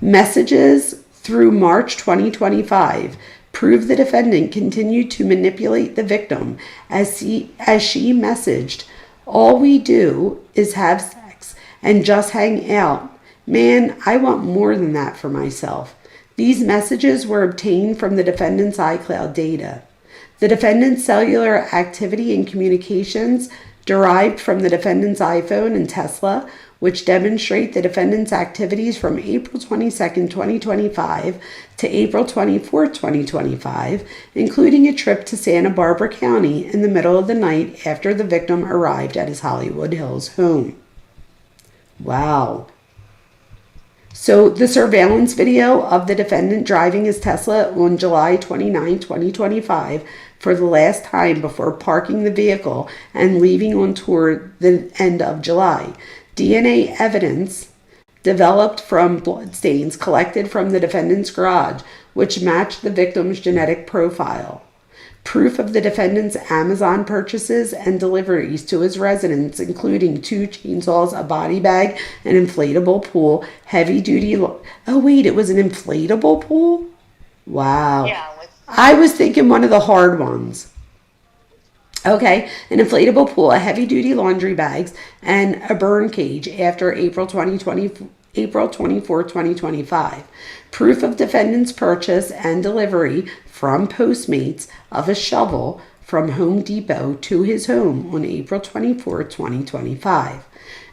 Messages through March 2025 prove the defendant continued to manipulate the victim as she messaged, all we do is have sex and just hang out. Man, I want more than that for myself. These messages were obtained from the defendant's iCloud data. The defendant's cellular activity and communications derived from the defendant's iPhone and Tesla, which demonstrate the defendant's activities from April 22, 2025 to April 24, 2025, including a trip to Santa Barbara County in the middle of the night after the victim arrived at his Hollywood Hills home. Wow. So the surveillance video of the defendant driving his Tesla on July 29, 2025 for the last time before parking the vehicle and leaving on tour the end of July. DNA evidence developed from bloodstains collected from the defendant's garage, which matched the victim's genetic profile. Proof of the defendant's Amazon purchases and deliveries to his residence, including 2 chainsaws, a body bag, an inflatable pool, heavy-duty... it was an inflatable pool? Wow. Yeah, with I was thinking one of the hard ones. Okay, an inflatable pool, a heavy-duty laundry bags, and a burn cage after April 24, 2025. Proof of defendant's purchase and delivery from Postmates of a shovel from Home Depot to his home on April 24, 2025.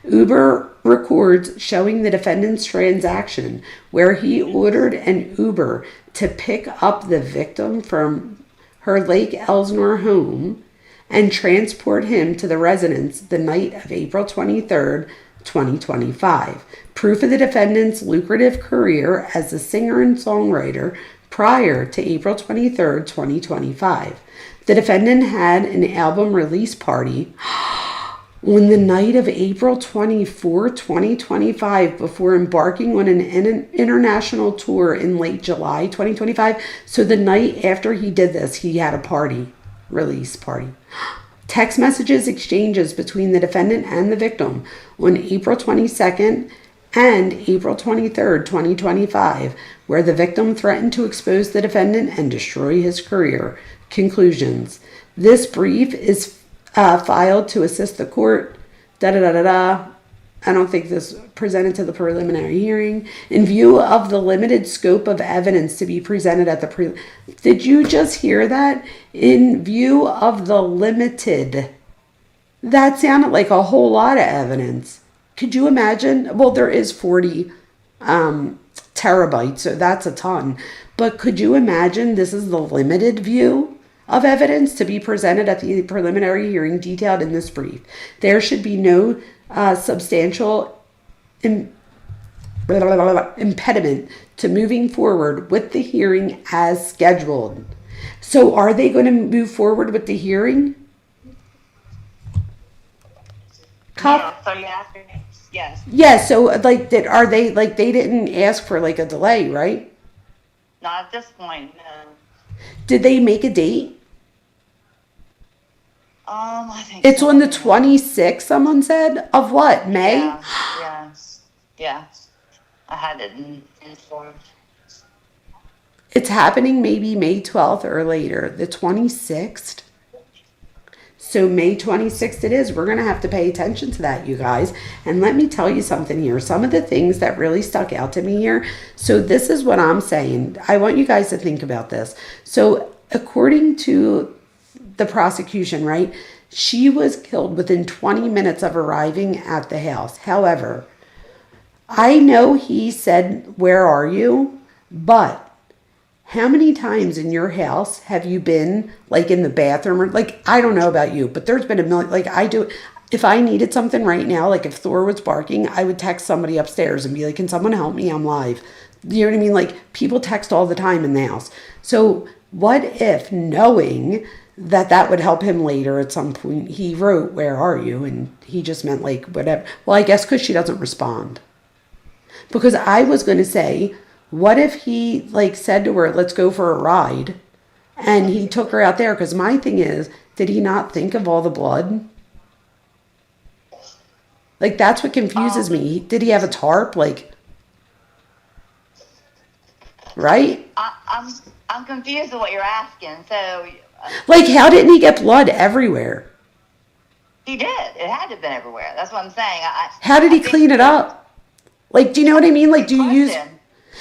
Uber records showing the defendant's transaction where he ordered an Uber to pick up the victim from her Lake Elsinore home and transport him to the residence the night of April 23rd, 2025. Proof of the defendant's lucrative career as a singer and songwriter prior to April 23rd, 2025. The defendant had an album release party on the night of April 24, 2025, before embarking on an international tour in late July 2025. So the night after he did this, he had a party, release party. Text messages exchanges between the defendant and the victim on April 22nd and April 23rd, 2025, where the victim threatened to expose the defendant and destroy his career. Conclusions. This brief is filed to assist the court. I don't think this presented to the preliminary hearing. In view of the limited scope of evidence to be presented at the Did you just hear that? In view of the limited. That sounded like a whole lot of evidence. Could you imagine? Well, there is 40 terabytes, so that's a ton. But could you imagine this is the limited view of evidence to be presented at the preliminary hearing detailed in this brief? There should be no substantial impediment to moving forward with the hearing as scheduled. So are they going to move forward with the hearing? Yeah, so you asked me. Yes. Yeah, so like are they like they didn't ask for like a delay, right? Not at this point, no. Did they make a date? I think It's so. on the 26th, someone said. Of what? May? Yeah. I had it in form. It's happening maybe May 12th or later. The 26th. So May 26th it is. We're going to have to pay attention to that, you guys. And let me tell you something here. Some of the things that really stuck out to me here. So this is what I'm saying. I want you guys to think about this. So according to the prosecution, right, she was killed within 20 minutes of arriving at the house. However, I know he said, "Where are you?" But how many times in your house have you been like in the bathroom or like, I don't know about you, but there's been a million, like I do. If I needed something right now, like if Thor was barking, I would text somebody upstairs and be like, "Can someone help me? I'm live." You know what I mean? Like people text all the time in the house. So what if, knowing that would help him later at some point, he wrote, "Where are you?" And he just meant like whatever. Well, I guess because she doesn't respond. Because I was going to say, what if he like said to her, "Let's go for a ride," and he took her out there? Because my thing is, did he not think of all the blood? Like that's what confuses me. Did he have a tarp? Like, right? I'm confused with what you're asking. So, like, how didn't he get blood everywhere? he did. It had to have been everywhere. That's what I'm saying. How did he clean it up? Like, do you know what I mean? Like, do you use?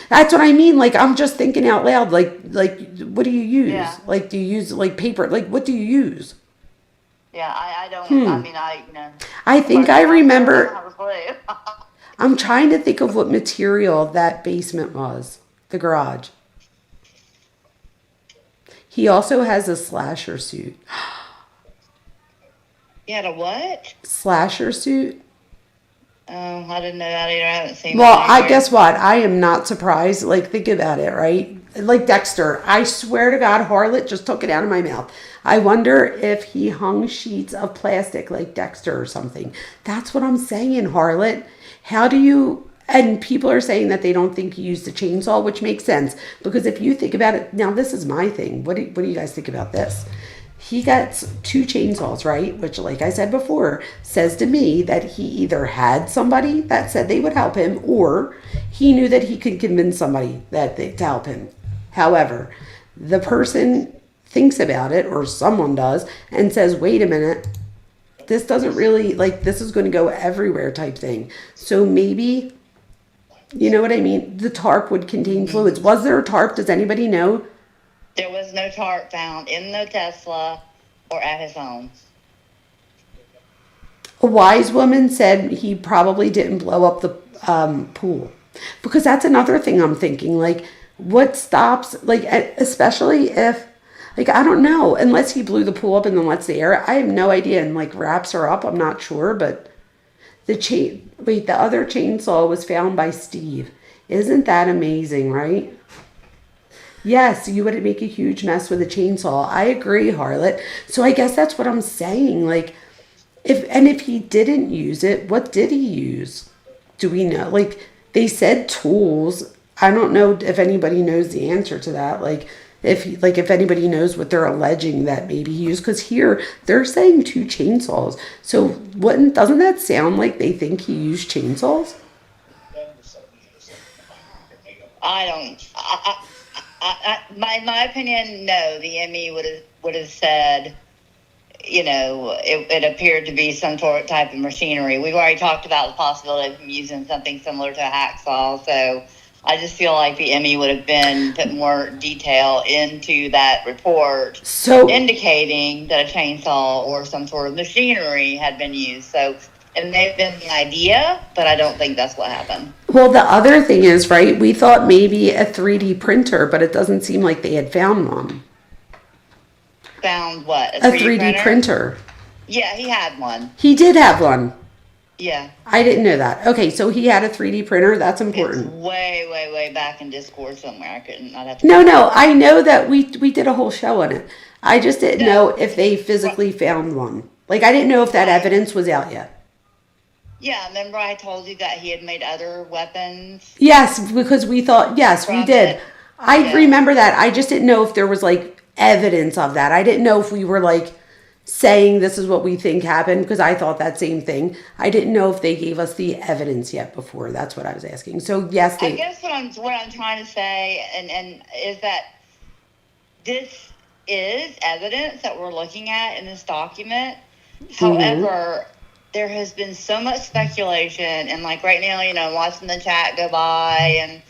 That's what I mean. Like, I'm just thinking out loud. Like, what do you use? Yeah. Like, do you use like paper? Like, what do you use? Yeah, I don't. I mean, I think I remember. I don't have a clue. I'm trying to think of what material that basement was. The garage. He also has a slasher suit. You had a what? Slasher suit. Oh, I didn't know that either. I haven't seen. Well, that I anywhere. guess what? I am not surprised. Like, think about it, right? Like Dexter. I swear to God, Harlot just took it out of my mouth. I wonder if he hung sheets of plastic like Dexter or something. That's what I'm saying, Harlot. How do you... And people are saying that they don't think he used a chainsaw, which makes sense. Because if you think about it... Now, this is my thing. What do you guys think about this? He got 2 chainsaws, right? Which, like I said before, says to me that he either had somebody that said they would help him, or he knew that he could convince somebody to help him. However, the person thinks about it, or someone does, and says, wait a minute, this doesn't really, like, this is going to go everywhere type thing. So maybe, you know what I mean? The tarp would contain fluids. Was there a tarp? Does anybody know? There was no tarp found in the Tesla or at his home. A wise woman said he probably didn't blow up the pool. Because that's another thing I'm thinking. Like, what stops, like, especially if, like, I don't know, unless he blew the pool up and then lets the air, I have no idea, and, like, wraps her up, I'm not sure, but the other chainsaw was found by Steve. Isn't that amazing, right? Yes, you would make a huge mess with a chainsaw. I agree, Harlot. So I guess that's what I'm saying, like, if he didn't use it, what did he use? Do we know? Like, they said tools. I don't know if anybody knows the answer to that. Like, if anybody knows what they're alleging that maybe he used, because here they're saying 2 chainsaws. So doesn't that sound like they think he used chainsaws? In my opinion, no. The ME would have said, it appeared to be some type of machinery. We've already talked about the possibility of him using something similar to a hacksaw, so I just feel like the ME would have put more detail into that report, So indicating that a chainsaw or some sort of machinery had been used. So it may have been the idea, but I don't think that's what happened. Well, the other thing is, right, we thought maybe a 3D printer, but it doesn't seem like they had found one. Found what? A 3D printer. Yeah, he had one. He did have one. Yeah. I didn't know that. Okay, so he had a 3D printer. That's important. It's way back in Discord somewhere. I'd have to. No, I know that we did a whole show on it. I just didn't know if they physically found one. Like, I didn't know if that evidence was out yet. Yeah, remember I told you that he had made other weapons? Yes, because we thought, yes, we did. I remember that. I just didn't know if there was, like, evidence of that. I didn't know if we were, like, saying this is what we think happened, because I thought that same thing. I didn't know if they gave us the evidence yet before. That's what I was asking. So, yes, I guess what I'm trying to say and is that this is evidence that we're looking at in this document. However, there has been so much speculation, and like right now, watching the chat go by, and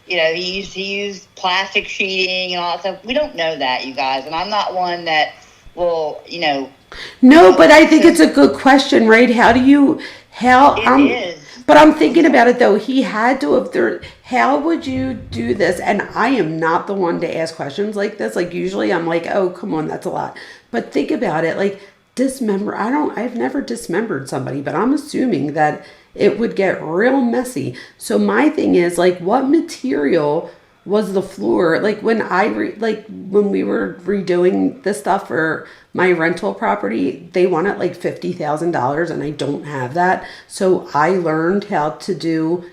he used plastic sheeting and all that stuff. We don't know that, you guys, and I'm not one that will, No, but I think it's a good question, right? It is. But I'm thinking about it though. He had to have how would you do this? And I am not the one to ask questions like this. Like, usually I'm like, oh, come on, that's a lot. But think about it, like, I've never dismembered somebody, but I'm assuming that it would get real messy. So my thing is, like, what material was the floor? Like, when when we were redoing this stuff for my rental property, they wanted like $50,000, and I don't have that. So I learned how to do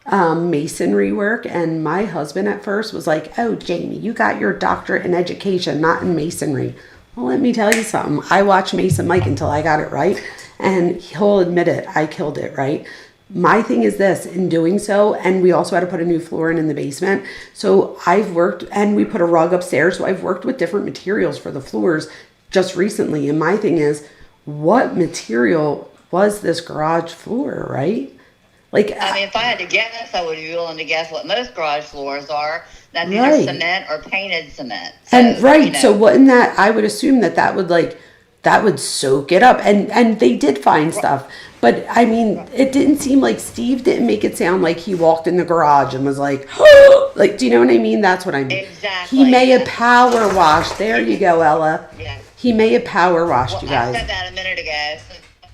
masonry work, and my husband at first was like, oh, Jamie, you got your doctorate in education, not in masonry. Well, let me tell you something. I watched Mason Mike until I got it right, and he'll admit it. I killed it, right? My thing is this, in doing so, and we also had to put a new floor in the basement. So I've worked, and we put a rug upstairs. So I've worked with different materials for the floors just recently. And my thing is, what material was this garage floor, right? Like, I mean, if I had to guess, I would be willing to guess what most garage floors are. That's either cement or painted cement. So, so wouldn't that, I would assume that would soak it up. And they did find stuff. But, I mean, it didn't seem like Steve didn't make it sound like he walked in the garage and was like, like, do you know what I mean? That's what I mean. Exactly. He may have power washed. There you go, Ella. Yeah. He may have power washed, you guys. I said that a minute ago.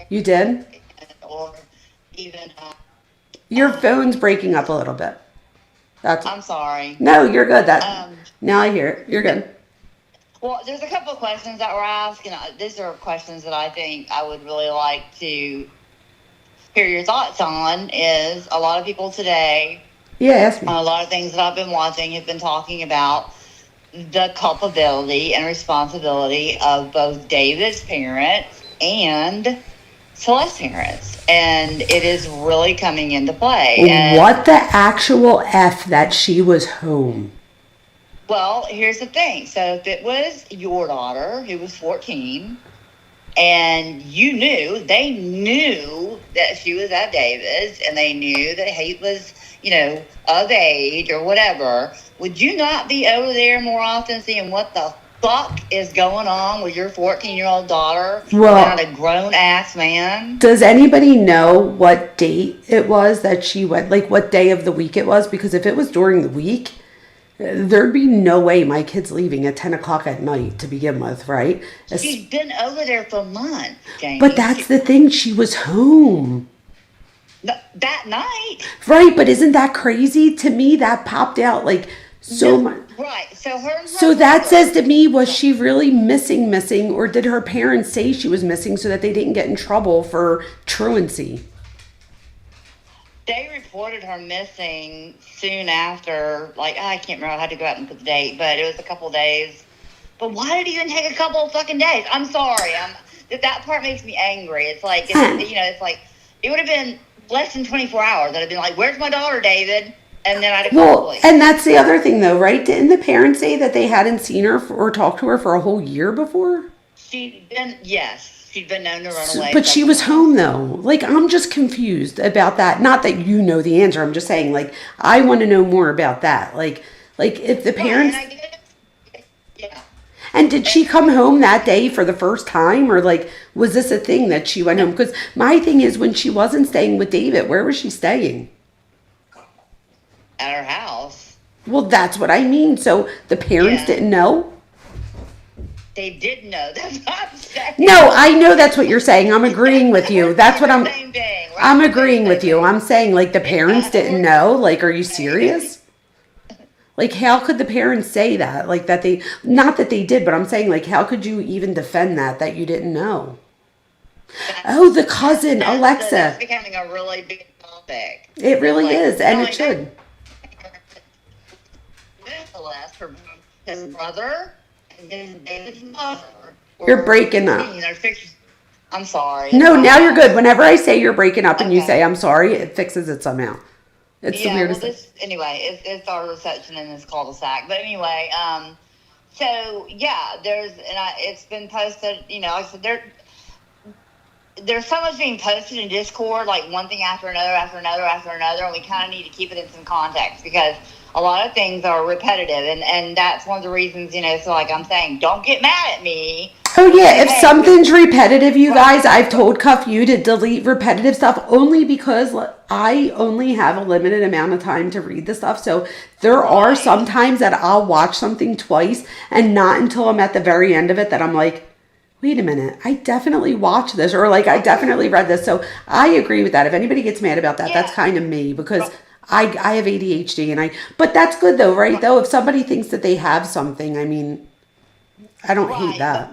You did? Or even... Your phone's breaking up a little bit. I'm sorry. No, you're good. Now I hear it. You're good. Well, there's a couple of questions that were asked, and these are questions that I think I would really like to hear your thoughts on. Is a lot of people today, ask me. A lot of things that I've been watching have been talking about the culpability and responsibility of both David's parents and Celeste's parents, and it is really coming into play. And what the actual F that she was home? Well, here's the thing. So if it was your daughter who was 14 and they knew that she was at David's and they knew that he was, of age or whatever, would you not be over there more often seeing what the fuck is going on with your 14-year-old daughter around a grown-ass man? Does anybody know what date it was that she went, like what day of the week it was? Because if it was during the week, there'd be no way my kid's leaving at 10 o'clock at night to begin with, right? She's been over there for months, Jamie. But that's the thing. She was home. That night. Right, but isn't that crazy? To me, that popped out like so much. Right, so that says to me, was she really missing, or did her parents say she was missing so that they didn't get in trouble for truancy? They reported her missing soon after, I can't remember, I had to go out and put the date, but it was a couple of days. But why did it even take a couple of fucking days? I'm sorry. That part makes me angry. It's like, it's like, it would have been less than 24 hours. I'd have been like, where's my daughter, David? And then I'd have called police. And that's the other thing, though, right? Didn't the parents say that they hadn't seen her or talked to her for a whole year before? Yes. She'd been known to run away. But she was home, though. I'm just confused about that. Not that you know the answer. I'm just saying, I want to know more about that. If the parents... Yeah. And did she come home that day for the first time? Or, was this a thing that she went home? Because my thing is, when she wasn't staying with David, where was she staying? At her house. Well, that's what I mean. So the parents didn't know? They did know. That's what I'm saying. No, I know that's what you're saying. I'm agreeing with you. That's what I'm... Same thing, right? I'm agreeing with you. I'm saying, the parents didn't know? Are you serious? How could the parents say that? That they... Not that they did, but I'm saying, how could you even defend that you didn't know? The cousin, Alexa. That's becoming a really big topic. It really is, and it should. Celeste, his brother, and then David's mother. You're breaking up. I'm sorry. No, now you're good. Whenever I say you're breaking up and you say I'm sorry, it fixes it somehow. It's the weirdest thing. Anyway, it's our reception in this cul-de-sac. But anyway, it's been posted, like I said, there's so much being posted in Discord, one thing after another, and we kind of need to keep it in some context because a lot of things are repetitive, and that's one of the reasons, so I'm saying, don't get mad at me. Oh, yeah, if something's repetitive, you guys, I've told Cuff you to delete repetitive stuff only because I only have a limited amount of time to read the stuff. So there are some times that I'll watch something twice and not until I'm at the very end of it that I'm like, wait a minute, I definitely watched this or I definitely read this. So I agree with that. If anybody gets mad about that, that's kind of me because I have ADHD but that's good though, right? Though if somebody thinks that they have something, I don't hate that.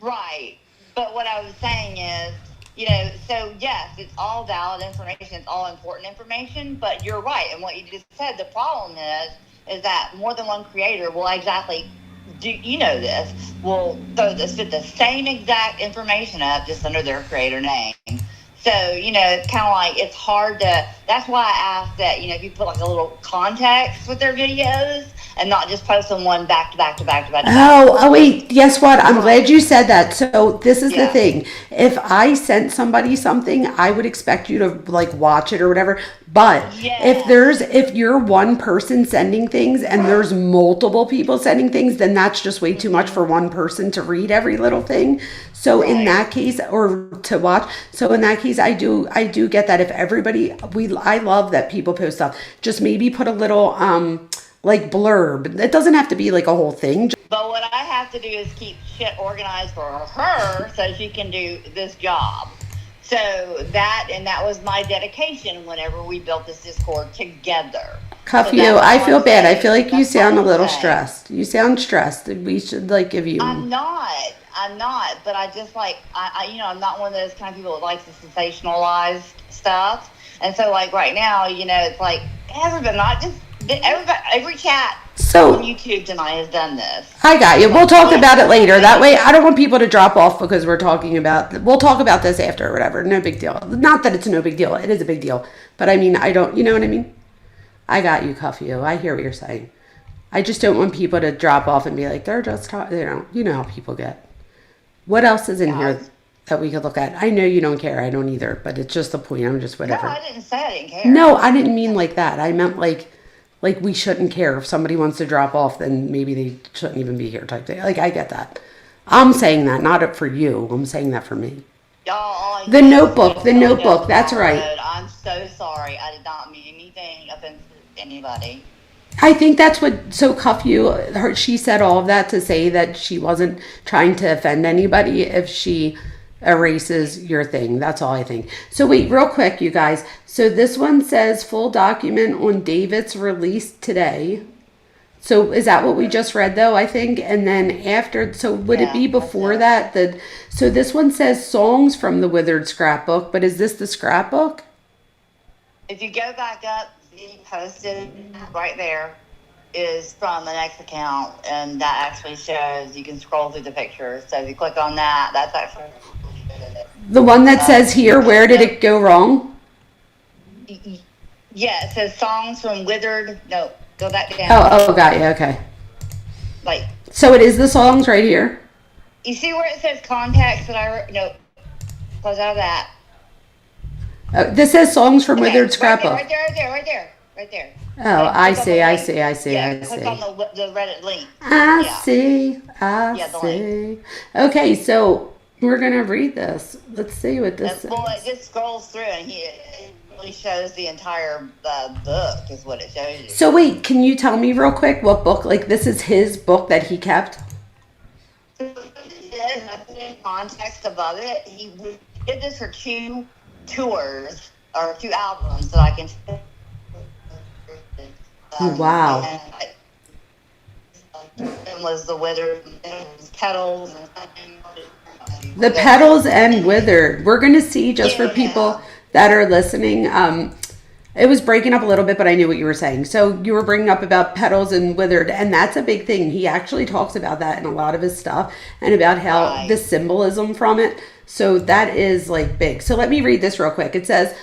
Right. But what I was saying is, so yes, it's all valid information. It's all important information, but you're right. And what you just said, the problem is that more than one creator will will throw the same exact information up just under their creator name. So, it's kind of it's hard to, that's why I asked that, if you put a little context with their videos and not just post them one back to back to back to back. Oh, wait, guess what? I'm glad you said that. So this is the thing. If I sent somebody something, I would expect you to watch it or whatever. But if you're one person sending things and there's multiple people sending things, then that's just way too much for one person to read every little thing. So in that case, or to watch. So in that case, I do get that. If everybody, I love that people post stuff. Just maybe put a little blurb. It doesn't have to be a whole thing. But what I have to do is keep shit organized for her so she can do this job. So that was my dedication whenever we built this Discord together. Cuff you, I feel bad. I feel like you sound a little stressed. You sound stressed. We should give you. I'm not, but I just I'm not one of those kind of people that likes to sensationalize stuff. And so right now, it's everybody, not just everybody, every chat on YouTube tonight has done this. I got you. We'll talk about it later. That way, I don't want people to drop off because we'll talk about this after or whatever. No big deal. Not that it's no big deal. It is a big deal. But I don't, you know what I mean? I got you, Cuff you. I hear what you're saying. I just don't want people to drop off and be like, they're just talking. You know how people get. What else is in here that we could look at? I know you don't care. I don't either. But it's just the point. I'm just whatever. No, I didn't say I didn't care. No, I didn't mean like that. I meant like we shouldn't care. If somebody wants to drop off, then maybe they shouldn't even be here type thing. Like, I get that. I'm saying that, not for you. I'm saying that for me. The Notebook, that's right. I'm so sorry. I did not mean anything offensive to anybody. I think that's what, so Cuff you, she said all of that to say that she wasn't trying to offend anybody if she erases your thing. That's all I think. So wait, real quick, you guys. So this one says full document on David's release today. So is that what we just read though, I think? And then after, so would it be before that? So this one says songs from the Withered scrapbook, but is this the scrapbook? If you go back up, he posted right there is from the next account, and that actually shows, you can scroll through the pictures. So if you click on that, that's actually the one that says here, where did it go wrong? Yeah, it says songs from Withered. No, go back down. Oh, got you. Okay. Like, so it is the songs right here. You see where it says contacts that I wrote? No, close out of that. This says songs from Withered scrapbook. Right there. Oh, I see. Yeah, click on the Reddit link. I see. Okay, so we're gonna read this. Let's see what this says. Well, it just scrolls through, and it really shows the entire book, is what it shows you. So wait, can you tell me real quick what book? Like, this is his book that he kept. In context above it, he did this for 2 tours or 2 albums that I can. Wow. And was the Withered, Petals, the Petals and Withered. We're gonna see, just for people that are listening. It was breaking up a little bit, but I knew what you were saying. So you were bringing up about Petals and Withered, and that's a big thing. He actually talks about that in a lot of his stuff, and about how the symbolism from it. So that is like big. So let me read this real quick. It says,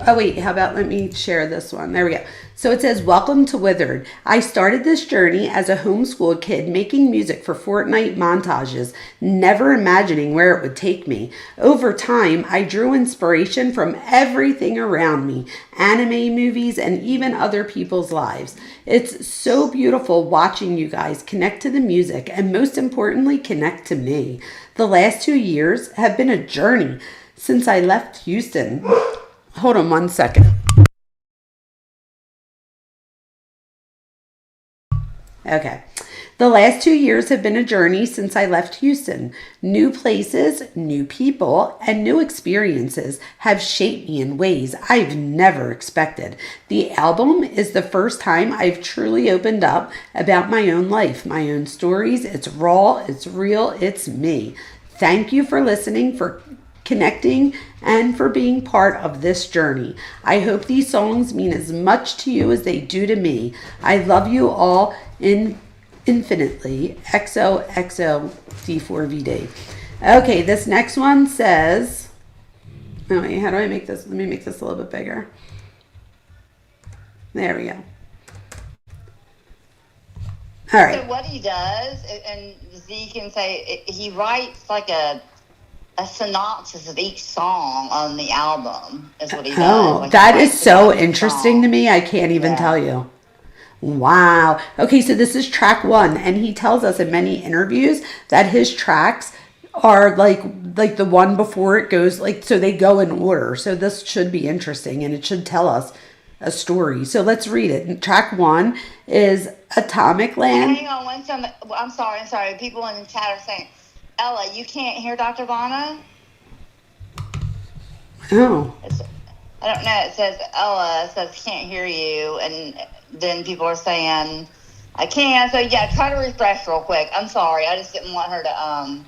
oh wait, how about let me share this one. There we go. So it says, welcome to Withered. I started this journey as a homeschooled kid making music for Fortnite montages, never imagining where it would take me. Over time, I drew inspiration from everything around me, anime, movies, and even other people's lives. It's so beautiful watching you guys connect to the music, and most importantly, connect to me. The last 2 years have been a journey since I left Houston. Hold on one second. Okay. The last 2 years have been a journey since I left Houston. New places, new people, and new experiences have shaped me in ways I've never expected. The album is the first time I've truly opened up about my own life, my own stories. It's raw, it's real, it's me. Thank you for listening, for connecting, and for being part of this journey. I hope these songs mean as much to you as they do to me. I love you all infinitely. XOXO D4VD. Okay, this next one says, oh wait, how do I make this? Let me make this a little bit bigger. There we go. All right. So what he does, and Z can say, he writes like a synopsis of each song on the album is what he does. Oh, like that is so interesting to me. I can't even tell you. Wow. Okay, so this is track 1, and he tells us in many interviews that his tracks are like the one before it goes, like, so they go in order. So this should be interesting, and it should tell us a story. So let's read it. Track 1 is Atomic Land. Hang on one second. I'm sorry. People in the chat are saying, Ella, you can't hear Dr. Vona? Oh. I don't know. It says, Ella, it says can't hear you. And then people are saying, I can. So, yeah, try to refresh real quick. I'm sorry. I just didn't want her to,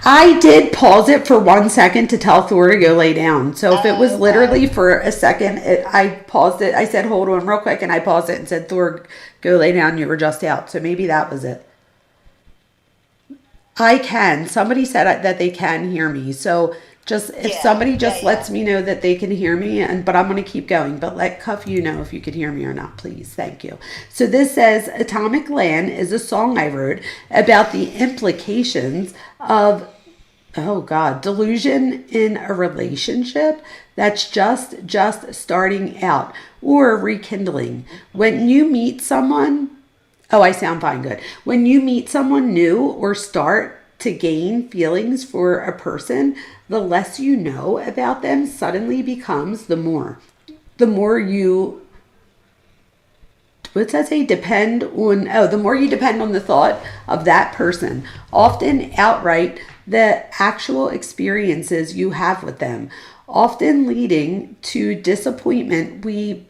I did pause it for 1 second to tell Thor to go lay down. So if it was literally for a second, I paused it. I said, hold on real quick. And I paused it and said, Thor, go lay down. You were just out. So maybe that was it. I can. Somebody said that they can hear me. So Just if Yeah, somebody just yeah, lets yeah. me know that they can hear me, but I'm going to keep going. But let Cuff you know if you could hear me or not, please. Thank you. So this says Atomic Land is a song I wrote about the implications of, oh God, delusion in a relationship that's just starting out or rekindling. When you meet someone, oh, I sound fine, good. When you meet someone new or start to gain feelings for a person, the less you know about them suddenly becomes the more. The more you, what's that say? Depend on, oh, the more you depend on the thought of that person, often outright the actual experiences you have with them, often leading to disappointment we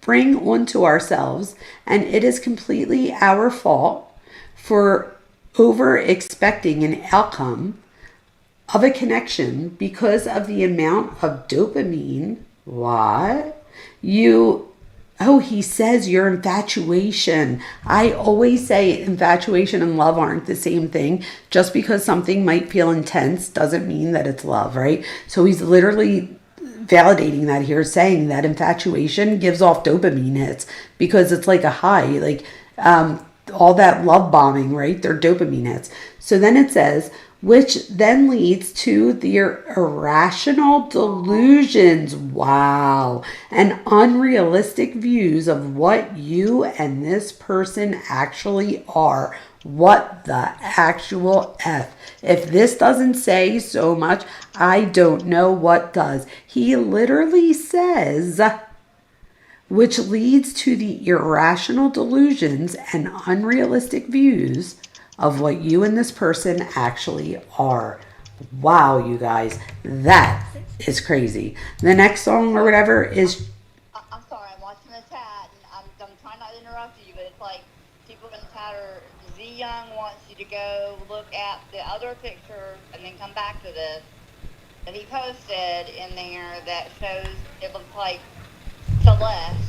bring onto ourselves, and it is completely our fault for over expecting an outcome of a connection because of the amount of dopamine. What? Oh, he says your infatuation. I always say infatuation and love aren't the same thing. Just because something might feel intense doesn't mean that it's love, right? So he's literally validating that here, saying that infatuation gives off dopamine hits because it's like a high, like all that love bombing, right? They're dopamine hits. So then it says, which then leads to the irrational delusions, wow, and unrealistic views of what you and this person actually are. What the actual F? If this doesn't say so much, I don't know what does. He literally says, which leads to the irrational delusions and unrealistic views of what you and this person actually are. Wow, you guys, that is crazy. The next song or whatever is... I'm sorry, I'm watching the chat, and I'm trying not to interrupt you, but it's like people in the chat are, Z Young wants you to go look at the other picture and then come back to this that he posted in there that shows it looks like Celeste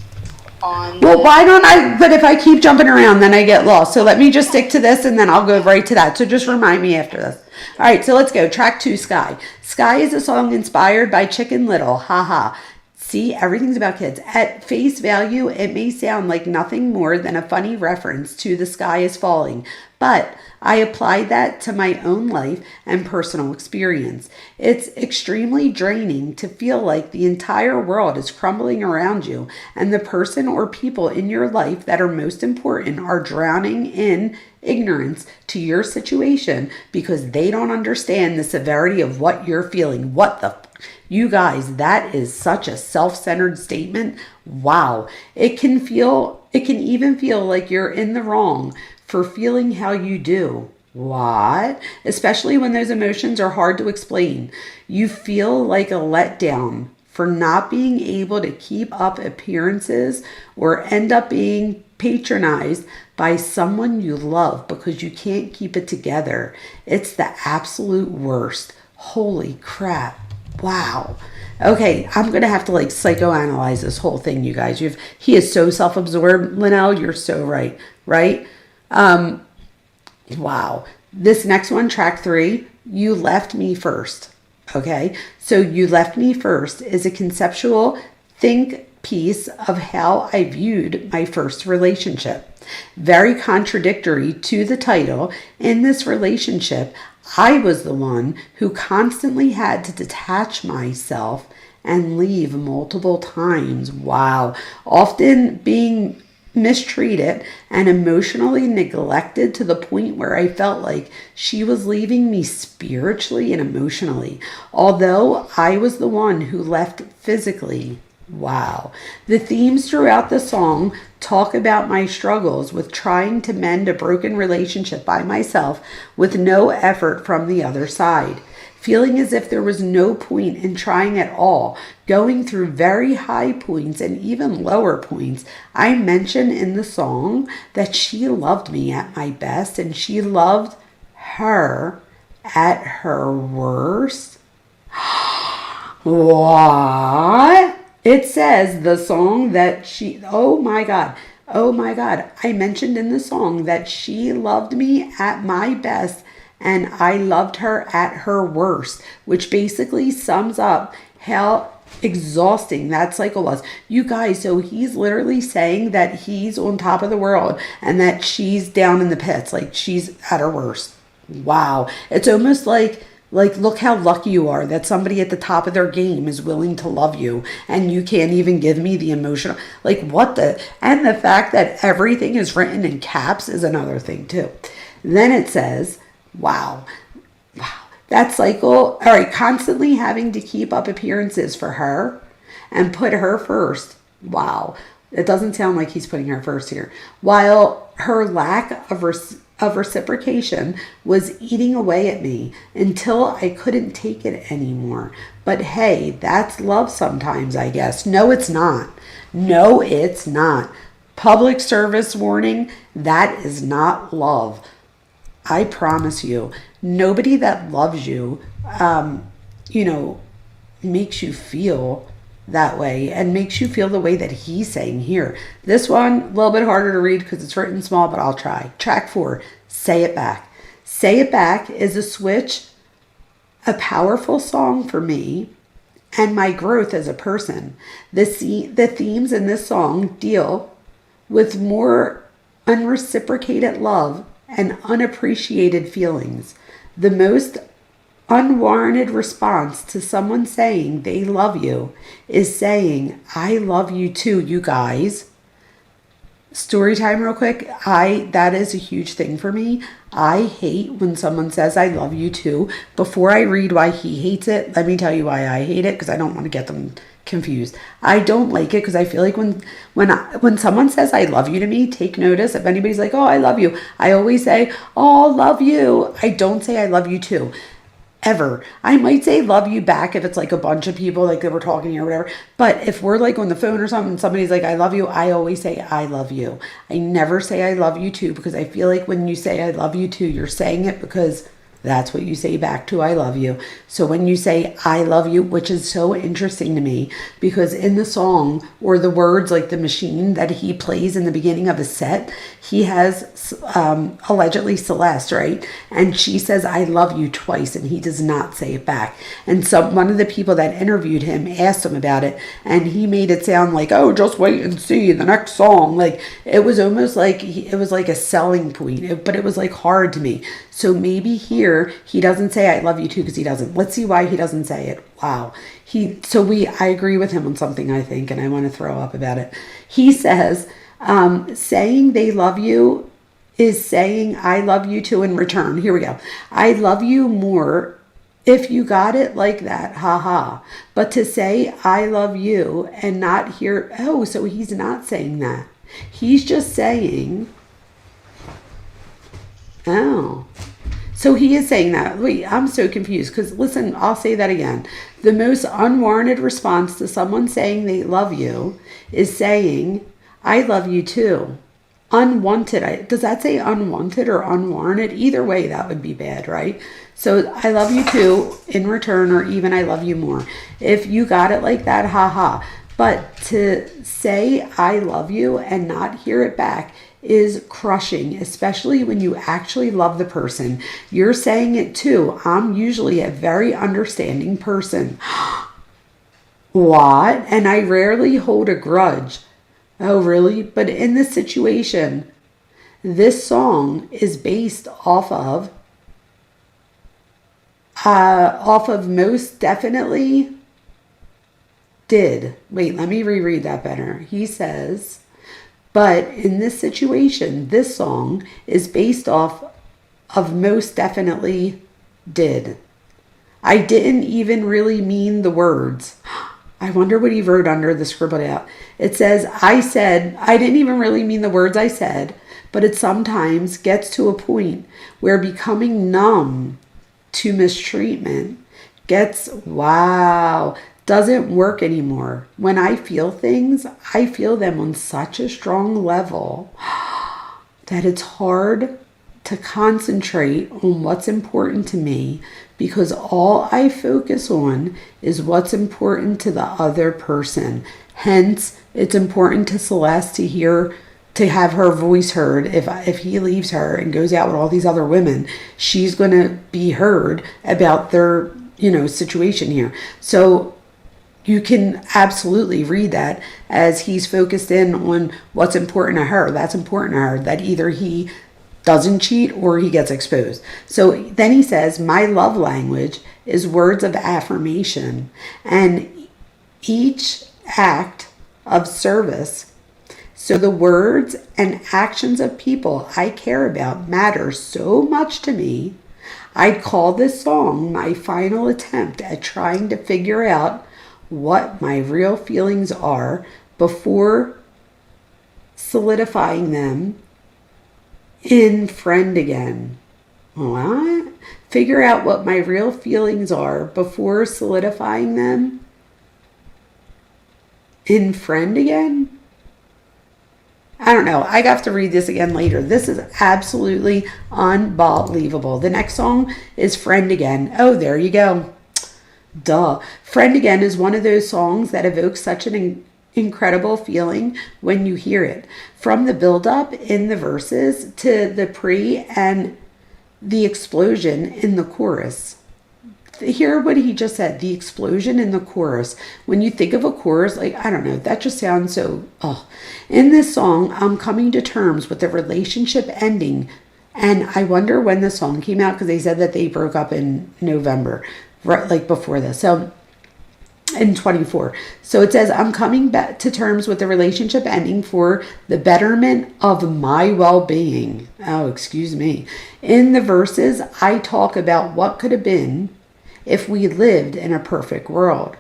on. Well, why don't I? But if I keep jumping around, then I get lost. So let me just stick to this and then I'll go right to that. So just remind me after this. All right, so let's go. Track 2, Sky. Sky is a song inspired by Chicken Little. Haha. See, everything's about kids. At face value, it may sound like nothing more than a funny reference to The Sky is Falling, but I applied that to my own life and personal experience. It's extremely draining to feel like the entire world is crumbling around you and the person or people in your life that are most important are drowning in ignorance to your situation because they don't understand the severity of what you're feeling. What the you guys, that is such a self-centered statement. Wow. It can even feel like you're in the wrong for feeling how you do. What? Especially when those emotions are hard to explain. You feel like a letdown for not being able to keep up appearances or end up being patronized by someone you love because you can't keep it together. It's the absolute worst. Holy crap. Wow. Okay, I'm going to have to like psychoanalyze this whole thing, you guys. He is so self-absorbed. Linnell, you're so right. Right? Wow. This next one, track 3, You Left Me First. Okay, so You Left Me First is a conceptual think piece of how I viewed my first relationship. Very contradictory to the title, in this relationship, I was the one who constantly had to detach myself and leave multiple times. Wow. Often being mistreated and emotionally neglected to the point where I felt like she was leaving me spiritually and emotionally, although I was the one who left physically. Wow. The themes throughout the song talk about my struggles with trying to mend a broken relationship by myself with no effort from the other side. Feeling as if there was no point in trying at all, going through very high points and even lower points. I mention in the song that she loved me at my best and she loved her at her worst. What? It says the song that she, oh my God, I mentioned in the song that she loved me at my best and I loved her at her worst, which basically sums up how exhausting that cycle was. You guys, so he's literally saying that he's on top of the world and that she's down in the pits, like she's at her worst. Wow. It's almost like look how lucky you are that somebody at the top of their game is willing to love you and you can't even give me the emotional, like what the, and the fact that everything is written in caps is another thing too. Then it says, wow, that cycle, all right, constantly having to keep up appearances for her and put her first. Wow. It doesn't sound like he's putting her first here. While her lack of reciprocation was eating away at me until I couldn't take it anymore. But hey, that's love sometimes, I guess. No, it's not. No, it's not. Public service warning, that is not love. I promise you, nobody that loves you, makes you feel that way and makes you feel the way that he's saying here. This one, a little bit harder to read because it's written small, but I'll try. Track 4, Say It Back. Say It Back is a switch, a powerful song for me and my growth as a person. The themes in this song deal with more unreciprocated love and unappreciated feelings. The most unwarranted response to someone saying they love you is saying, I love you too, you guys. Story time real quick. That is a huge thing for me. I hate when someone says I love you too. Before I read why he hates it, let me tell you why I hate it, because I don't want to get them confused. I don't like it because I feel like when someone says I love you to me, take notice. If anybody's like, oh, I love you, I always say, oh, love you. I don't say I love you too. Ever. I might say love you back if it's like a bunch of people like that we're talking here or whatever. But if we're like on the phone or something and somebody's like I love you, I always say I love you. I never say I love you too, because I feel like when you say I love you too, you're saying it because that's what you say back to I love you. So when you say I love you, which is so interesting to me, because in the song or the words like the machine that he plays in the beginning of a set, he has allegedly Celeste, right? And she says I love you twice and he does not say it back. And so one of the people that interviewed him asked him about it and he made it sound like, oh, just wait and see the next song. Like it was almost like it was like a selling point, but it was like hard to me. So maybe here he doesn't say I love you too because he doesn't. Let's see why he doesn't say it. Wow. I agree with him on something, I think, and I want to throw up about it. He says, saying they love you is saying I love you too in return. Here we go. I love you more if you got it like that. Ha. But to say I love you and not hear, oh, so he's not saying that. He's just saying, oh. So he is saying that. Wait, I'm so confused because listen, I'll say that again. The most unwarranted response to someone saying they love you is saying, I love you too. Unwanted. Does that say unwanted or unwarranted? Either way, that would be bad, right? So I love you too in return, or even I love you more. If you got it like that, haha. But to say I love you and not hear it back is crushing, especially when you actually love the person. You're saying it too. I'm usually a very understanding person. What? And I rarely hold a grudge. Oh, really? But in this situation, this song is based off of most definitely did. Wait, let me reread that better. He says, but in this situation, this song is based off of most definitely did. I didn't even really mean the words. I wonder what he wrote under the scribbled out. It says, I didn't even really mean the words I said, but it sometimes gets to a point where becoming numb to mistreatment doesn't work anymore. When I feel things, I feel them on such a strong level that it's hard to concentrate on what's important to me because all I focus on is what's important to the other person. Hence, it's important to Celeste to to have her voice heard. If he leaves her and goes out with all these other women, she's going to be heard about their, situation here. So you can absolutely read that as he's focused in on what's important to her. That's important to her, that either he doesn't cheat or he gets exposed. So then he says, my love language is words of affirmation, and each act of service. So the words and actions of people I care about matter so much to me. I'd call this song my final attempt at trying to figure out what my real feelings are before solidifying them in friend again. What? Figure out what my real feelings are before solidifying them in friend again? I don't know. I have to read this again later. This is absolutely unbelievable. The next song is Friend Again. Oh, there you go. Duh. Friend Again is one of those songs that evokes such an incredible feeling when you hear it. From the build-up in the verses to the pre and the explosion in the chorus. Hear what he just said, the explosion in the chorus. When you think of a chorus, I don't know, that just sounds so, In this song, I'm coming to terms with the relationship ending. And I wonder when the song came out, because they said that they broke up in November, right, before this. So in 24. So it says, I'm coming back to terms with the relationship ending for the betterment of my well-being. Oh, excuse me. In the verses, I talk about what could have been if we lived in a perfect world.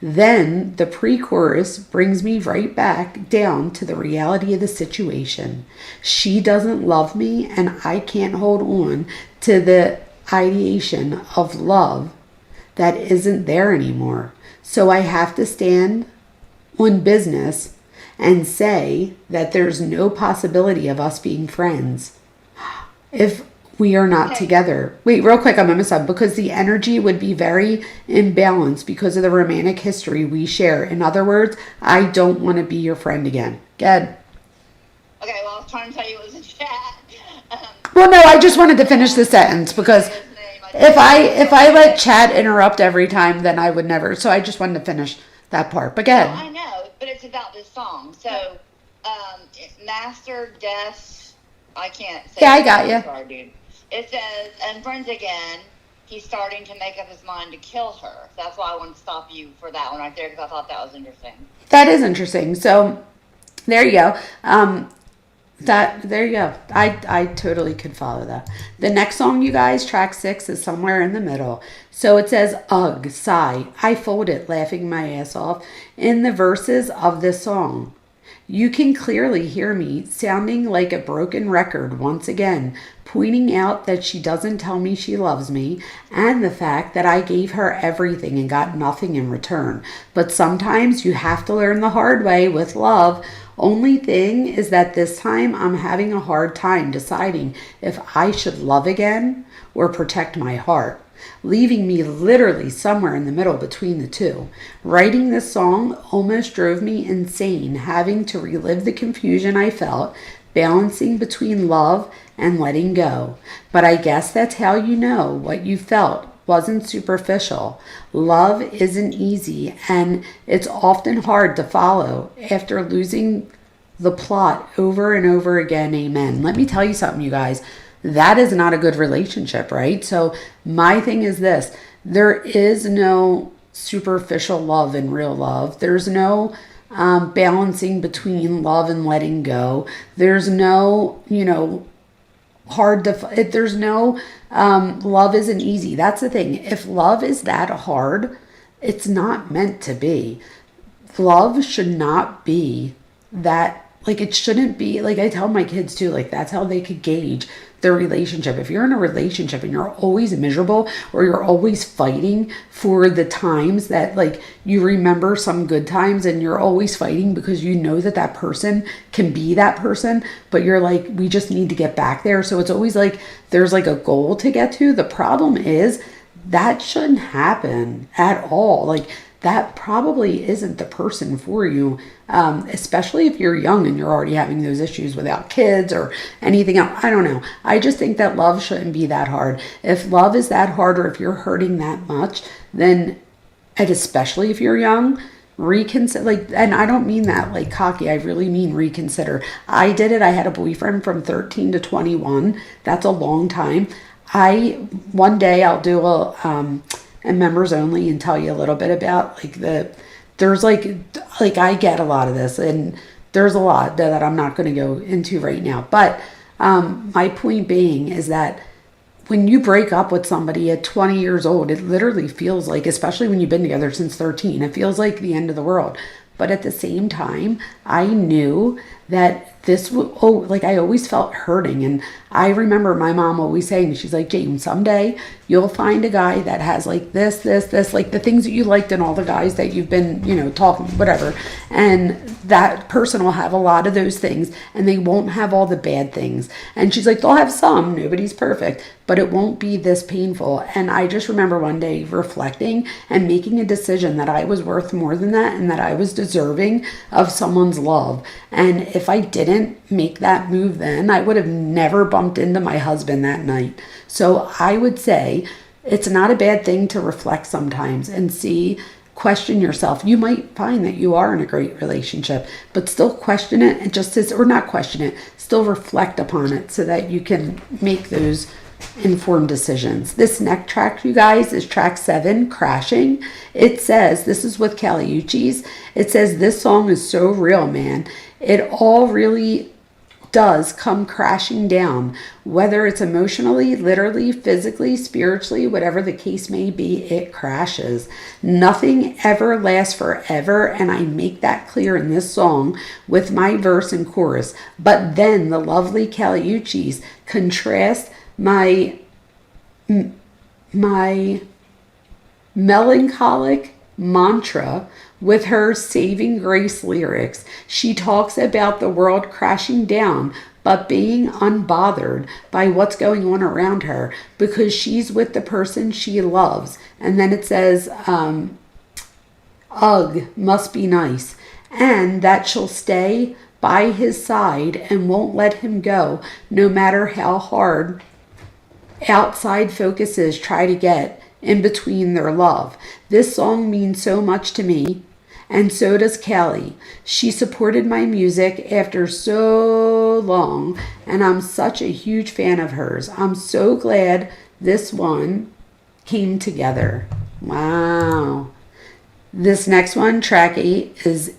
Then the pre-chorus brings me right back down to the reality of the situation. She doesn't love me, and I can't hold on to the ideation of love that isn't there anymore. So I have to stand on business and say that there's no possibility of us being friends if we are not together. Wait, real quick, I'm going to stop, because the energy would be very imbalanced because of the romantic history we share. In other words, I don't want to be your friend again. Good. Okay, well, I was trying to tell you it was a chat. Well, no, I just wanted to finish the sentence, because if I let chat interrupt every time, then I would never. So I just wanted to finish that part. But go ahead. I know, but it's about this song. So, Master Des, I can't say. Yeah, I got you. Sorry, dude. It says, and friends again, he's starting to make up his mind to kill her. So that's why I wanted to stop you for that one right there, because I thought that was interesting. That is interesting. So there you go. There you go. I totally could follow that. The next song, you guys, track 6, is somewhere in the middle. So it says, ugh, sigh. I fold it, laughing my ass off, in the verses of this song. You can clearly hear me sounding like a broken record once again, pointing out that she doesn't tell me she loves me, and the fact that I gave her everything and got nothing in return. But sometimes you have to learn the hard way with love. Only thing is that this time I'm having a hard time deciding if I should love again or protect my heart, leaving me literally somewhere in the middle between the two. Writing this song almost drove me insane, having to relive the confusion I felt, balancing between love and letting go. But I guess that's how you know what you felt wasn't superficial. Love isn't easy, and it's often hard to follow after losing the plot over and over again. Amen. Let me tell you something, you guys. That is not a good relationship, right? So my thing is this. There is no superficial love and real love. There's no balancing between love and letting go. There's no, there's no, love isn't easy. That's the thing. If love is that hard, it's not meant to be. Love should not be that, it shouldn't be, I tell my kids too, that's how they could gauge their relationship. If you're in a relationship and you're always miserable, or you're always fighting for the times that you remember some good times, and you're always fighting because you know that person can be that person, but you're we just need to get back there. So it's always there's a goal to get to. The problem is that shouldn't happen at all. that probably isn't the person for you, especially if you're young and you're already having those issues without kids or anything else. I don't know. I just think that love shouldn't be that hard. If love is that hard, or if you're hurting that much, then, and especially if you're young, reconsider. Like, and I don't mean that like cocky, I really mean reconsider. I did it. I had a boyfriend from 13 to 21. That's a long time. One day I'll do a members only and tell you a little bit about like there's like I get a lot of this, and there's a lot that I'm not going to go into right now. But my point being is that when you break up with somebody at 20 years old, it literally feels like, especially when you've been together since 13, it feels like the end of the world. But at the same time, I knew that like I always felt hurting. And I remember my mom always saying, she's like, James, someday you'll find a guy that has like this, like the things that you liked in all the guys that you've been, talking, whatever. And that person will have a lot of those things, and they won't have all the bad things. And she's like, they'll have some, nobody's perfect, but it won't be this painful. And I just remember one day reflecting and making a decision that I was worth more than that, and that I was deserving of someone's love. And if I didn't make that move then, I would have never bumped into my husband that night. So I would say it's not a bad thing to reflect sometimes and question yourself. You might find that you are in a great relationship, but still question it, and or not question it, still reflect upon it so that you can make those informed decisions. This next track, you guys, is track 7, Crashing. It says, this is with Caliucci's. It says, this song is so real, man. It all really does come crashing down, whether it's emotionally, literally, physically, spiritually, whatever the case may be, it crashes. Nothing ever lasts forever, and I make that clear in this song with my verse and chorus. But then the lovely Caliucci's contrast my melancholic mantra with her saving grace lyrics. She talks about the world crashing down, but being unbothered by what's going on around her because she's with the person she loves. And then it says, ugh, must be nice. And that she'll stay by his side and won't let him go, no matter how hard outside focuses try to get in between their love. This song means so much to me, and so does Callie. She supported my music after so long, and I'm such a huge fan of hers. I'm so glad this one came together. Wow. This next one, track 8, is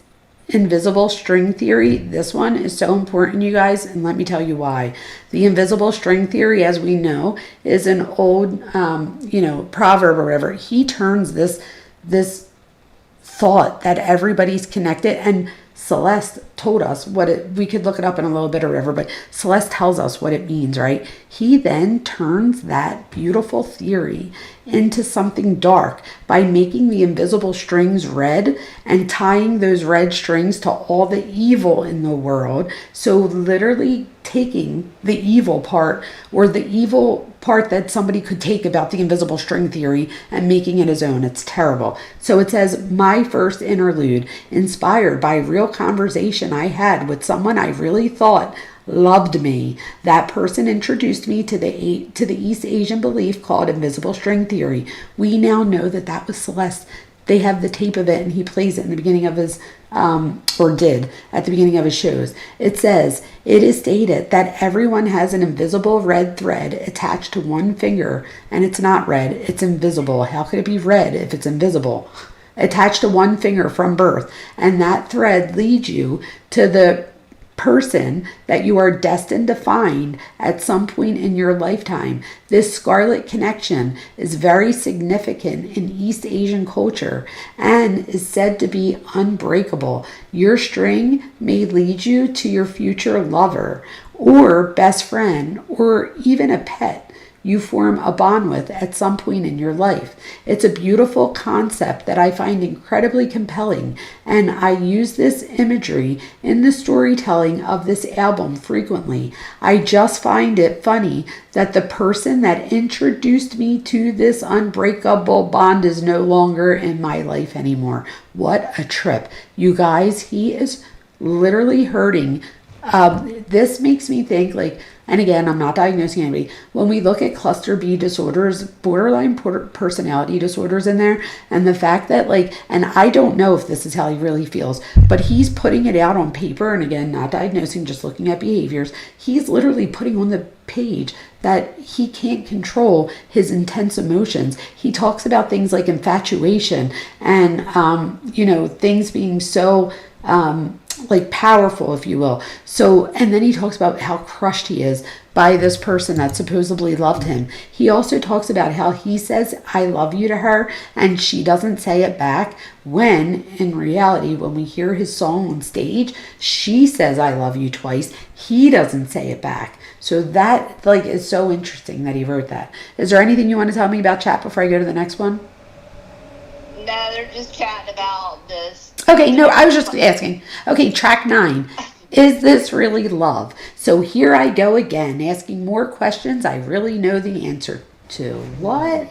Invisible String Theory. This one is so important, you guys, and let me tell you why. The invisible string theory, as we know, is an old, proverb or whatever. He turns this thought that everybody's connected, and Celeste told us we could look it up in a little bit or whatever, but Celeste tells us what it means, right? He then turns that beautiful theory into something dark by making the invisible strings red and tying those red strings to all the evil in the world. So literally taking the evil part, or the evil part that somebody could take about the invisible string theory, and making it his own. It's terrible. So it says, my first interlude, inspired by real conversation I had with someone I really thought loved me. That person introduced me to the East Asian belief called invisible string theory. We now know that was Celeste. They have the tape of it, and he plays it in the beginning of his, or did, at the beginning of his shows. It says, it is stated that everyone has an invisible red thread attached to one finger, and it's not red, it's invisible. How could it be red if it's invisible? Attached to one finger from birth, and that thread leads you to the person that you are destined to find at some point in your lifetime. This scarlet connection is very significant in East Asian culture and is said to be unbreakable. Your string may lead you to your future lover or best friend or even a pet. you form a bond with at some point in your life. It's a beautiful concept that I find incredibly compelling, and I use this imagery in the storytelling of this album frequently. I just find it funny that the person that introduced me to this unbreakable bond is no longer in my life anymore. What a trip. You guys, he is literally hurting. This makes me think, like, and again, I'm not diagnosing anybody. When we look at cluster B disorders, borderline personality disorders in there, and the fact that, like, and I don't know if this is how he really feels, but he's putting it out on paper, and again, not diagnosing, just looking at behaviors. He's literally putting on the page that he can't control his intense emotions. He talks about things like infatuation and, things being so, like powerful, if you will. So, and then he talks about how crushed he is by this person that supposedly loved him. He also talks about how he says, I love you to her, and she doesn't say it back, when in reality, when we hear his song on stage, she says, I love you twice. He doesn't say it back. So that, like, is so interesting that he wrote that. Is there anything you want to tell me about chat before I go to the next one? No, they're just chatting about this. Okay, no, I was just asking. Okay, track 9. Is this really love? So here I go again, asking more questions I really know the answer to. What?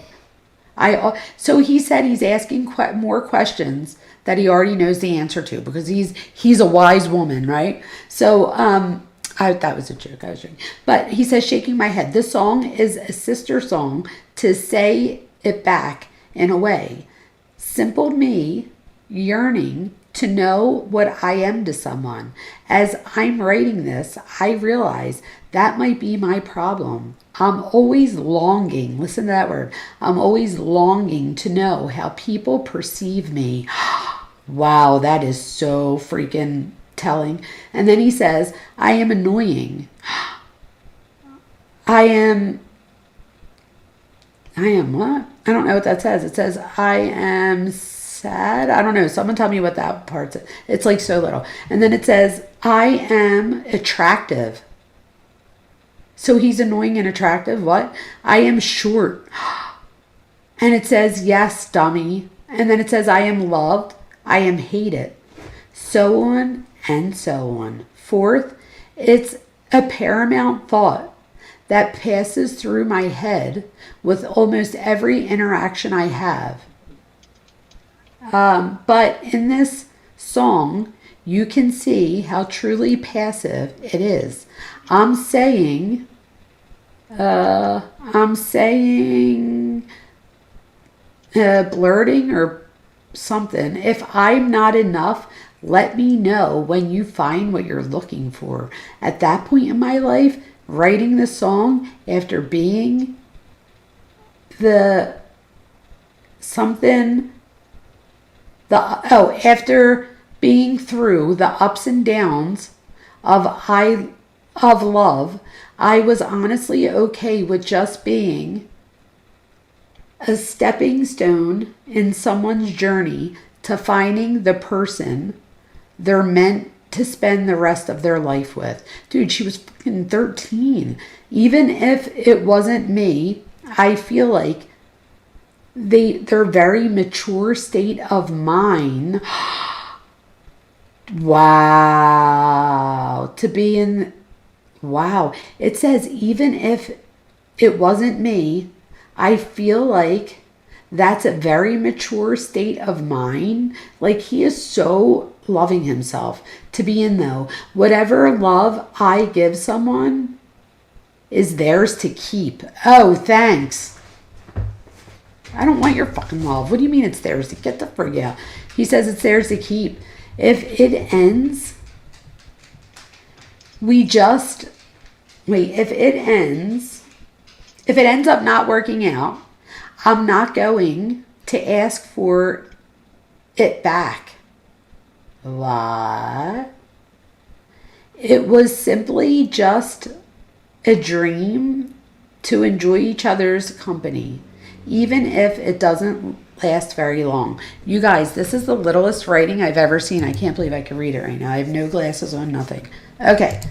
So he said he's asking more questions that he already knows the answer to, because he's a wise woman, right? So that was a joke. I was joking. But he says, shaking my head. This song is a sister song to say it back in a way. Simple me yearning to know what I am to someone. As I'm writing this, I realize that might be my problem. I'm always longing, listen to that word, I'm always longing to know how people perceive me. Wow, that is so freaking telling. And then he says, I am annoying. I am what? I don't know what that says. It says, I am sad. I don't know. Someone tell me what that part is. It's like so little. And then it says, I am attractive. So he's annoying and attractive. What? I am short. And it says, yes, dummy. And then it says, I am loved. I am hated. So on and so on. Fourth, it's a paramount thought that passes through my head with almost every interaction I have. But in this song, you can see how truly passive it is. I'm saying blurting or something. If I'm not enough, let me know when you find what you're looking for. At that point in my life, writing the song after being after being through the ups and downs of love, I was honestly okay with just being a stepping stone in someone's journey to finding the person they're meant to spend the rest of their life with. Dude, she was fucking 13. Even if it wasn't me, I feel like their very mature state of mind. Wow. Wow. It says, even if it wasn't me, I feel like that's a very mature state of mind. Like, he is so loving himself to be in, though. Whatever love I give someone is theirs to keep. Oh, thanks. I don't want your fucking love. What do you mean it's theirs to get the frig out? He says it's theirs to keep. If it ends, if it ends up not working out, I'm not going to ask for it back. What? It was simply just a dream to enjoy each other's company, even if it doesn't last very long. You guys, this is the littlest writing I've ever seen. I can't believe I can read it right now. I have no glasses on, nothing. Okay.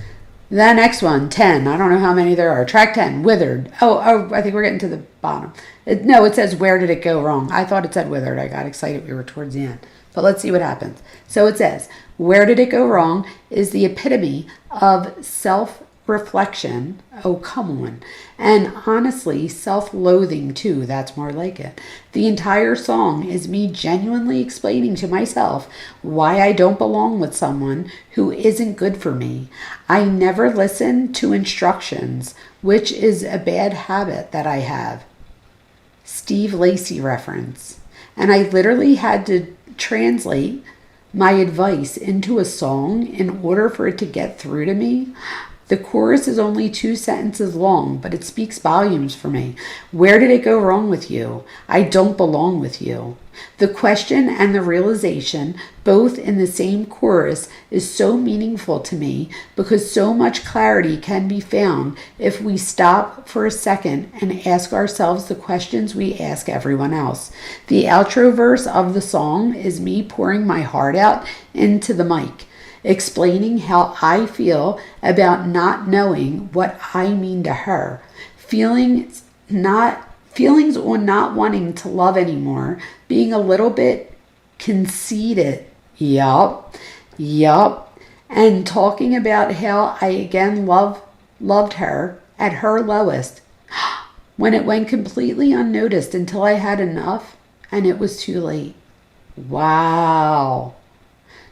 The next one, 10. I don't know how many there are. Track 10, withered. Oh, I think we're getting to the bottom. No, it says, where did it go wrong? I thought it said withered. I got excited. We were towards the end. But let's see what happens. So it says, where did it go wrong is the epitome of self-reflection. Oh, come on. And honestly, self-loathing too. That's more like it. The entire song is me genuinely explaining to myself why I don't belong with someone who isn't good for me. I never listen to instructions, which is a bad habit that I have. Steve Lacy reference. And I literally had to translate my advice into a song in order for it to get through to me. The chorus is only 2 sentences long, but it speaks volumes for me. Where did it go wrong with you? I don't belong with you. The question and the realization, both in the same chorus, is so meaningful to me because so much clarity can be found if we stop for a second and ask ourselves the questions we ask everyone else. The outro verse of the song is me pouring my heart out into the mic, explaining how I feel about not knowing what I mean to her, feelings on not wanting to love anymore, being a little bit conceited, yup, and talking about how I again loved her at her lowest, when it went completely unnoticed until I had enough and it was too late. Wow.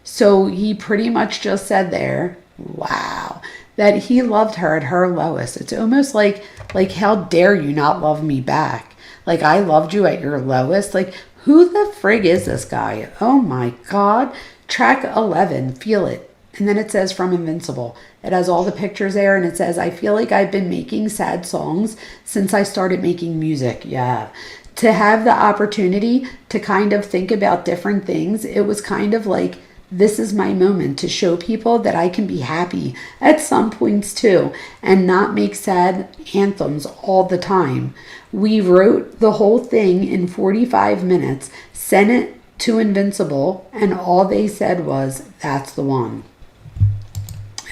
So he pretty much just said there, wow, that he loved her at her lowest. It's almost like how dare you not love me back? Like, I loved you at your lowest. Like, who the frig is this guy? Oh my God. Track 11, Feel It. And then it says from Invincible. It has all the pictures there, and it says, I feel like I've been making sad songs since I started making music. Yeah. To have the opportunity to kind of think about different things, it was kind of like, this is my moment to show people that I can be happy at some points too and not make sad anthems all the time. We wrote the whole thing in 45 minutes, sent it to Invincible, and all they said was, that's the one.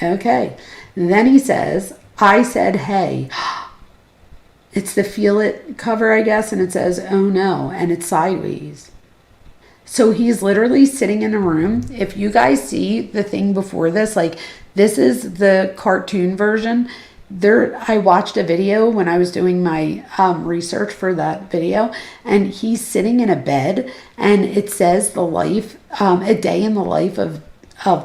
Okay. Then he says, I said, hey. It's the Feel It cover, I guess, and it says, oh no, and it's sideways. So he's literally sitting in a room. If you guys see the thing before this, like, this is the cartoon version. I watched a video when I was doing my research for that video, and he's sitting in a bed, and it says a day in the life of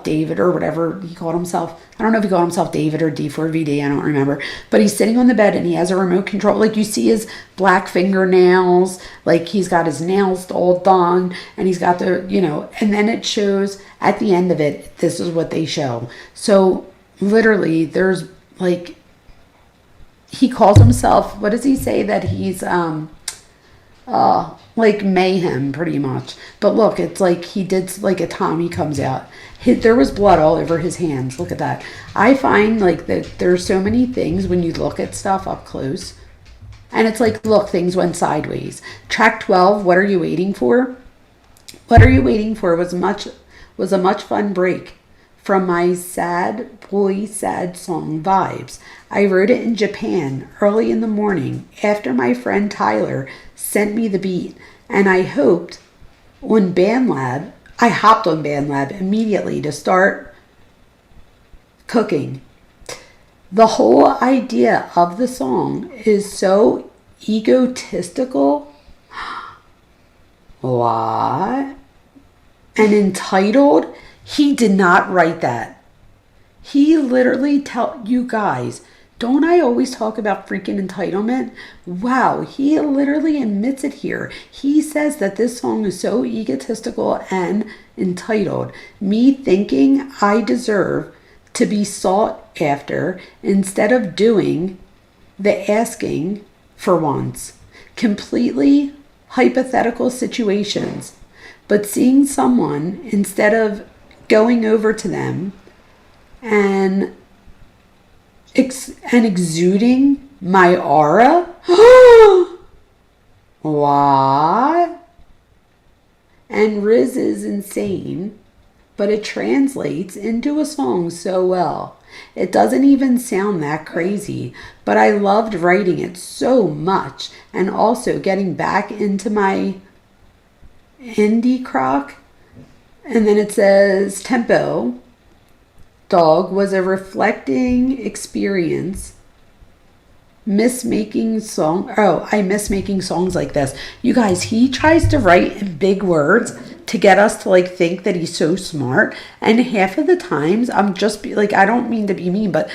David, or whatever he called himself. I don't know if he called himself David or D4VD, I don't remember. But he's sitting on the bed and he has a remote control. Like, you see his black fingernails, like he's got his nails all done, and he's got the, and then it shows at the end of it, this is what they show. So literally there's like, he calls himself, what does he say that he's, like mayhem pretty much. But look, it's like he did, like a Tommy comes out. There was blood all over his hands. Look at that. I find like that there's so many things when you look at stuff up close. And it's like, look, things went sideways. Track 12, What Are You Waiting For? What Are You Waiting For was a much fun break from my sad boy sad song vibes. I wrote it in Japan early in the morning after my friend Tyler sent me the beat, and I hopped on BandLab immediately to start cooking. The whole idea of the song is so egotistical. What? And entitled. He did not write that. He literally you guys, don't I always talk about freaking entitlement? Wow, he literally admits it here. He says that this song is so egotistical and entitled. Me thinking I deserve to be sought after instead of doing the asking for once. Completely hypothetical situations. But seeing someone instead of going over to them and exuding my aura. What? And Riz is insane but it translates into a song so well. It doesn't even sound that crazy, but I loved writing it so much, and also getting back into my indie croc. And then it says tempo dog was a reflecting experience. I miss making songs like this. You guys, he tries to write in big words to get us to like think that he's so smart, and half of the times I'm just like, I don't mean to be mean, but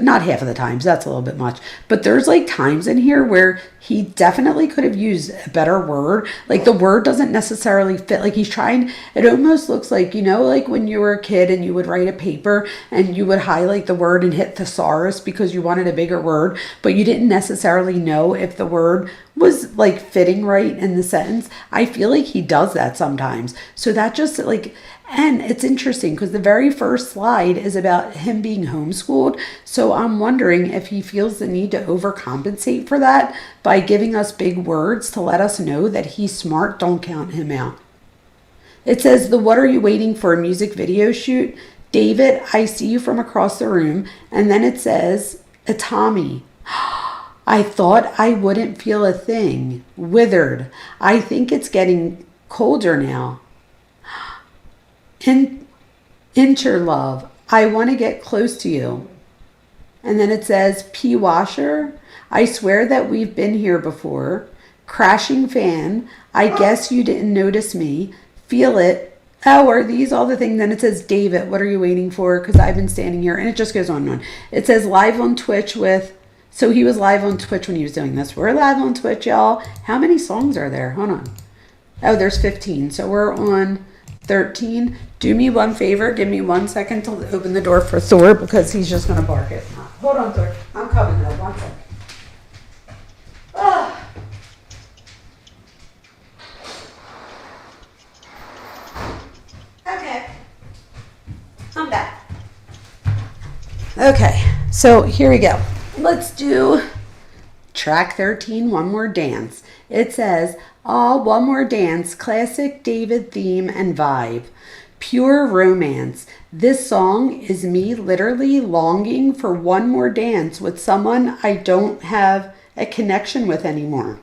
not half of the times, that's a little bit much, but there's like times in here where he definitely could have used a better word. Like the word doesn't necessarily fit. Like he's trying, it almost looks like, you know, like when you were a kid and you would write a paper and you would highlight the word and hit thesaurus because you wanted a bigger word, but you didn't necessarily know if the word was like fitting right in the sentence. I feel like he does that sometimes. So that just like, and it's interesting because the very first slide is about him being homeschooled. So I'm wondering if he feels the need to overcompensate for that by giving us big words to let us know that he's smart. Don't count him out. It says, the What Are You Waiting For music video shoot. David, I see you from across the room. And then it says, ITAMI. I thought I wouldn't feel a thing. Withered. I think it's getting colder now. Interlove. I want to get close to you. And then it says, P. Washer. I swear that we've been here before. Crashing fan. I guess you didn't notice me. Feel it. Oh, are these all the things? Then it says, David, what are you waiting for? Because I've been standing here. And it just goes on and on. It says live on Twitch with... So he was live on Twitch when he was doing this. We're live on Twitch, y'all. How many songs are there? Hold on. Oh, there's 15. So we're on 13. Do me one favor. Give me 1 second to open the door for Thor because he's just going to bark it. Hold on, Thor. I'm coming though. 1 second. Ah. Okay. I'm back. Okay. So here we go. Let's do track 13, One More Dance. It says, one more dance, classic David theme and vibe. Pure romance. This song is me literally longing for one more dance with someone I don't have a connection with anymore.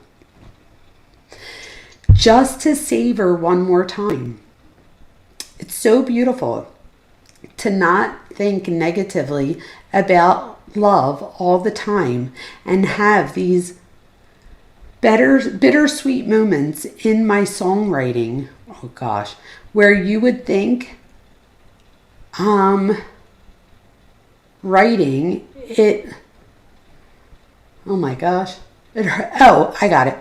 Just to savor one more time. It's so beautiful to not think negatively about love all the time and have these bittersweet moments in my songwriting. Oh gosh, where you would think writing it, oh my gosh, I got it.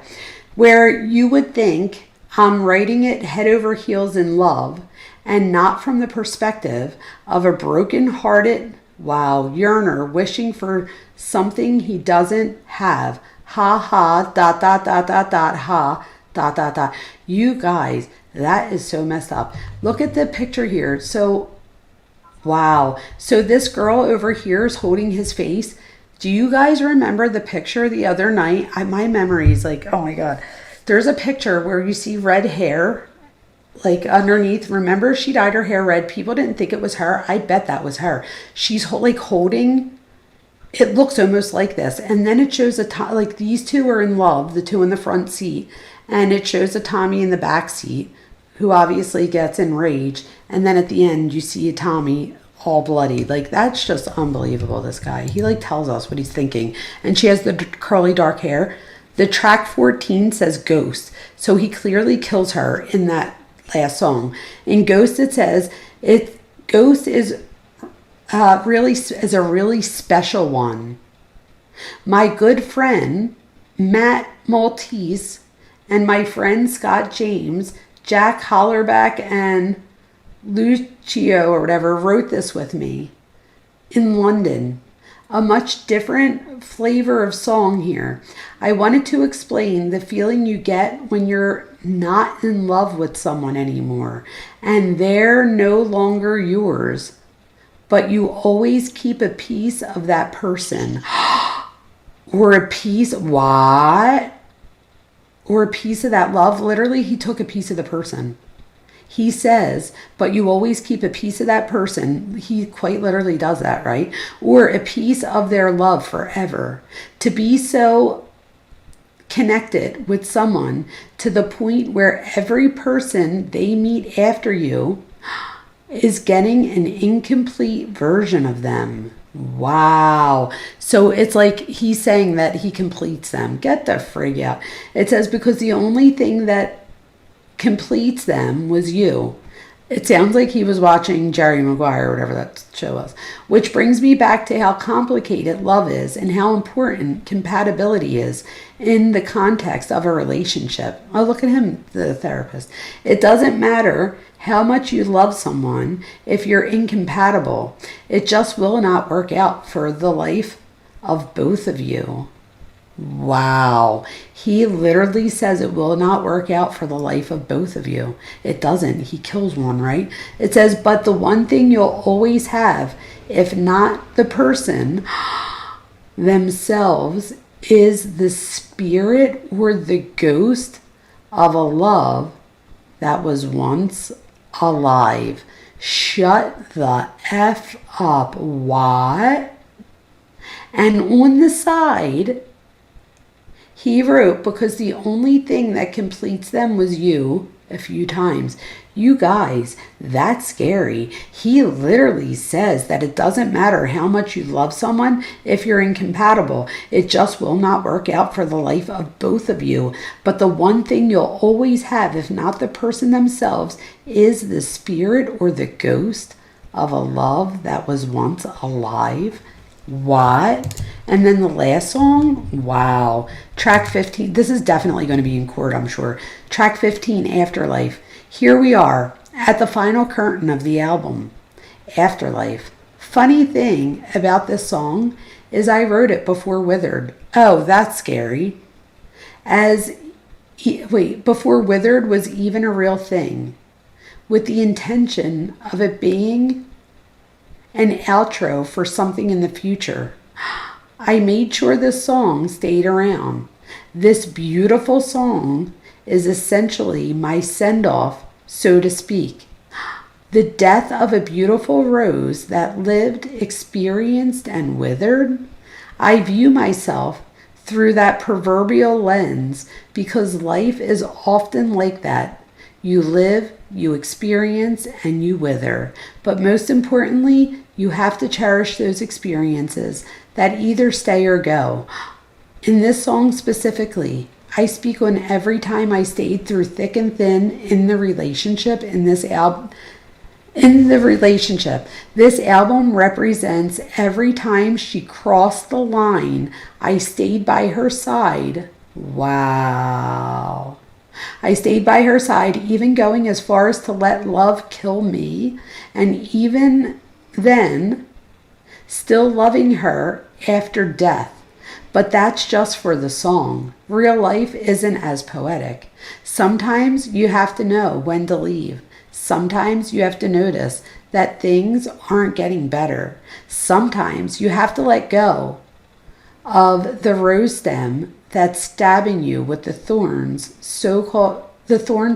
Where you would think I'm writing it head over heels in love and not from the perspective of a broken-hearted yearner wishing for something he doesn't have. Ha ha, dot, dot, dot, dot, dot, ha, dot, dot, dot. You guys, that is so messed up. Look at the picture here. So, wow. So this girl over here is holding his face. Do you guys remember the picture the other night? My memory is like, oh my God. There's a picture where you see red hair like underneath. Remember, she dyed her hair red. People didn't think it was her. I bet that was her. She's like holding, it looks almost like this. And then it shows like these two are in love, the two in the front seat. And it shows a Tommy in the back seat who obviously gets enraged. And then at the end, you see a Tommy all bloody. Like, that's just unbelievable, this guy. He like tells us what he's thinking. And she has the curly dark hair. The track 14 says Ghost. So he clearly kills her in that last song. In Ghost it says Ghost is a really special one. My good friend Matt Maltese and my friend Scott James, Jack Hollerback and Lucio or whatever wrote this with me in London. A much different flavor of song here. I wanted to explain the feeling you get when you're not in love with someone anymore and they're no longer yours, but you always keep a piece of that person or a piece, what? Or a piece of that love. Literally, he took a piece of the person. He says, but you always keep a piece of that person. He quite literally does that, right? Or a piece of their love forever. To be so connected with someone to the point where every person they meet after you is getting an incomplete version of them. Wow. So it's like he's saying that he completes them. Get the frig out. It says, because the only thing that completes them was you. It sounds like he was watching Jerry Maguire or whatever that show was. Which brings me back to how complicated love is and how important compatibility is in the context of a relationship. Oh, look at him, the therapist. It doesn't matter how much you love someone if you're incompatible. It just will not work out for the life of both of you. Wow. He literally says it will not work out for the life of both of you. It doesn't. He kills one, right? It says, but the one thing you'll always have, if not the person themselves, is the spirit or the ghost of a love that was once alive. Shut the F up. What? And on the side, he wrote, because the only thing that completes them was you, a few times. You guys, that's scary. He literally says that it doesn't matter how much you love someone if you're incompatible. It just will not work out for the life of both of you. But the one thing you'll always have, if not the person themselves, is the spirit or the ghost of a love that was once alive. What? And then the last song, wow. Track 15, this is definitely going to be in court, I'm sure. Track 15, Afterlife. Here we are at the final curtain of the album, Afterlife. Funny thing about this song is I wrote it before Withered. Oh, that's scary. Before Withered was even a real thing, with the intention of it being an outro for something in the future. I made sure this song stayed around. This beautiful song is essentially my send-off, so to speak. The death of a beautiful rose that lived, experienced, and withered. I view myself through that proverbial lens because life is often like that. You live, you experience, and you wither. But most importantly, you have to cherish those experiences that either stay or go. In this song specifically, I speak on every time I stayed through thick and thin in the relationship in this album. This album represents every time she crossed the line, I stayed by her side. Wow. I stayed by her side, even going as far as to let love kill me, and even then, still loving her after death. But that's just for the song. Real life isn't as poetic. Sometimes you have to know when to leave. Sometimes you have to notice that things aren't getting better. Sometimes you have to let go of the rose stem that's stabbing you with the thorns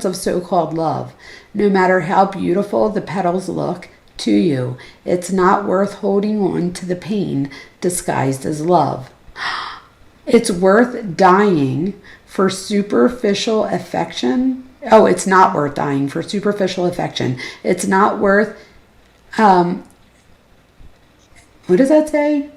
of so-called love. No matter how beautiful the petals look to you, it's not worth holding on to the pain disguised as love. It's worth dying for superficial affection. Oh, it's not worth dying for superficial affection. It's not worth, what does that say?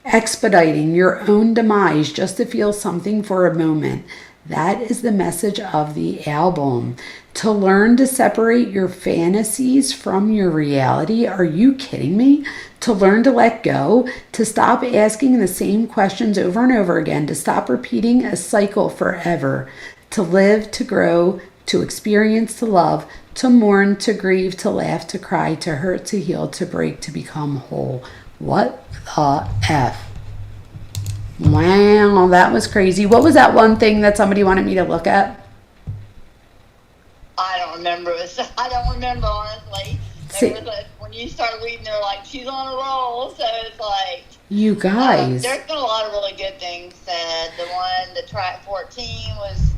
Expediting your own demise just to feel something for a moment. That is the message of the album. To learn to separate your fantasies from your reality. Are you kidding me? To learn to let go, to stop asking the same questions over and over again, to stop repeating a cycle forever, to live, to grow, to experience, to love, to mourn, to grieve, to laugh, to cry, to hurt, to heal, to break, to become whole. What the F? Wow, that was crazy. What was that one thing that somebody wanted me to look at? I don't remember. I don't remember, honestly. When you start reading, they're like, she's on a roll. So it's like... You guys. There's been a lot of really good things said. The track 14 was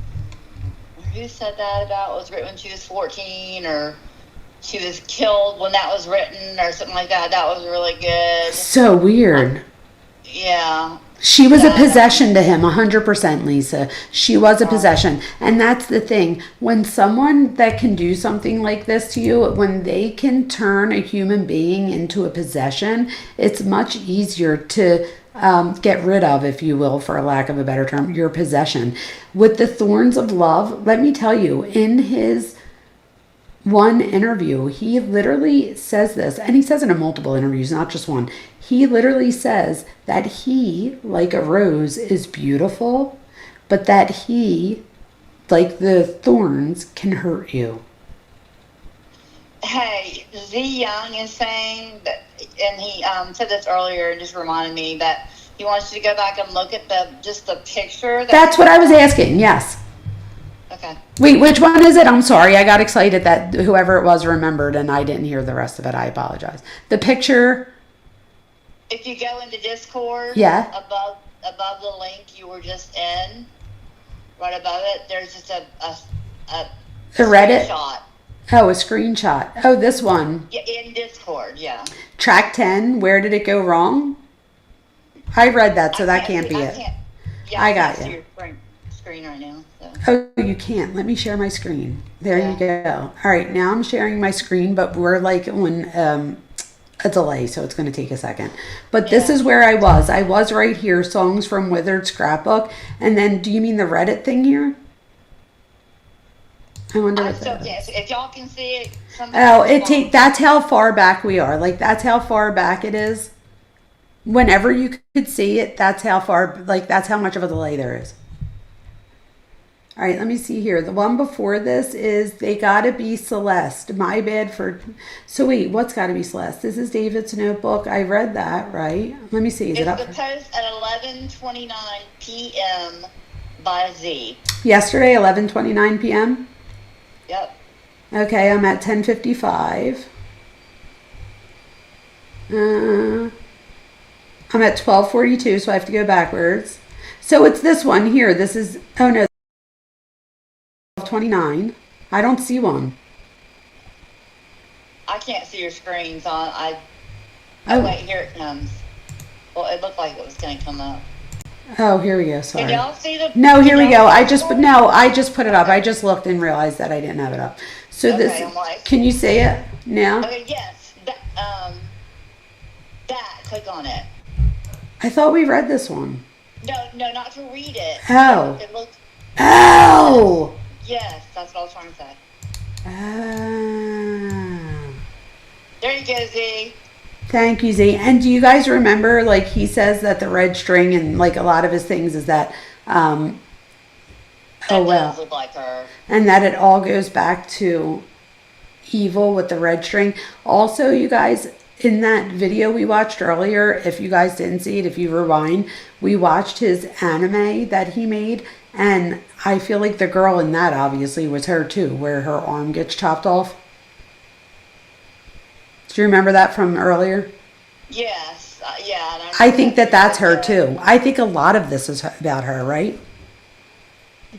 who said that about it was written when she was 14 or she was killed when that was written or something like that. That was really good. So weird. Yeah. She was a possession to him, 100%, Lisa. She was a possession. And that's the thing. When someone that can do something like this to you, when they can turn a human being into a possession, it's much easier to get rid of, if you will, for a lack of a better term, your possession. With the thorns of love, let me tell you, in his one interview, he literally says this, and he says it in multiple interviews, not just one. He literally says that he, like a rose, is beautiful, but that he, like the thorns, can hurt you. Hey, Z Young is saying that, and he said this earlier and just reminded me that he wants you to go back and look at the picture. That's what I was asking, yes. Okay. Wait, which one is it? I'm sorry. I got excited that whoever it was remembered and I didn't hear the rest of it. I apologize. The picture. If you go into Discord, yeah, above the link you were just in, right above it, there's just a Reddit screenshot. Oh, a screenshot. Oh, this one. Yeah, in Discord, yeah. Track 10, where did it go wrong? I read that, so that can't be it. I got you. Your screen right now. So. Oh, you can't. Let me share my screen. There you go. All right, now I'm sharing my screen, but we're like on a delay, so it's going to take a second. But this is where I was. I was right here, Songs from Withered Scrapbook. And then, do you mean the Reddit thing here? I wonder what that is. If y'all can see it. Oh, that's how far back we are. Like, that's how far back it is. Whenever you could see it, that's how far, like, that's how much of a delay there is. All right, let me see here. The one before this is They Gotta Be Celeste. My bad for... So wait, what's Gotta Be Celeste? This is David's notebook. I read that, right? Let me see. Is it up? It's the post at 11:29 p.m. by Z. Yesterday, 11:29 p.m.? Yep. Okay, I'm at 10:55. I'm at 12:42, so I have to go backwards. So it's this one here. This is... Oh, no. 12:29. I don't see one. I can't see your screen, so oh, wait, here it comes. Well, it looked like it was going to come up. Oh, here we go. Sorry. Can y'all see the... No, here we go. I just put it up. I just looked and realized that I didn't have it up. So this... Can you see it now? Okay, yes. Click on it. I thought we read this one. No, not to read it. Oh. It looked... Oh! Yes, that's what I was trying to say. Ah. There you go, Z. Thank you, Z. And do you guys remember, like, he says that the red string and, like, a lot of his things is that, That does look like her. And that it all goes back to evil with the red string. Also, you guys, in that video we watched earlier, if you guys didn't see it, if you rewind, we watched his anime that he made. And I feel like the girl in that obviously was her too, where her arm gets chopped off. Do you remember that from earlier? Yes. Yeah. I think that's her too. I think a lot of this is about her, right?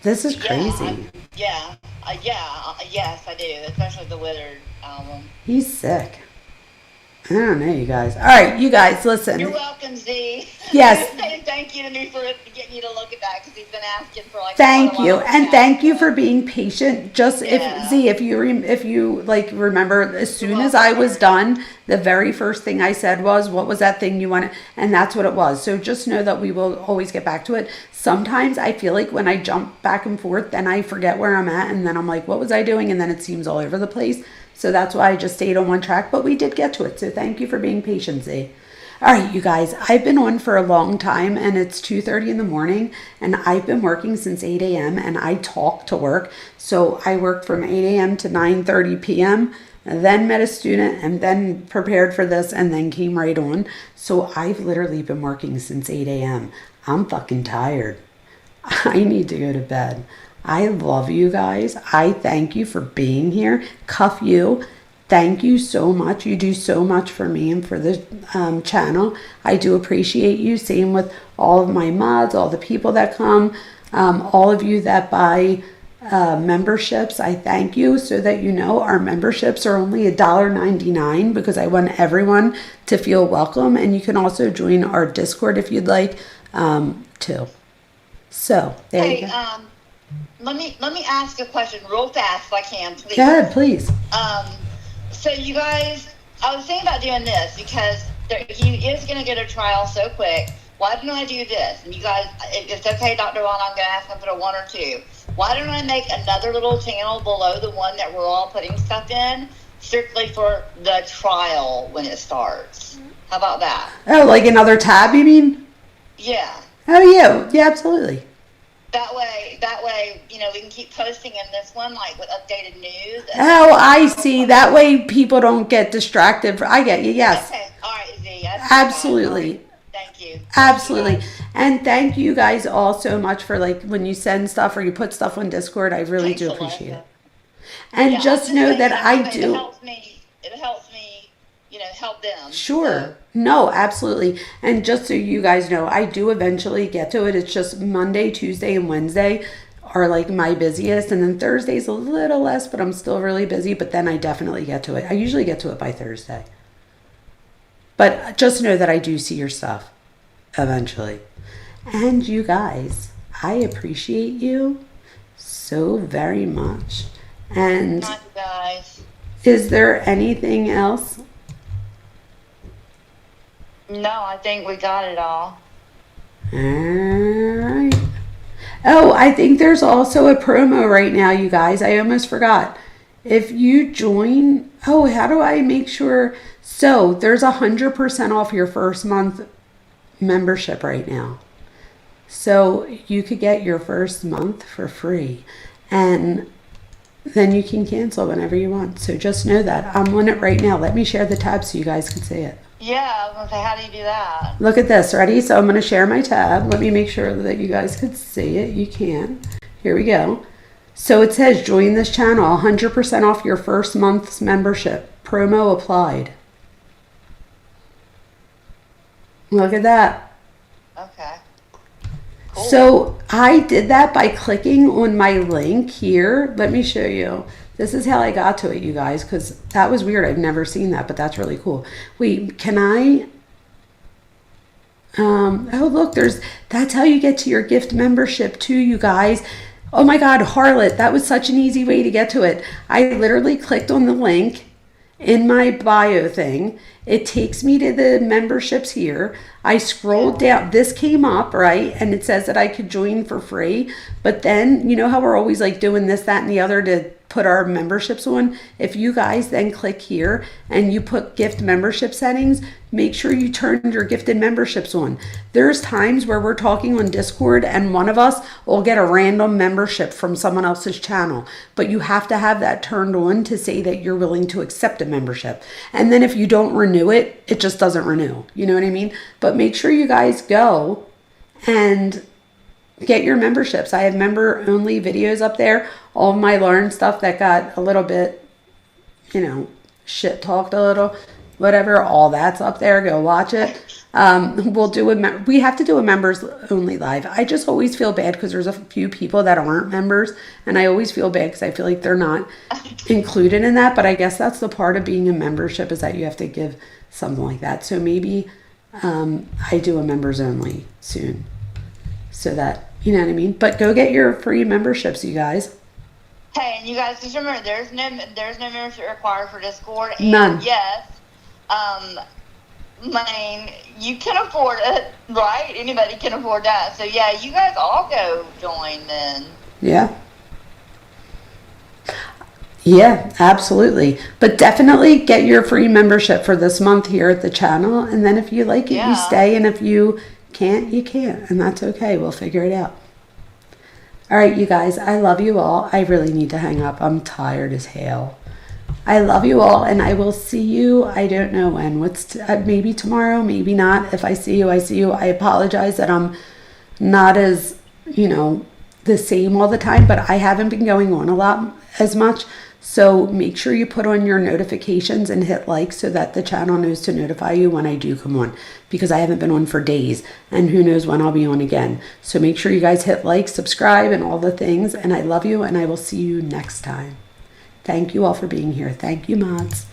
This is crazy. Yes, I do. Especially the Withered album. He's sick. I don't know, you guys. All right, you guys, listen. You're welcome, Z. Yes. Thank you to me for getting you to look at that because he's been asking for like. Thank you, and thank you for being patient. Just if you like remember, as soon as I was done, the very first thing I said was, "What was that thing you wanted?" And that's what it was. So just know that we will always get back to it. Sometimes I feel like when I jump back and forth, then I forget where I'm at, and then I'm like, "What was I doing?" And then it seems all over the place. So that's why I just stayed on one track, but we did get to it. So thank you for being patient, Z. All right, you guys, I've been on for a long time and it's 2:30 in the morning and I've been working since 8 a.m. and I talk to work. So I worked from 8 a.m. to 9:30 p.m. and then met a student and then prepared for this and then came right on. So I've literally been working since 8 a.m. I'm fucking tired. I need to go to bed. I love you guys. I thank you for being here. Cuff you. Thank you so much. You do so much for me and for the channel. I do appreciate you. Same with all of my mods, all the people that come, all of you that buy memberships, I thank you. So that you know, our memberships are only $1.99 because I want everyone to feel welcome. And you can also join our Discord if you'd like, too. So there you go. Let me ask a question real fast if I can, please. Go ahead, please. So you guys, I was thinking about doing this because he is going to get a trial so quick. Why don't I do this? And you guys, if it's okay, Dr. Vona, I'm going to ask him for a 1 or 2. Why don't I make another little channel below the one that we're all putting stuff in, strictly for the trial when it starts? How about that? Oh, like another tab, you mean? Yeah. Oh, yeah. Yeah, absolutely. That way, you know, we can keep posting in this one, like with updated news. Oh, I see. That way people don't get distracted. I get you. Yes. Okay. All right, Z. Absolutely. Thank you. Absolutely. And thank you guys all so much for, like, when you send stuff or you put stuff on Discord. I really do appreciate it. And Yeah, just know that I do. It helps me, you know, help them. Sure. No, absolutely. And just so you guys know, I do eventually get to it. It's just Monday, Tuesday, and Wednesday are like my busiest. And then Thursday's a little less, but I'm still really busy. But then I definitely get to it. I usually get to it by Thursday. But just know that I do see your stuff eventually. And you guys, I appreciate you so very much. And Hi, guys. is there anything else? No, I think we got it all. Alright. Oh, I think there's also a promo right now, you guys. I almost forgot. If you join, how do I make sure? So there's 100% off your first month membership right now. So you could get your first month for free. And then you can cancel whenever you want. So just know that. I'm on it right now. Let me share the tab so you guys can see it. Yeah, I was going to say, how do you do that? Look at this. Ready? So I'm going to share my tab. Let me make sure that you guys can see it. You can. Here we go. So it says join this channel. 100% off your first month's membership. Promo applied. Look at that. Okay. Cool. So I did that by clicking on my link here. Let me show you. This is how I got to it, you guys, because that was weird. I've never seen that, but that's really cool. Wait, can I? Oh, look, that's how you get to your gift membership too, you guys. Oh my God, Harlot, that was such an easy way to get to it. I literally clicked on the link in my bio thing. It takes me to the memberships here. I scrolled down. This came up, right? And it says that I could join for free. But then, you know how we're always like doing this, that, and the other to put our memberships on? If you guys then click here and you put gift membership settings, make sure you turn your gifted memberships on. There's times where we're talking on Discord and one of us will get a random membership from someone else's channel, but you have to have that turned on to say that you're willing to accept a membership. And then if you don't renew it, it just doesn't renew. You know what I mean? But make sure you guys go and get your memberships. I have member only videos up there. All of my learn stuff that got a little bit, you know, shit talked a little, whatever, all that's up there. Go watch it. We have to do a members only live. I just always feel bad because there's a few people that aren't members, and I always feel bad because I feel like they're not included in that. But I guess that's the part of being a membership, is that you have to give something like that. So maybe I do a members only soon, so that, you know what I mean. But go get your free memberships, you guys. Hey, and you guys just remember, there's no membership required for Discord. And None. Yes. I mean, you can afford it, right? Anybody can afford that. So yeah, you guys all go join then. Yeah. Yeah, absolutely. But definitely get your free membership for this month here at the channel. And then if you like it, you stay. And if you can't, you can't. And that's okay. We'll figure it out. All right, you guys, I love you all. I really need to hang up. I'm tired as hell. I love you all, and I will see you. I don't know when. Maybe tomorrow, maybe not. If I see you, I see you. I apologize that I'm not as, you know, the same all the time, but I haven't been going on a lot as much. So make sure you put on your notifications and hit like so that the channel knows to notify you when I do come on, because I haven't been on for days and who knows when I'll be on again. So make sure you guys hit like, subscribe, and all the things. And I love you, and I will see you next time. Thank you all for being here. Thank you, mods.